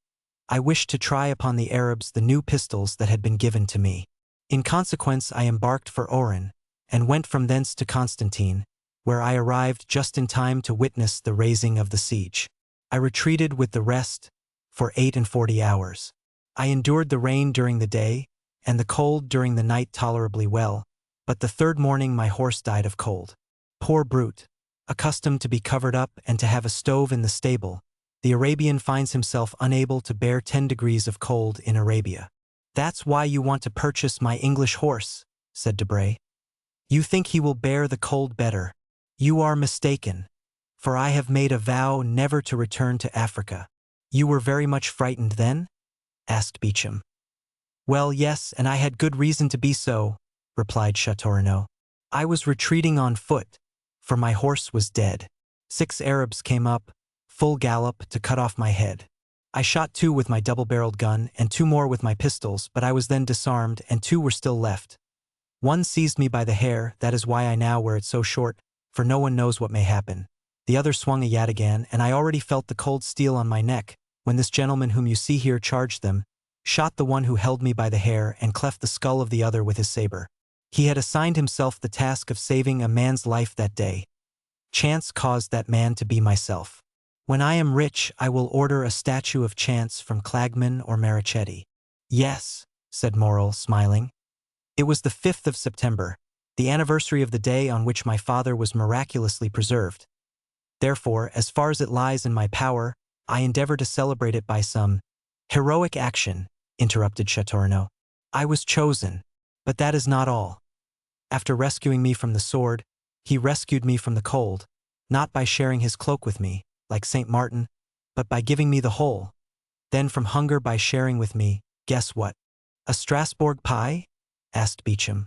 I wished to try upon the Arabs the new pistols that had been given to me. In consequence I embarked for Oran, and went from thence to Constantine, where I arrived just in time to witness the raising of the siege. I retreated with the rest for 48 hours. I endured the rain during the day, and the cold during the night tolerably well, but the third morning my horse died of cold. Poor brute! Accustomed to be covered up and to have a stove in the stable, the Arabian finds himself unable to bear 10 degrees of cold in Arabia. That's why you want to purchase my English horse, said Debray. You think he will bear the cold better. You are mistaken, for I have made a vow never to return to Africa. You were very much frightened then? Asked Beauchamp. Well, yes, and I had good reason to be so, replied Chateau Renaud. I was retreating on foot, for my horse was dead. 6 Arabs came up, full gallop, to cut off my head. I shot 2 with my double-barreled gun and 2 more with my pistols, but I was then disarmed and 2 were still left. One seized me by the hair, that is why I now wear it so short, for no one knows what may happen. The other swung a yataghan, and I already felt the cold steel on my neck, when this gentleman whom you see here charged them, shot the one who held me by the hair and cleft the skull of the other with his saber. He had assigned himself the task of saving a man's life that day. Chance caused that man to be myself. When I am rich, I will order a statue of Chance from Clagman or Marichetti. Yes, said Morel, smiling. It was the 5th of September, the anniversary of the day on which my father was miraculously preserved. Therefore, as far as it lies in my power, I endeavor to celebrate it by some heroic action, interrupted Chateau Renaud. I was chosen, but that is not all. After rescuing me from the sword, he rescued me from the cold, not by sharing his cloak with me, like Saint Martin, but by giving me the whole. Then from hunger by sharing with me, guess what? A Strasbourg pie? Asked Beauchamp.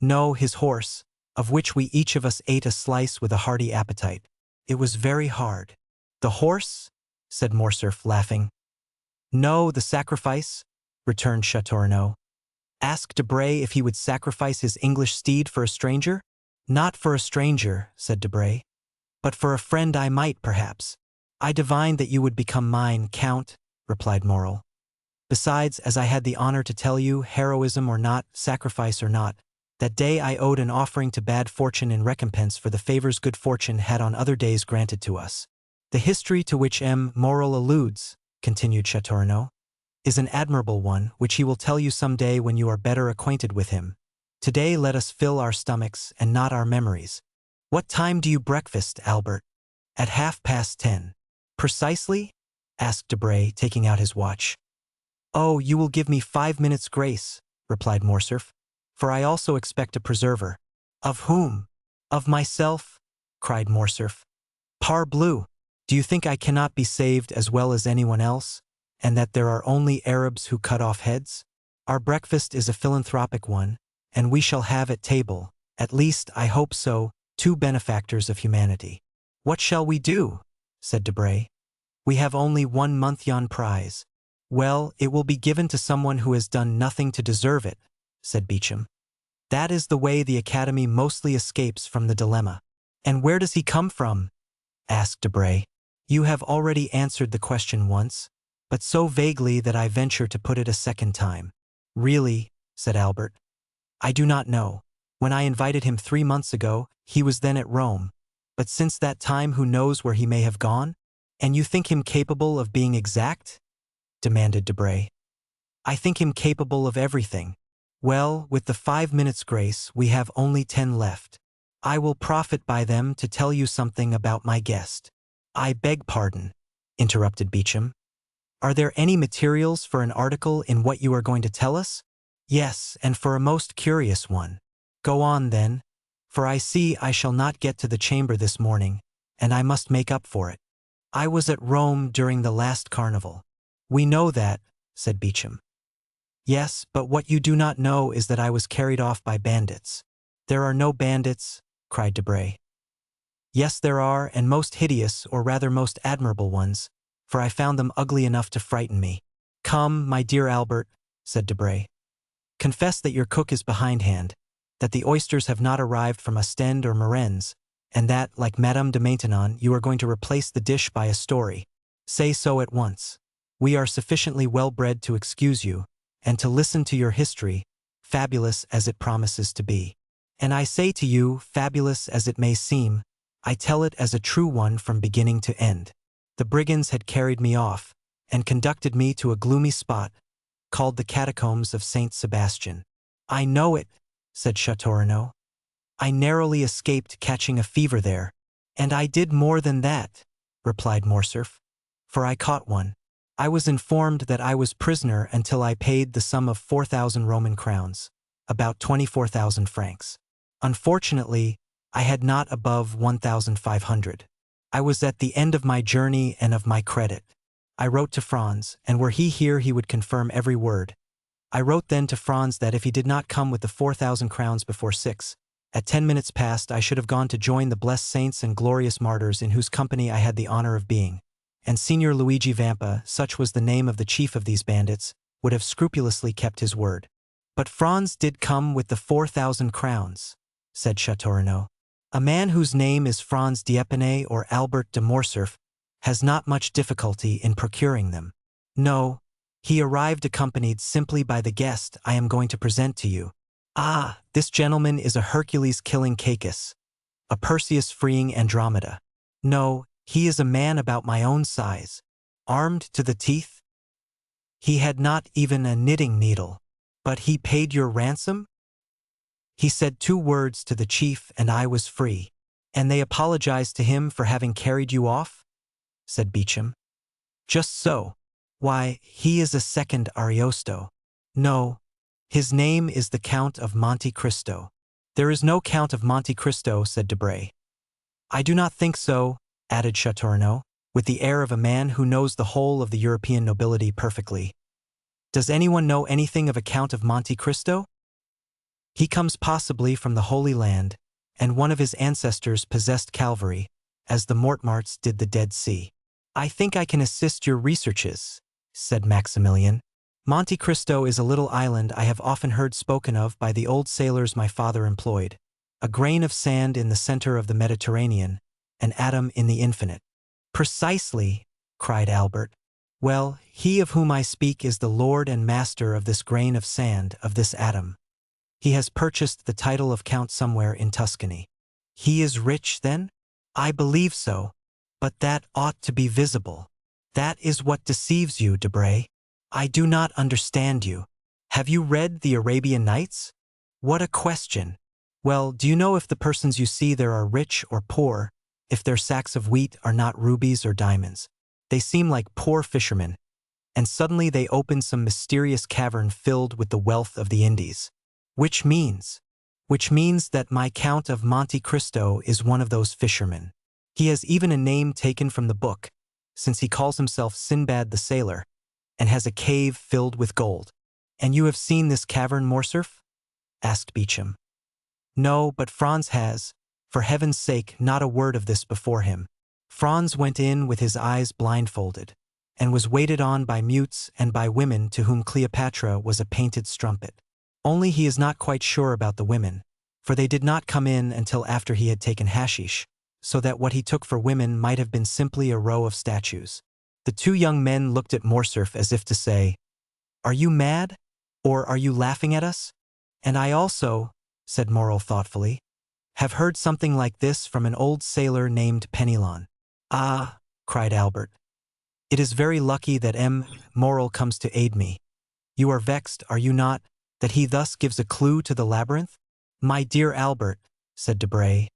No, his horse, of which we each of us ate a slice with a hearty appetite. It was very hard. The horse? Said Morcerf, laughing. No, the sacrifice, returned Chateau Renaud. Ask Debray if he would sacrifice his English steed for a stranger? Not for a stranger, said Debray, but for a friend I might, perhaps. I divined that you would become mine, Count, replied Morel. Besides, as I had the honor to tell you, heroism or not, sacrifice or not, that day I owed an offering to bad fortune in recompense for the favors good fortune had on other days granted to us. The history to which M. Morel alludes, continued Chateau Renaud, is an admirable one, which he will tell you some day when you are better acquainted with him. Today let us fill our stomachs and not our memories. What time do you breakfast, Albert? At 10:30. Precisely? Asked Debray, taking out his watch. Oh, you will give me 5 minutes' grace, replied Morcerf, for I also expect a preserver. Of whom? Of myself, cried Morcerf. Parbleu! Do you think I cannot be saved as well as anyone else, and that there are only Arabs who cut off heads? Our breakfast is a philanthropic one, and we shall have at table, at least I hope so, 2 benefactors of humanity. What shall we do? Said Debray. We have only 1 Monthyon prize. Well, it will be given to someone who has done nothing to deserve it, said Beauchamp. That is the way the Academy mostly escapes from the dilemma. And where does he come from? Asked Debray. You have already answered the question once, but so vaguely that I venture to put it a second time. Really, said Albert, I do not know. When I invited him 3 months ago, he was then at Rome. But since that time, who knows where he may have gone? And you think him capable of being exact? Demanded Debray. I think him capable of everything. Well, with the 5 minutes' grace, we have only 10 left. I will profit by them to tell you something about my guest. I beg pardon, interrupted Beauchamp. Are there any materials for an article in what you are going to tell us? Yes, and for a most curious one. Go on, then, for I see I shall not get to the chamber this morning, and I must make up for it. I was at Rome during the last carnival. We know that, said Beauchamp. Yes, but what you do not know is that I was carried off by bandits. There are no bandits, cried Debray. Yes, there are, and most hideous, or rather most admirable ones, for I found them ugly enough to frighten me. Come, my dear Albert, said Debray. Confess that your cook is behindhand, that the oysters have not arrived from Ostend or Marennes, and that, like Madame de Maintenon, you are going to replace the dish by a story. Say so at once. We are sufficiently well-bred to excuse you, and to listen to your history, fabulous as it promises to be. And I say to you, fabulous as it may seem, I tell it as a true one from beginning to end. The brigands had carried me off, and conducted me to a gloomy spot, called the Catacombs of Saint Sebastian. I know it, said Châteaurenaud. I narrowly escaped catching a fever there, and I did more than that, replied Morcerf, for I caught one. I was informed that I was prisoner until I paid the sum of 4,000 Roman crowns, about 24,000 francs. Unfortunately, I had not above 1,500. I was at the end of my journey and of my credit. I wrote to Franz, and were he here he would confirm every word. I wrote then to Franz that if he did not come with the 4,000 crowns before 6, at 10 minutes past I should have gone to join the blessed saints and glorious martyrs in whose company I had the honor of being. And Signor Luigi Vampa, such was the name of the chief of these bandits, would have scrupulously kept his word. But Franz did come with the 4,000 crowns, said Châteaurenaud. A man whose name is Franz d'Épinay or Albert de Morcerf has not much difficulty in procuring them. No, he arrived accompanied simply by the guest I am going to present to you. Ah, this gentleman is a Hercules killing Cacus, a Perseus freeing Andromeda. No, he is a man about my own size, armed to the teeth. He had not even a knitting needle. But he paid your ransom? He said 2 words to the chief and I was free. And they apologized to him for having carried you off? Said Beauchamp. Just so. Why, he is a second Ariosto. No, his name is the Count of Monte Cristo. There is no Count of Monte Cristo, said Debray. I do not think so, added Châteaurenaud, with the air of a man who knows the whole of the European nobility perfectly. Does anyone know anything of a Count of Monte Cristo? He comes possibly from the Holy Land, and one of his ancestors possessed Calvary, as the Mortemarts did the Dead Sea. I think I can assist your researches, said Maximilian. Monte Cristo is a little island I have often heard spoken of by the old sailors my father employed, a grain of sand in the center of the Mediterranean, an atom in the infinite. Precisely, cried Albert. Well, he of whom I speak is the lord and master of this grain of sand, of this atom. He has purchased the title of count somewhere in Tuscany. He is rich, then? I believe so. But that ought to be visible. That is what deceives you, Debray. I do not understand you. Have you read the Arabian Nights? What a question. Well, do you know if the persons you see there are rich or poor, if their sacks of wheat are not rubies or diamonds? They seem like poor fishermen, and suddenly they open some mysterious cavern filled with the wealth of the Indies. Which means that my Count of Monte Cristo is one of those fishermen. He has even a name taken from the book, since he calls himself Sinbad the Sailor, and has a cave filled with gold. And you have seen this cavern, Morcerf? Asked Beauchamp. No, but Franz has. For heaven's sake, not a word of this before him. Franz went in with his eyes blindfolded, and was waited on by mutes and by women to whom Cleopatra was a painted strumpet. Only he is not quite sure about the women, for they did not come in until after he had taken hashish, so that what he took for women might have been simply a row of statues. The 2 young men looked at Morcerf as if to say, Are you mad? Or are you laughing at us? And I also, said Morrel thoughtfully, have heard something like this from an old sailor named Penelon. Ah, cried Albert. It is very lucky that Morrel comes to aid me. You are vexed, are you not, that he thus gives a clue to the labyrinth? My dear Albert, said Debray,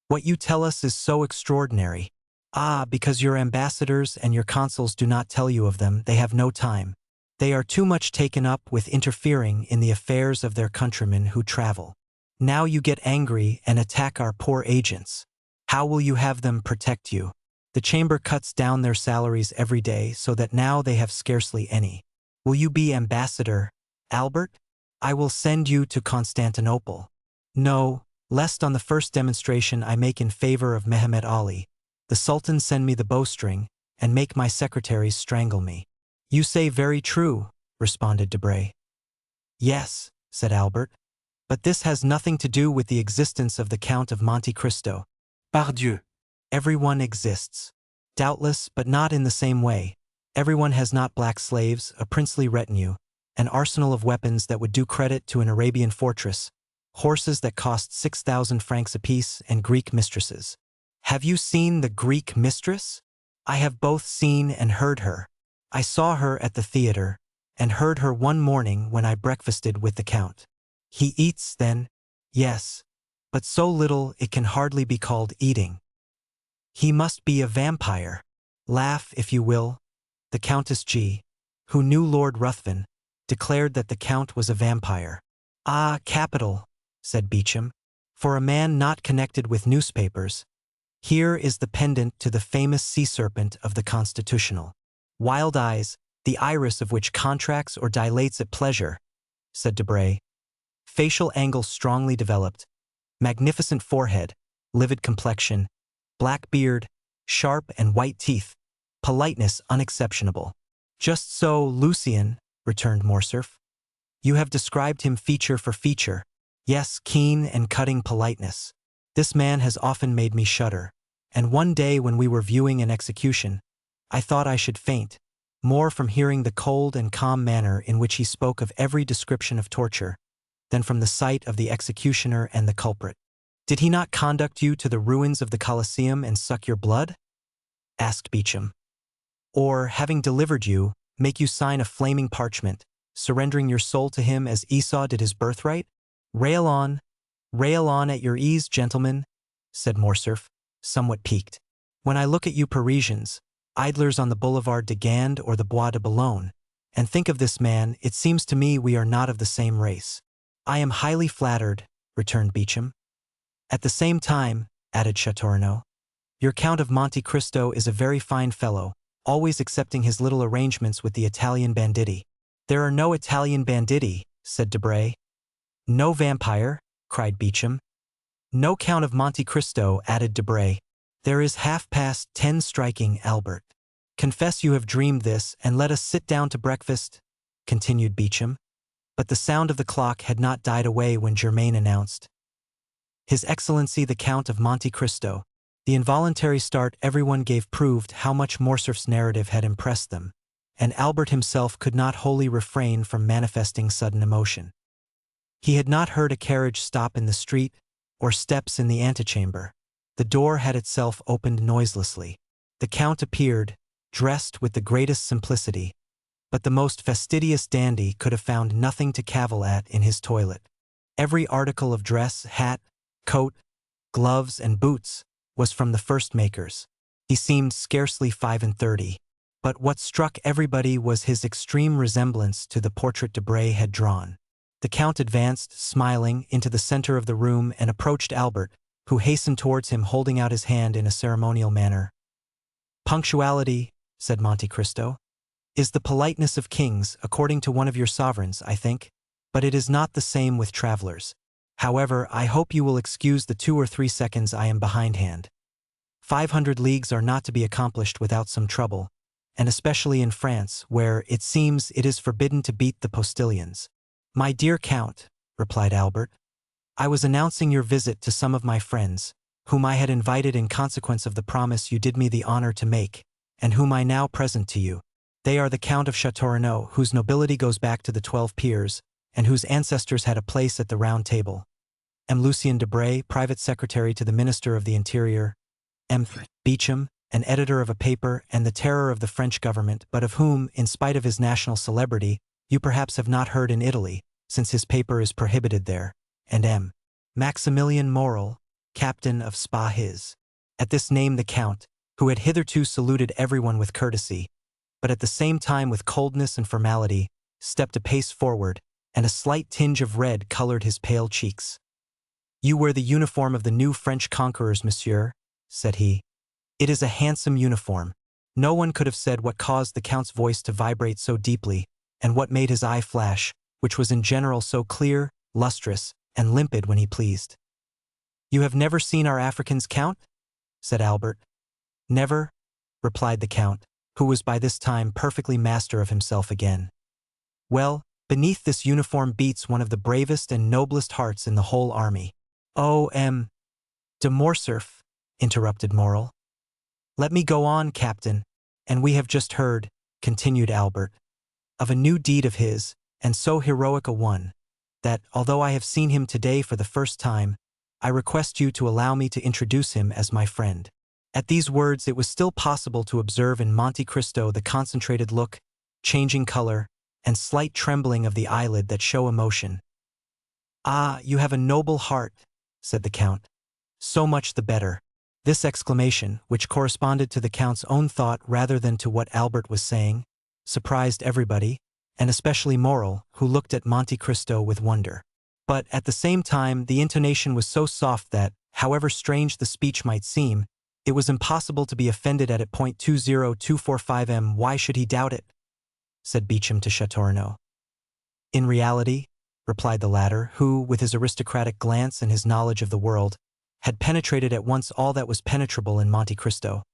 what you tell us is so extraordinary. Ah, because your ambassadors and your consuls do not tell you of them, they have no time. They are too much taken up with interfering in the affairs of their countrymen who travel. Now you get angry and attack our poor agents. How will you have them protect you? The chamber cuts down their salaries every day so that now they have scarcely any. Will you be ambassador, Albert? I will send you to Constantinople. No, lest on the first demonstration I make in favor of Mehemet Ali, the Sultan send me the bowstring, and make my secretaries strangle me." "You say very true," responded Debray. "Yes," said Albert, "but this has nothing to do with the existence of the Count of Monte Cristo." Pardieu. "Everyone exists. Doubtless, but not in the same way. Everyone has not black slaves, a princely retinue, an arsenal of weapons that would do credit to an Arabian fortress, horses that cost 6,000 francs apiece, and Greek mistresses." "Have you seen the Greek mistress?" "I have both seen and heard her. I saw her at the theater, and heard her one morning when I breakfasted with the Count." "He eats, then?" "Yes, but so little it can hardly be called eating." "He must be a vampire." "Laugh, if you will. The Countess G., who knew Lord Ruthven, declared that the Count was a vampire." "Ah, capital," said Beauchamp, "for a man not connected with newspapers. Here is the pendant to the famous sea serpent of the Constitutional. Wild eyes, the iris of which contracts or dilates at pleasure," said Debray. "Facial angles strongly developed, magnificent forehead, livid complexion, black beard, sharp and white teeth, politeness unexceptionable." "Just so, Lucien," returned Morcerf. "You have described him feature for feature. Yes, keen and cutting politeness. This man has often made me shudder, and one day when we were viewing an execution, I thought I should faint, more from hearing the cold and calm manner in which he spoke of every description of torture, than from the sight of the executioner and the culprit." "Did he not conduct you to the ruins of the Colosseum and suck your blood?" asked Beauchamp. "Or, having delivered you, make you sign a flaming parchment, surrendering your soul to him as Esau did his birthright?" Rail on at your ease, gentlemen," said Morcerf, somewhat piqued. "When I look at you Parisians, idlers on the Boulevard de Gand or the Bois de Boulogne, and think of this man, it seems to me we are not of the same race." "I am highly flattered," returned Beauchamp. "At the same time," added Châteaurenaud, "your Count of Monte Cristo is a very fine fellow, always accepting his little arrangements with the Italian banditti." "There are no Italian banditti," said Debray. "No vampire," cried Beauchamp. "No Count of Monte Cristo," added Debray. "There is 10:30 striking, Albert. Confess you have dreamed this, and let us sit down to breakfast," continued Beauchamp. But the sound of the clock had not died away when Germain announced, "His Excellency the Count of Monte Cristo." The involuntary start everyone gave proved how much Morcerf's narrative had impressed them, and Albert himself could not wholly refrain from manifesting sudden emotion. He had not heard a carriage stop in the street, or steps in the antechamber. The door had itself opened noiselessly. The Count appeared, dressed with the greatest simplicity, but the most fastidious dandy could have found nothing to cavil at in his toilet. Every article of dress, hat, coat, gloves, and boots, was from the first makers. He seemed scarcely 35, but what struck everybody was his extreme resemblance to the portrait Debray had drawn. The Count advanced, smiling, into the center of the room and approached Albert, who hastened towards him holding out his hand in a ceremonial manner. "Punctuality," said Monte Cristo, "is the politeness of kings, according to one of your sovereigns, I think, but it is not the same with travelers. However, I hope you will excuse the 2 or 3 seconds I am behindhand. 500 leagues are not to be accomplished without some trouble, and especially in France, where, it seems, it is forbidden to beat the postilions." "My dear Count," replied Albert, "I was announcing your visit to some of my friends, whom I had invited in consequence of the promise you did me the honor to make, and whom I now present to you. They are the Count of Châteaurenaud, whose nobility goes back to the 12 peers, and whose ancestors had a place at the Round Table. M. Lucien Debray, private secretary to the Minister of the Interior. M. Beauchamp, an editor of a paper and the terror of the French government, but of whom, in spite of his national celebrity, you perhaps have not heard in Italy, since his paper is prohibited there, and M. Maximilian Morel, captain of Spa His." At this name the Count, who had hitherto saluted everyone with courtesy, but at the same time with coldness and formality, stepped a pace forward, and a slight tinge of red colored his pale cheeks. "You wear the uniform of the new French conquerors, monsieur," said he. "It is a handsome uniform." No one could have said what caused the Count's voice to vibrate so deeply, and what made his eye flash, which was in general so clear, lustrous, and limpid when he pleased. "You have never seen our Africans, Count?" said Albert. "Never," replied the Count, who was by this time perfectly master of himself again. Well, beneath this uniform beats one of the bravest and noblest hearts in the whole army. Oh, de Morcerf, interrupted Morrel. Let me go on, Captain, and we have just heard, continued Albert, of a new deed of his, and so heroic a one, that, although I have seen him today for the first time, I request you to allow me to introduce him as my friend. At these words it was still possible to observe in Monte Cristo the concentrated look, changing color, and slight trembling of the eyelid that show emotion. "Ah, you have a noble heart," said the Count. "So much the better." This exclamation, which corresponded to the Count's own thought rather than to what Albert was saying, surprised everybody, and especially Morrel, who looked at Monte Cristo with wonder. But at the same time the intonation was so soft that, however strange the speech might seem, it was impossible to be offended at it. 20245 Why should he doubt it? Said Beauchamp to Châteaurenaud. In reality, replied the latter, who, with his aristocratic glance and his knowledge of the world, had penetrated at once all that was penetrable in Monte Cristo,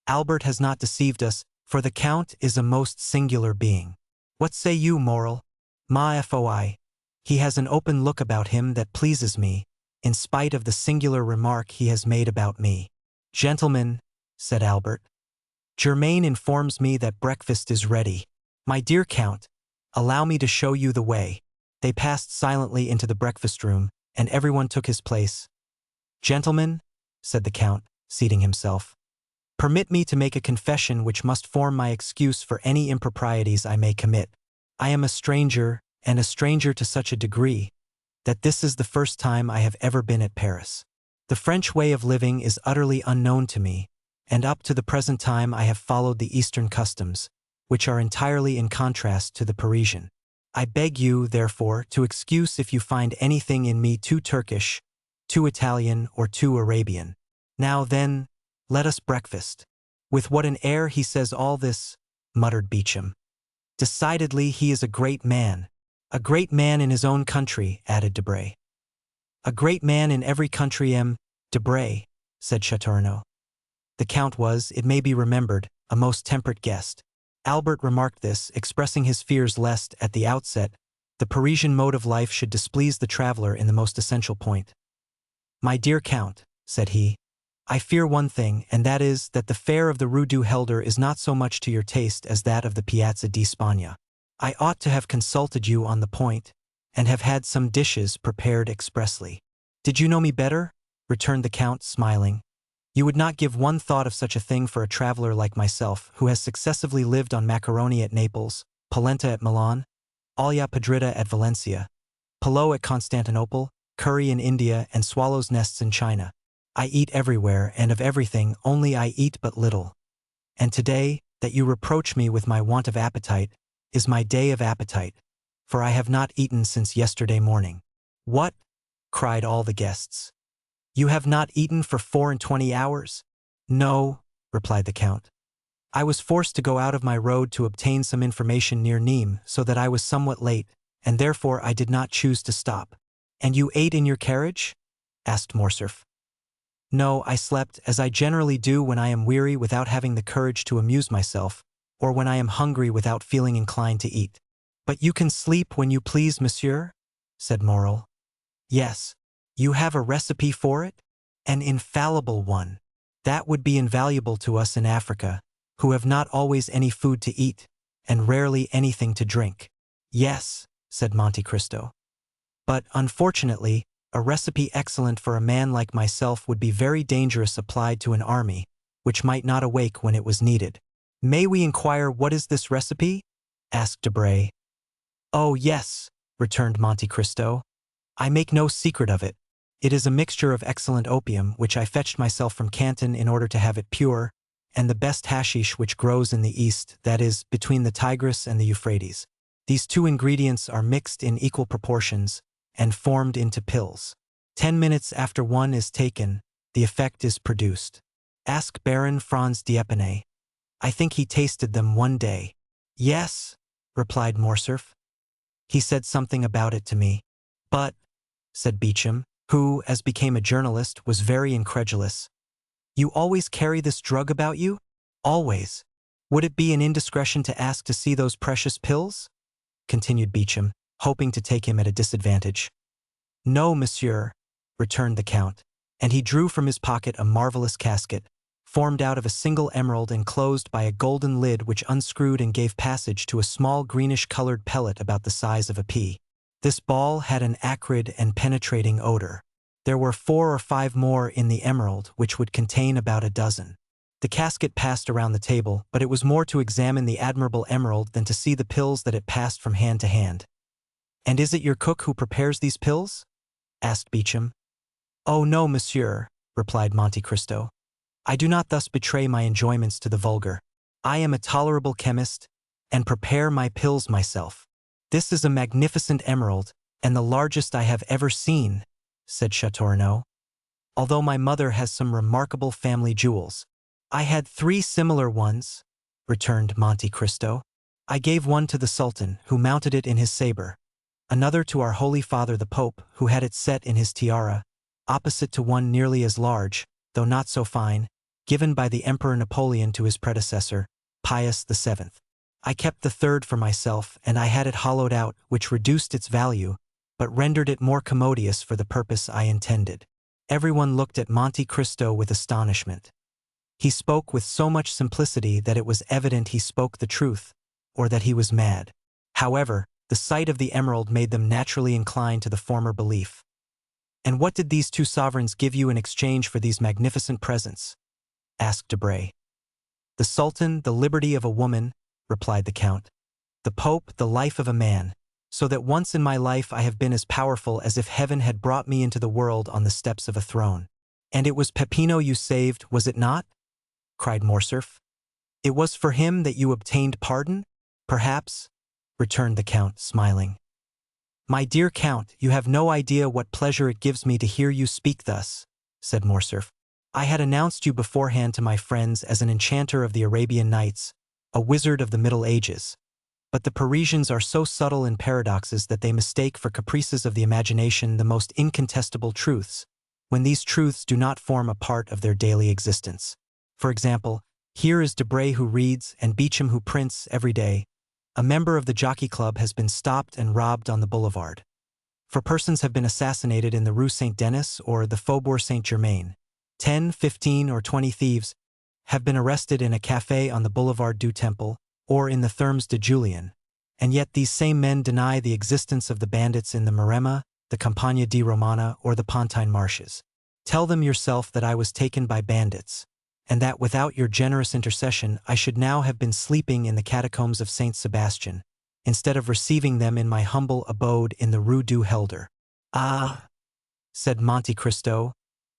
Albert has not deceived us, for the Count is a most singular being. What say you, Morrel? Ma foi. He has an open look about him that pleases me, in spite of the singular remark he has made about me. Gentlemen, said Albert, Germain informs me that breakfast is ready. My dear Count, allow me to show you the way. They passed silently into the breakfast room, and everyone took his place. Gentlemen, said the Count, seating himself, permit me to make a confession which must form my excuse for any improprieties I may commit. I am a stranger, and a stranger to such a degree, that this is the first time I have ever been at Paris. The French way of living is utterly unknown to me, and up to the present time I have followed the Eastern customs, which are entirely in contrast to the Parisian. I beg you, therefore, to excuse if you find anything in me too Turkish, too Italian, or too Arabian. Now then, let us breakfast. With what an air he says all this, muttered Beauchamp. Decidedly he is a great man in his own country, added Debray. A great man in every country, Debray, said Châteaurenaud. The Count was, it may be remembered, a most temperate guest. Albert remarked this, expressing his fears lest, at the outset, the Parisian mode of life should displease the traveler in the most essential point. My dear Count, said he, I fear one thing, and that is that the fare of the Rue du Helder is not so much to your taste as that of the Piazza di Spagna. I ought to have consulted you on the point, and have had some dishes prepared expressly. Did you know me better? Returned the Count, smiling. You would not give one thought of such a thing for a traveler like myself, who has successively lived on macaroni at Naples, polenta at Milan, olla podrida at Valencia, pillau at Constantinople, curry in India, and swallows' nests in China. I eat everywhere, and of everything, only I eat but little. And today, that you reproach me with my want of appetite, is my day of appetite, for I have not eaten since yesterday morning. What? Cried all the guests. You have not eaten for 24 hours? No, replied the Count. I was forced to go out of my road to obtain some information near Nîmes, so that I was somewhat late, and therefore I did not choose to stop. And you ate in your carriage? Asked Morcerf. No, I slept, as I generally do when I am weary without having the courage to amuse myself, or when I am hungry without feeling inclined to eat. But you can sleep when you please, monsieur? Said Morrel. Yes. You have a recipe for it? An infallible one. That would be invaluable to us in Africa, who have not always any food to eat, and rarely anything to drink. Yes, said Monte Cristo. But, unfortunately, a recipe excellent for a man like myself would be very dangerous applied to an army, which might not awake when it was needed. May we inquire what is this recipe? Asked Debray. Oh yes, returned Monte Cristo. I make no secret of it. It is a mixture of excellent opium, which I fetched myself from Canton in order to have it pure, and the best hashish which grows in the east, that is, between the Tigris and the Euphrates. These two ingredients are mixed in equal proportions, and formed into pills. 10 minutes after one is taken, the effect is produced. Ask Baron Franz d'Épinay. I think he tasted them one day. Yes, replied Morcerf. He said something about it to me. But, said Beauchamp, who, as became a journalist, was very incredulous, you always carry this drug about you? Always. Would it be an indiscretion to ask to see those precious pills? Continued Beauchamp, hoping to take him at a disadvantage. No, monsieur, returned the Count, and he drew from his pocket a marvelous casket, formed out of a single emerald and closed by a golden lid which unscrewed and gave passage to a small greenish-colored pellet about the size of a pea. This ball had an acrid and penetrating odor. There were 4 or 5 more in the emerald, which would contain about a dozen. The casket passed around the table, but it was more to examine the admirable emerald than to see the pills that it passed from hand to hand. "And is it your cook who prepares these pills?" asked Beauchamp. "Oh no, monsieur," replied Monte Cristo. "I do not thus betray my enjoyments to the vulgar. I am a tolerable chemist, and prepare my pills myself." "This is a magnificent emerald, and the largest I have ever seen," said Châteaurenaud. "Although my mother has some remarkable family jewels." "I had 3 similar ones," returned Monte Cristo. "I gave one to the Sultan, who mounted it in his sabre, another to our Holy Father the Pope, who had it set in his tiara, opposite to one nearly as large, though not so fine, given by the Emperor Napoleon to his predecessor, Pius VII. I kept the 3rd for myself, and I had it hollowed out, which reduced its value, but rendered it more commodious for the purpose I intended." Everyone looked at Monte Cristo with astonishment. He spoke with so much simplicity that it was evident he spoke the truth, or that he was mad. However, the sight of the emerald made them naturally incline to the former belief. "And what did these 2 sovereigns give you in exchange for these magnificent presents?" asked Debray. "The Sultan, the liberty of a woman," replied the Count. "The Pope, the life of a man, so that once in my life I have been as powerful as if heaven had brought me into the world on the steps of a throne." "And it was Peppino you saved, was it not?" cried Morcerf. "It was for him that you obtained pardon, perhaps?" returned the Count, smiling. "My dear Count, you have no idea what pleasure it gives me to hear you speak thus," said Morcerf. "I had announced you beforehand to my friends as an enchanter of the Arabian Nights, a wizard of the Middle Ages. But the Parisians are so subtle in paradoxes that they mistake for caprices of the imagination the most incontestable truths, when these truths do not form a part of their daily existence. For example, here is Debray who reads, and Beauchamp who prints, every day. A member of the Jockey Club has been stopped and robbed on the boulevard. For persons have been assassinated in the Rue Saint-Denis or the Faubourg Saint-Germain. 10, 15, or 20 thieves have been arrested in a café on the Boulevard du Temple or in the Thermes de Julien. And yet these same men deny the existence of the bandits in the Maremma, the Campagna di Romana, or the Pontine Marshes. Tell them yourself that I was taken by bandits, and that without your generous intercession I should now have been sleeping in the catacombs of Saint Sebastian, instead of receiving them in my humble abode in the Rue du Helder." "Ah," said Monte Cristo,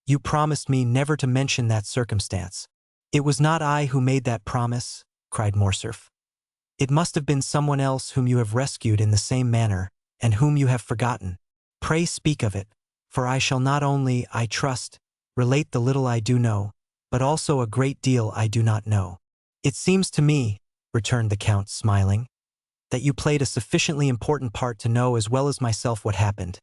"you promised me never to mention that circumstance." "It was not I who made that promise," cried Morcerf. "It must have been someone else whom you have rescued in the same manner, and whom you have forgotten. Pray speak of it, for I shall not only, I trust, relate the little I do know, but also a great deal I do not know." "It seems to me," returned the Count, smiling, "that you played a sufficiently important part to know as well as myself what happened.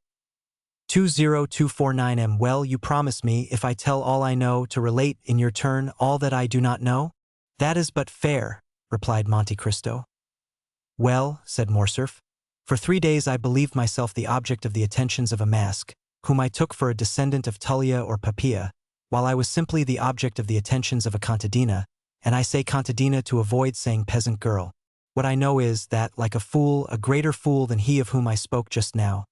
20249 Well, you promise me, if I tell all I know, to relate, in your turn, all that I do not know?" "That is but fair," replied Monte Cristo. "Well," said Morcerf, "for 3 days I believed myself the object of the attentions of a mask, whom I took for a descendant of Tullia or Papia, while I was simply the object of the attentions of a contadina, and I say contadina to avoid saying peasant girl. What I know is that, like a fool, a greater fool than he of whom I spoke just now,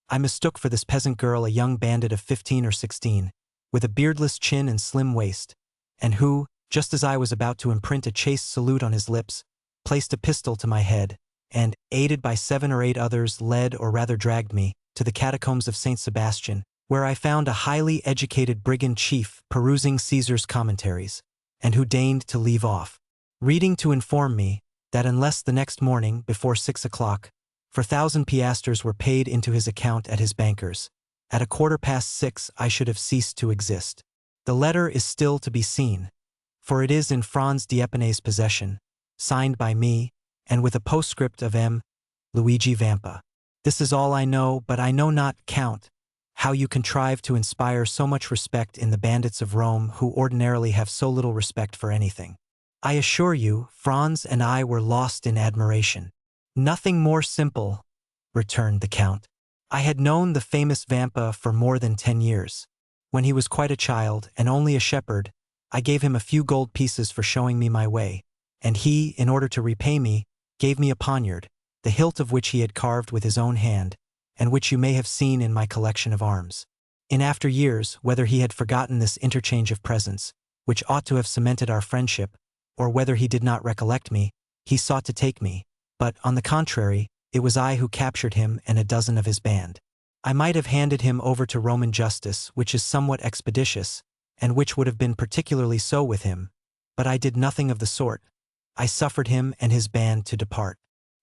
I mistook for this peasant girl a young bandit of 15 or 16, with a beardless chin and slim waist, and who, just as I was about to imprint a chaste salute on his lips, placed a pistol to my head, and, aided by 7 or 8 others, led, or rather dragged me, to the catacombs of Saint Sebastian, where I found a highly educated brigand chief perusing Caesar's commentaries, and who deigned to leave off reading to inform me that unless the next morning, before 6 o'clock, 4,000 piastres were paid into his account at his banker's, at 6:15 I should have ceased to exist. The letter is still to be seen, for it is in Franz d'Épinay's possession, signed by me, and with a postscript of M. Luigi Vampa. This is all I know, but I know not, Count, how you contrive to inspire so much respect in the bandits of Rome who ordinarily have so little respect for anything. I assure you, Franz and I were lost in admiration. Nothing more simple, returned the Count. I had known the famous Vampa for more than 10 years. When he was quite a child and only a shepherd, I gave him a few gold pieces for showing me my way, and he, in order to repay me, gave me a poniard, the hilt of which he had carved with his own hand, and which you may have seen in my collection of arms. In after years, whether he had forgotten this interchange of presents, which ought to have cemented our friendship, or whether he did not recollect me, he sought to take me, but, on the contrary, it was I who captured him and a dozen of his band. I might have handed him over to Roman justice, which is somewhat expeditious, and which would have been particularly so with him, but I did nothing of the sort. I suffered him and his band to depart.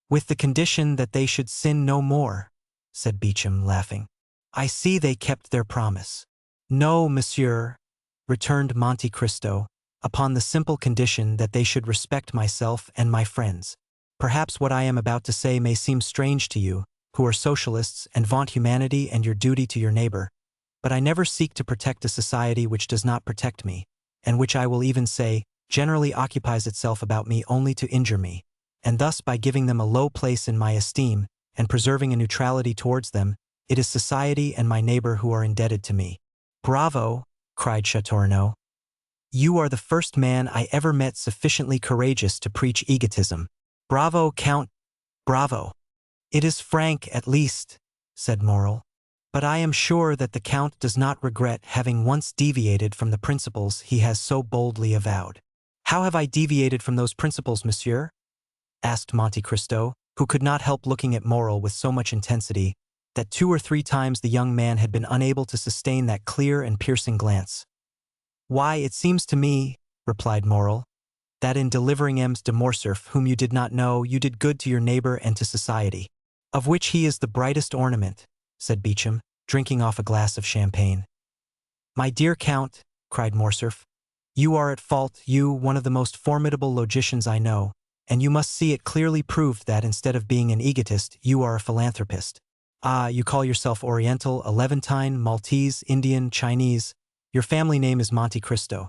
With the condition that they should sin no more, said Beauchamp, laughing. I see they kept their promise. No, monsieur, returned Monte Cristo, upon the simple condition that they should respect myself and my friends. Perhaps what I am about to say may seem strange to you, who are socialists and vaunt humanity and your duty to your neighbor, but I never seek to protect a society which does not protect me, and which I will even say, generally occupies itself about me only to injure me, and thus by giving them a low place in my esteem, and preserving a neutrality towards them, it is society and my neighbor who are indebted to me. Bravo, cried Châteaurenaud. You are the first man I ever met sufficiently courageous to preach egotism. Bravo, Count, bravo. It is frank, at least, said Morrel. But I am sure that the Count does not regret having once deviated from the principles he has so boldly avowed. How have I deviated from those principles, monsieur? Asked Monte Cristo, who could not help looking at Morrel with so much intensity that 2 or 3 times the young man had been unable to sustain that clear and piercing glance. Why, it seems to me, replied Morrel, that in delivering M. de Morcerf, whom you did not know, you did good to your neighbor and to society, of which he is the brightest ornament, said Beauchamp, drinking off a glass of champagne. My dear Count, cried Morcerf, you are at fault, you, one of the most formidable logicians I know, and you must see it clearly proved that instead of being an egotist, you are a philanthropist. Ah, you call yourself Oriental, Levantine, Maltese, Indian, Chinese. Your family name is Monte Cristo.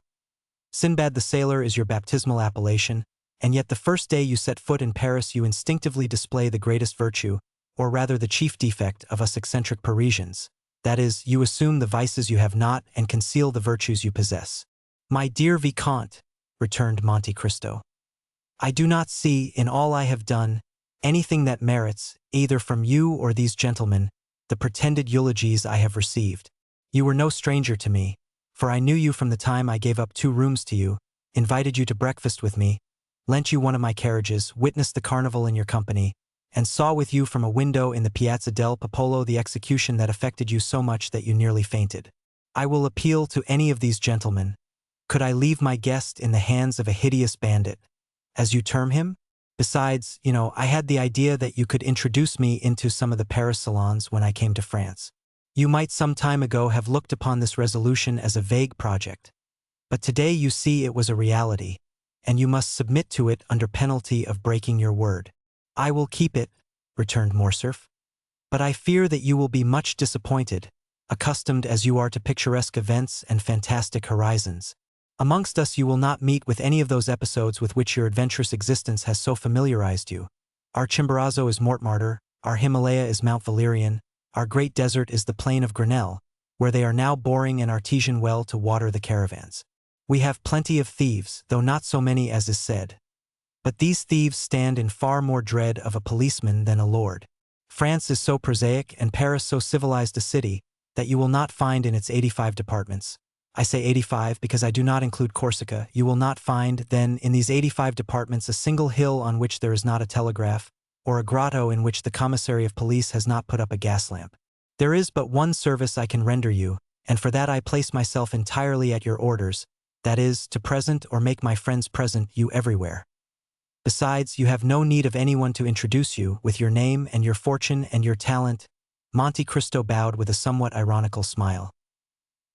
Sinbad the Sailor is your baptismal appellation, and yet the first day you set foot in Paris you instinctively display the greatest virtue, or rather the chief defect of us eccentric Parisians. That is, you assume the vices you have not and conceal the virtues you possess. My dear Vicomte, returned Monte Cristo, I do not see, in all I have done, anything that merits, either from you or these gentlemen, the pretended eulogies I have received. You were no stranger to me, for I knew you from the time I gave up 2 rooms to you, invited you to breakfast with me, lent you one of my carriages, witnessed the carnival in your company, and saw with you from a window in the Piazza del Popolo the execution that affected you so much that you nearly fainted. I will appeal to any of these gentlemen. Could I leave my guest in the hands of a hideous bandit, as you term him? Besides, I had the idea that you could introduce me into some of the Paris salons when I came to France. You might some time ago have looked upon this resolution as a vague project, but today you see it was a reality, and you must submit to it under penalty of breaking your word. I will keep it, returned Morcerf, but I fear that you will be much disappointed, accustomed as you are to picturesque events and fantastic horizons. Amongst us you will not meet with any of those episodes with which your adventurous existence has so familiarized you. Our Chimborazo is Montmartre, our Himalaya is Mount Valerian, our great desert is the plain of Grenelle, where they are now boring an artesian well to water the caravans. We have plenty of thieves, though not so many as is said. But these thieves stand in far more dread of a policeman than a lord. France is so prosaic and Paris so civilized a city that you will not find in its 85 departments. I say 85 because I do not include Corsica. You will not find, then, in these 85 departments a single hill on which there is not a telegraph, or a grotto in which the commissary of police has not put up a gas lamp. There is but one service I can render you, and for that I place myself entirely at your orders, that is, to present or make my friends present you everywhere. Besides, you have no need of anyone to introduce you, with your name and your fortune and your talent. Monte Cristo bowed with a somewhat ironical smile.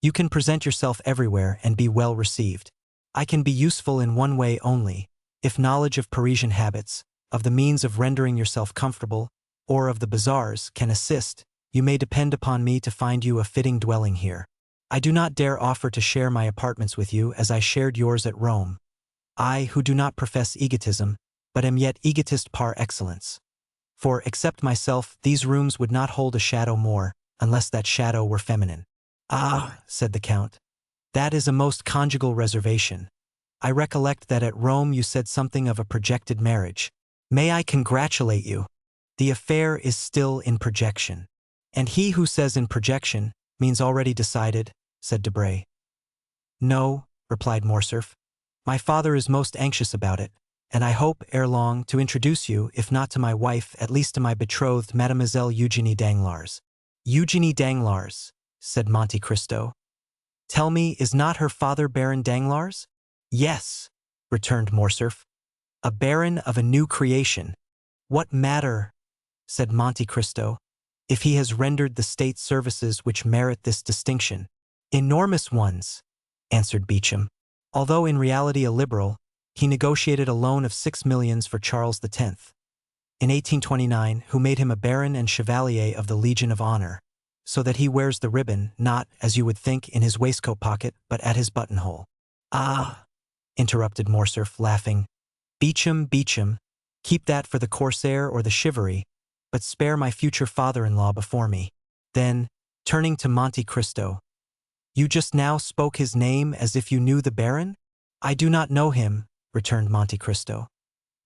You can present yourself everywhere and be well received. I can be useful in one way only, if knowledge of Parisian habits, of the means of rendering yourself comfortable, or of the bazaars, can assist, you may depend upon me to find you a fitting dwelling here. I do not dare offer to share my apartments with you as I shared yours at Rome. I who do not profess egotism, but am yet egotist par excellence. For, except myself, these rooms would not hold a shadow more, unless that shadow were feminine. Ah, said the Count, that is a most conjugal reservation. I recollect that at Rome you said something of a projected marriage. May I congratulate you? The affair is still in projection. And he who says in projection means already decided, said Debray. No, replied Morcerf. My father is most anxious about it, and I hope, ere long, to introduce you, if not to my wife, at least to my betrothed, Mademoiselle Eugénie Danglars. Eugénie Danglars, said Monte Cristo. Tell me, is not her father Baron Danglars? Yes, returned Morcerf. A baron of a new creation. What matter, said Monte Cristo, if he has rendered the state services which merit this distinction? Enormous ones, answered Beauchamp. Although in reality a liberal, he negotiated a loan of 6 millions for Charles X, in 1829, who made him a baron and chevalier of the Legion of Honor, so that he wears the ribbon, not, as you would think, in his waistcoat pocket, but at his buttonhole. Ah, interrupted Morcerf, laughing. Beauchamp, keep that for the corsair or the chivalry, but spare my future father-in-law before me. Then, turning to Monte Cristo, you just now spoke his name as if you knew the Baron? I do not know him, returned Monte Cristo,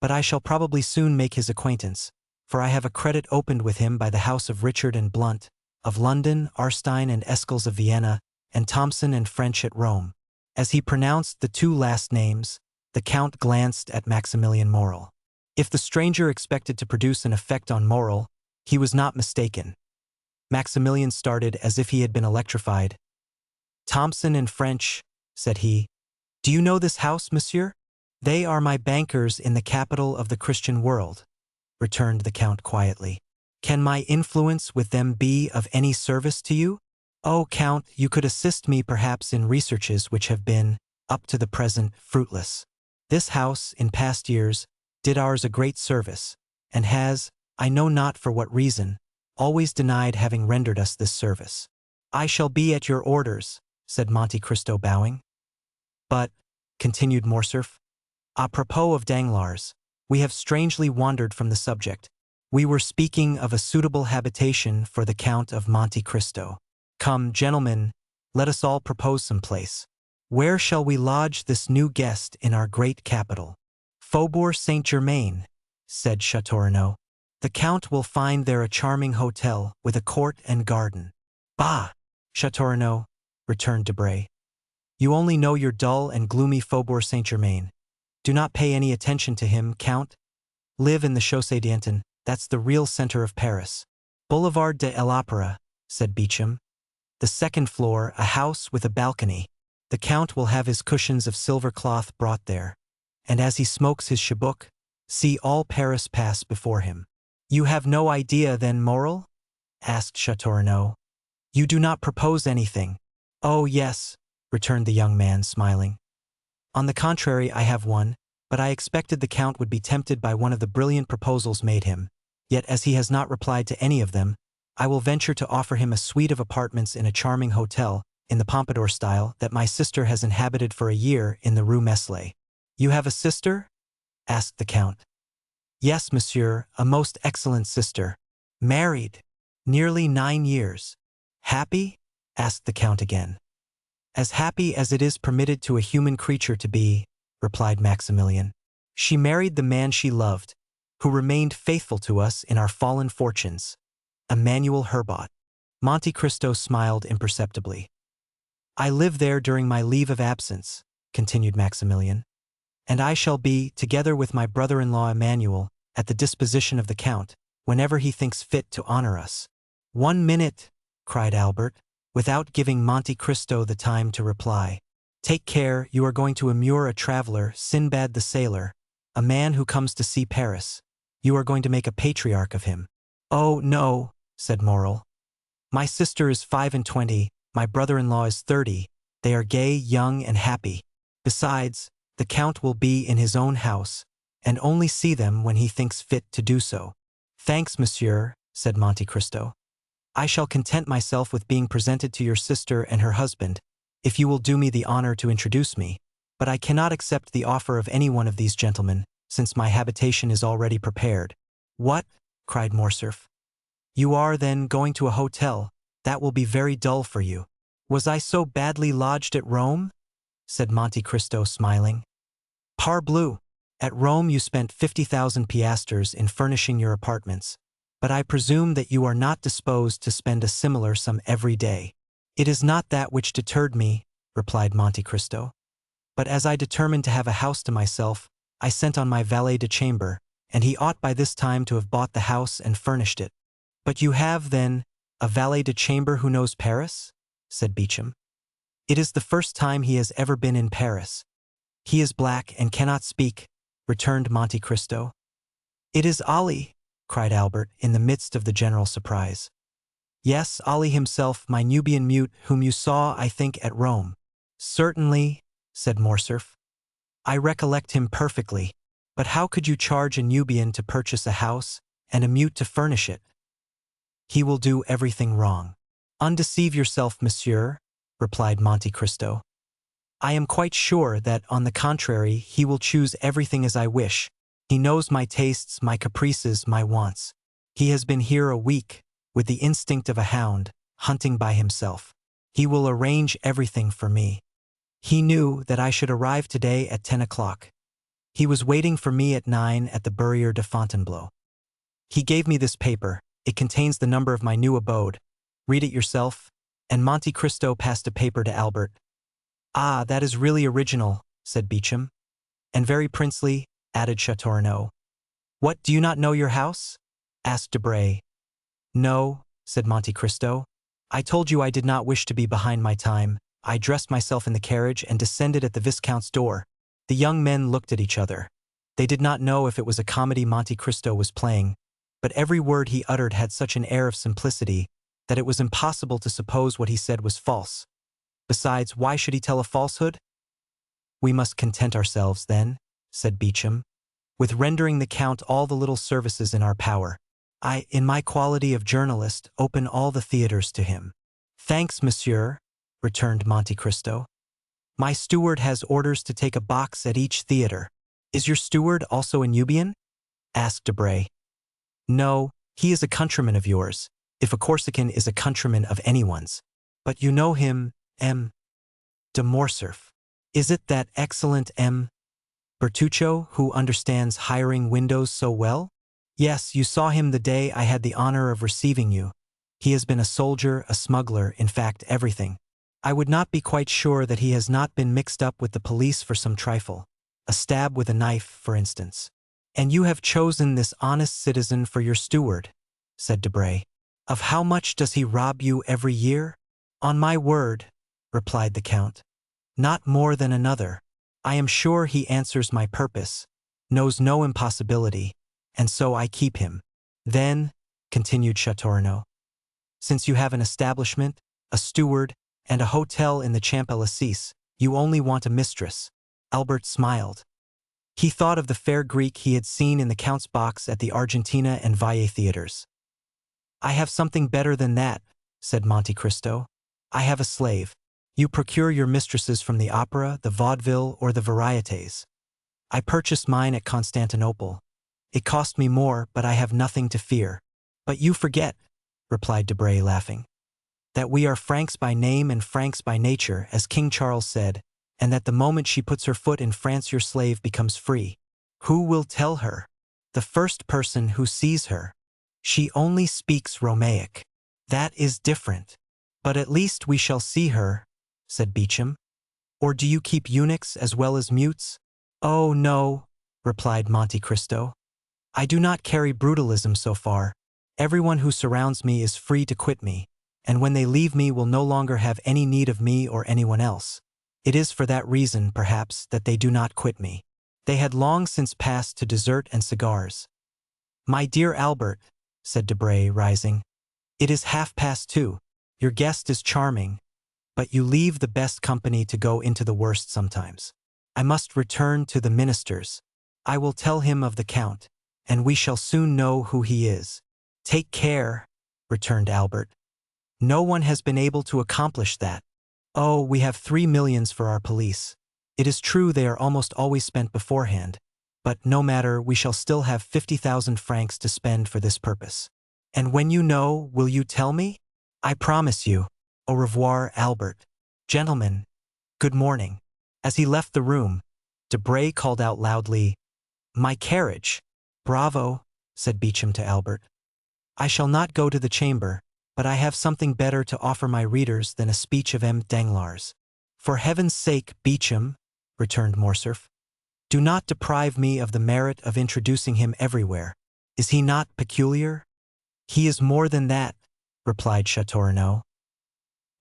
but I shall probably soon make his acquaintance, for I have a credit opened with him by the house of Richard and Blunt, of London, Arstein and Escles of Vienna, and Thomson and French at Rome. As he pronounced the two last names, the Count glanced at Maximilian Morrel. If the stranger expected to produce an effect on Morrel, he was not mistaken. Maximilian started as if he had been electrified. Thomson and French, said he. Do you know this house, monsieur? They are my bankers in the capital of the Christian world, returned the Count quietly. Can my influence with them be of any service to you? Oh, Count, you could assist me perhaps in researches which have been, up to the present, fruitless. This house, in past years, did ours a great service, and has, I know not for what reason, always denied having rendered us this service. I shall be at your orders, said Monte Cristo, bowing. But, continued Morcerf, apropos of Danglars, we have strangely wandered from the subject. We were speaking of a suitable habitation for the Count of Monte Cristo. Come, gentlemen, let us all propose some place. Where shall we lodge this new guest in our great capital? Faubourg Saint-Germain, said Châteaurenaud. The Count will find there a charming hotel with a court and garden. Bah, Châteaurenaud, returned Debray. You only know your dull and gloomy Faubourg Saint-Germain. Do not pay any attention to him, Count. Live in the Chaussée d'Antin, that's the real center of Paris. Boulevard de l'Opéra, said Beauchamp. The second floor, a house with a balcony. The Count will have his cushions of silver cloth brought there, and as he smokes his chibouque, see all Paris pass before him. You have no idea then, Morrel? Asked Châteaurenaud. You do not propose anything. Oh, yes, returned the young man, smiling. On the contrary, I have one, but I expected the Count would be tempted by one of the brilliant proposals made him. Yet as he has not replied to any of them, I will venture to offer him a suite of apartments in a charming hotel, in the Pompadour style, that my sister has inhabited for a year in the Rue Meslay. You have a sister? Asked the Count. Yes, monsieur, a most excellent sister. Married. Nearly 9 years. Happy? Asked the Count again. As happy as it is permitted to a human creature to be, replied Maximilian. She married the man she loved, who remained faithful to us in our fallen fortunes. Emmanuel Herbot. Monte Cristo smiled imperceptibly. I live there during my leave of absence, continued Maximilian, and I shall be, together with my brother-in-law Emmanuel, at the disposition of the Count, whenever he thinks fit to honor us. 1 minute, cried Albert, without giving Monte Cristo the time to reply. Take care, you are going to immure a traveler, Sinbad the sailor, a man who comes to see Paris. You are going to make a patriarch of him. Oh, no, said Morrel. My sister is 25, my brother-in-law is 30, they are gay, young, and happy. Besides, the Count will be in his own house, and only see them when he thinks fit to do so. Thanks, monsieur, said Monte Cristo. I shall content myself with being presented to your sister and her husband, if you will do me the honor to introduce me. but I cannot accept the offer of any one of these gentlemen, since my habitation is already prepared." "What?" cried Morcerf. "You are, then, going to a hotel? That will be very dull for you." "Was I so badly lodged at Rome?" said Monte Cristo, smiling. "Parbleu! At Rome you spent 50,000 piastres in furnishing your apartments, but I presume that you are not disposed to spend a similar sum every day." "It is not that which deterred me," replied Monte Cristo. "But as I determined to have a house to myself, I sent on my valet de chambre, and he ought by this time to have bought the house and furnished it." "But you have, then, a valet de chambre who knows Paris?" said Beauchamp. "It is the first time he has ever been in Paris." "He is black and cannot speak," returned Monte Cristo. "It is Ali!" cried Albert, in the midst of the general surprise. "Yes, Ali himself, my Nubian mute, whom you saw, I think, at Rome." "Certainly," said Morcerf. "I recollect him perfectly. But how could you charge a Nubian to purchase a house, and a mute to furnish it?" "He will do everything wrong." "Undeceive yourself, monsieur," replied Monte Cristo. "I am quite sure that, on the contrary, he will choose everything as I wish. He knows my tastes, my caprices, my wants. He has been here a week, with the instinct of a hound, hunting by himself. He will arrange everything for me. He knew that I should arrive today at 10 o'clock. He was waiting for me at 9 at the Barrière de Fontainebleau. He gave me this paper. It contains the number of my new abode. Read it yourself." And Monte Cristo passed a paper to Albert. "Ah, that is really original," said Beauchamp. "And very princely," added Châteaurenaud. "What, do you not know your house?" asked Debray. "No," said Monte Cristo. "I told you I did not wish to be behind my time. I dressed myself in the carriage and descended at the Viscount's door." The young men looked at each other. They did not know if it was a comedy Monte Cristo was playing, but every word he uttered had such an air of simplicity that it was impossible to suppose what he said was false. Besides, why should he tell a falsehood? "We must content ourselves, then," said Beauchamp, "with rendering the Count all the little services in our power. I, in my quality of journalist, open all the theaters to him." "Thanks, monsieur," returned Monte Cristo. "My steward has orders to take a box at each theater." "Is your steward also a Nubian?" asked Debray. "No, he is a countryman of yours, if a Corsican is a countryman of anyone's. But you know him, M. de Morcerf. Is it that excellent M. Bertuccio, who understands hiring windows so well?" "Yes, you saw him the day I had the honor of receiving you. He has been a soldier, a smuggler, in fact everything. I would not be quite sure that he has not been mixed up with the police for some trifle. A stab with a knife, for instance." "And you have chosen this honest citizen for your steward," said Debray. "Of how much does he rob you every year?" "On my word," replied the Count, "not more than another. I am sure he answers my purpose, knows no impossibility, and so I keep him." "Then," continued Châteaurenaud, "since you have an establishment, a steward, and a hotel in the Champs-Élysées, you only want a mistress." Albert smiled. He thought of the fair Greek he had seen in the Count's box at the Argentina and Valle theaters. "I have something better than that," said Monte Cristo. "I have a slave. You procure your mistresses from the opera, the vaudeville, or the varietés. I purchased mine at Constantinople. It cost me more, but I have nothing to fear." "But you forget," replied Debray, laughing, "that we are Franks by name and Franks by nature, as King Charles said, and that the moment she puts her foot in France your slave becomes free." "Who will tell her?" "The first person who sees her. She only speaks Romaic." "That is different." "But at least we shall see her," said Beauchamp. "Or do you keep eunuchs as well as mutes?" "Oh, no," replied Monte Cristo. "I do not carry brutalism so far. Everyone who surrounds me is free to quit me, and when they leave me will no longer have any need of me or anyone else. It is for that reason, perhaps, that they do not quit me. They had long since passed to dessert and cigars." "My dear Albert," said Debray, rising, "it is 2:30. Your guest is charming, but you leave the best company to go into the worst sometimes. I must return to the minister's. I will tell him of the Count, and we shall soon know who he is." "Take care," returned Albert. "No one has been able to accomplish that. Oh, we have 3 millions for our police. It is true they are almost always spent beforehand, but no matter, we shall still have 50,000 francs to spend for this purpose. And when you know, will you tell me? I promise you. Au revoir, Albert. Gentlemen, good morning. As he left the room, Debray called out loudly, "My carriage!" "Bravo," said Beauchamp to Albert. "I shall not go to the chamber, but I have something better to offer my readers than a speech of M. Danglars." "For heaven's sake, Beauchamp," returned Morcerf, "do not deprive me of the merit of introducing him everywhere. Is he not peculiar?" "He is more than that," replied Châteaurenaud.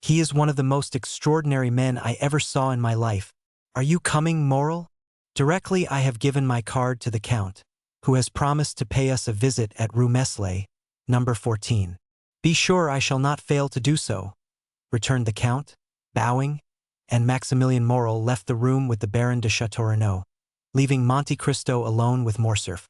"He is one of the most extraordinary men I ever saw in my life. Are you coming, Morrel?" "Directly I have given my card to the Count, who has promised to pay us a visit at Rue Meslay, number 14. "Be sure I shall not fail to do so," returned the Count, bowing, and Maximilien Morrel left the room with the Baron de Châteaurenaud, leaving Monte Cristo alone with Morcerf.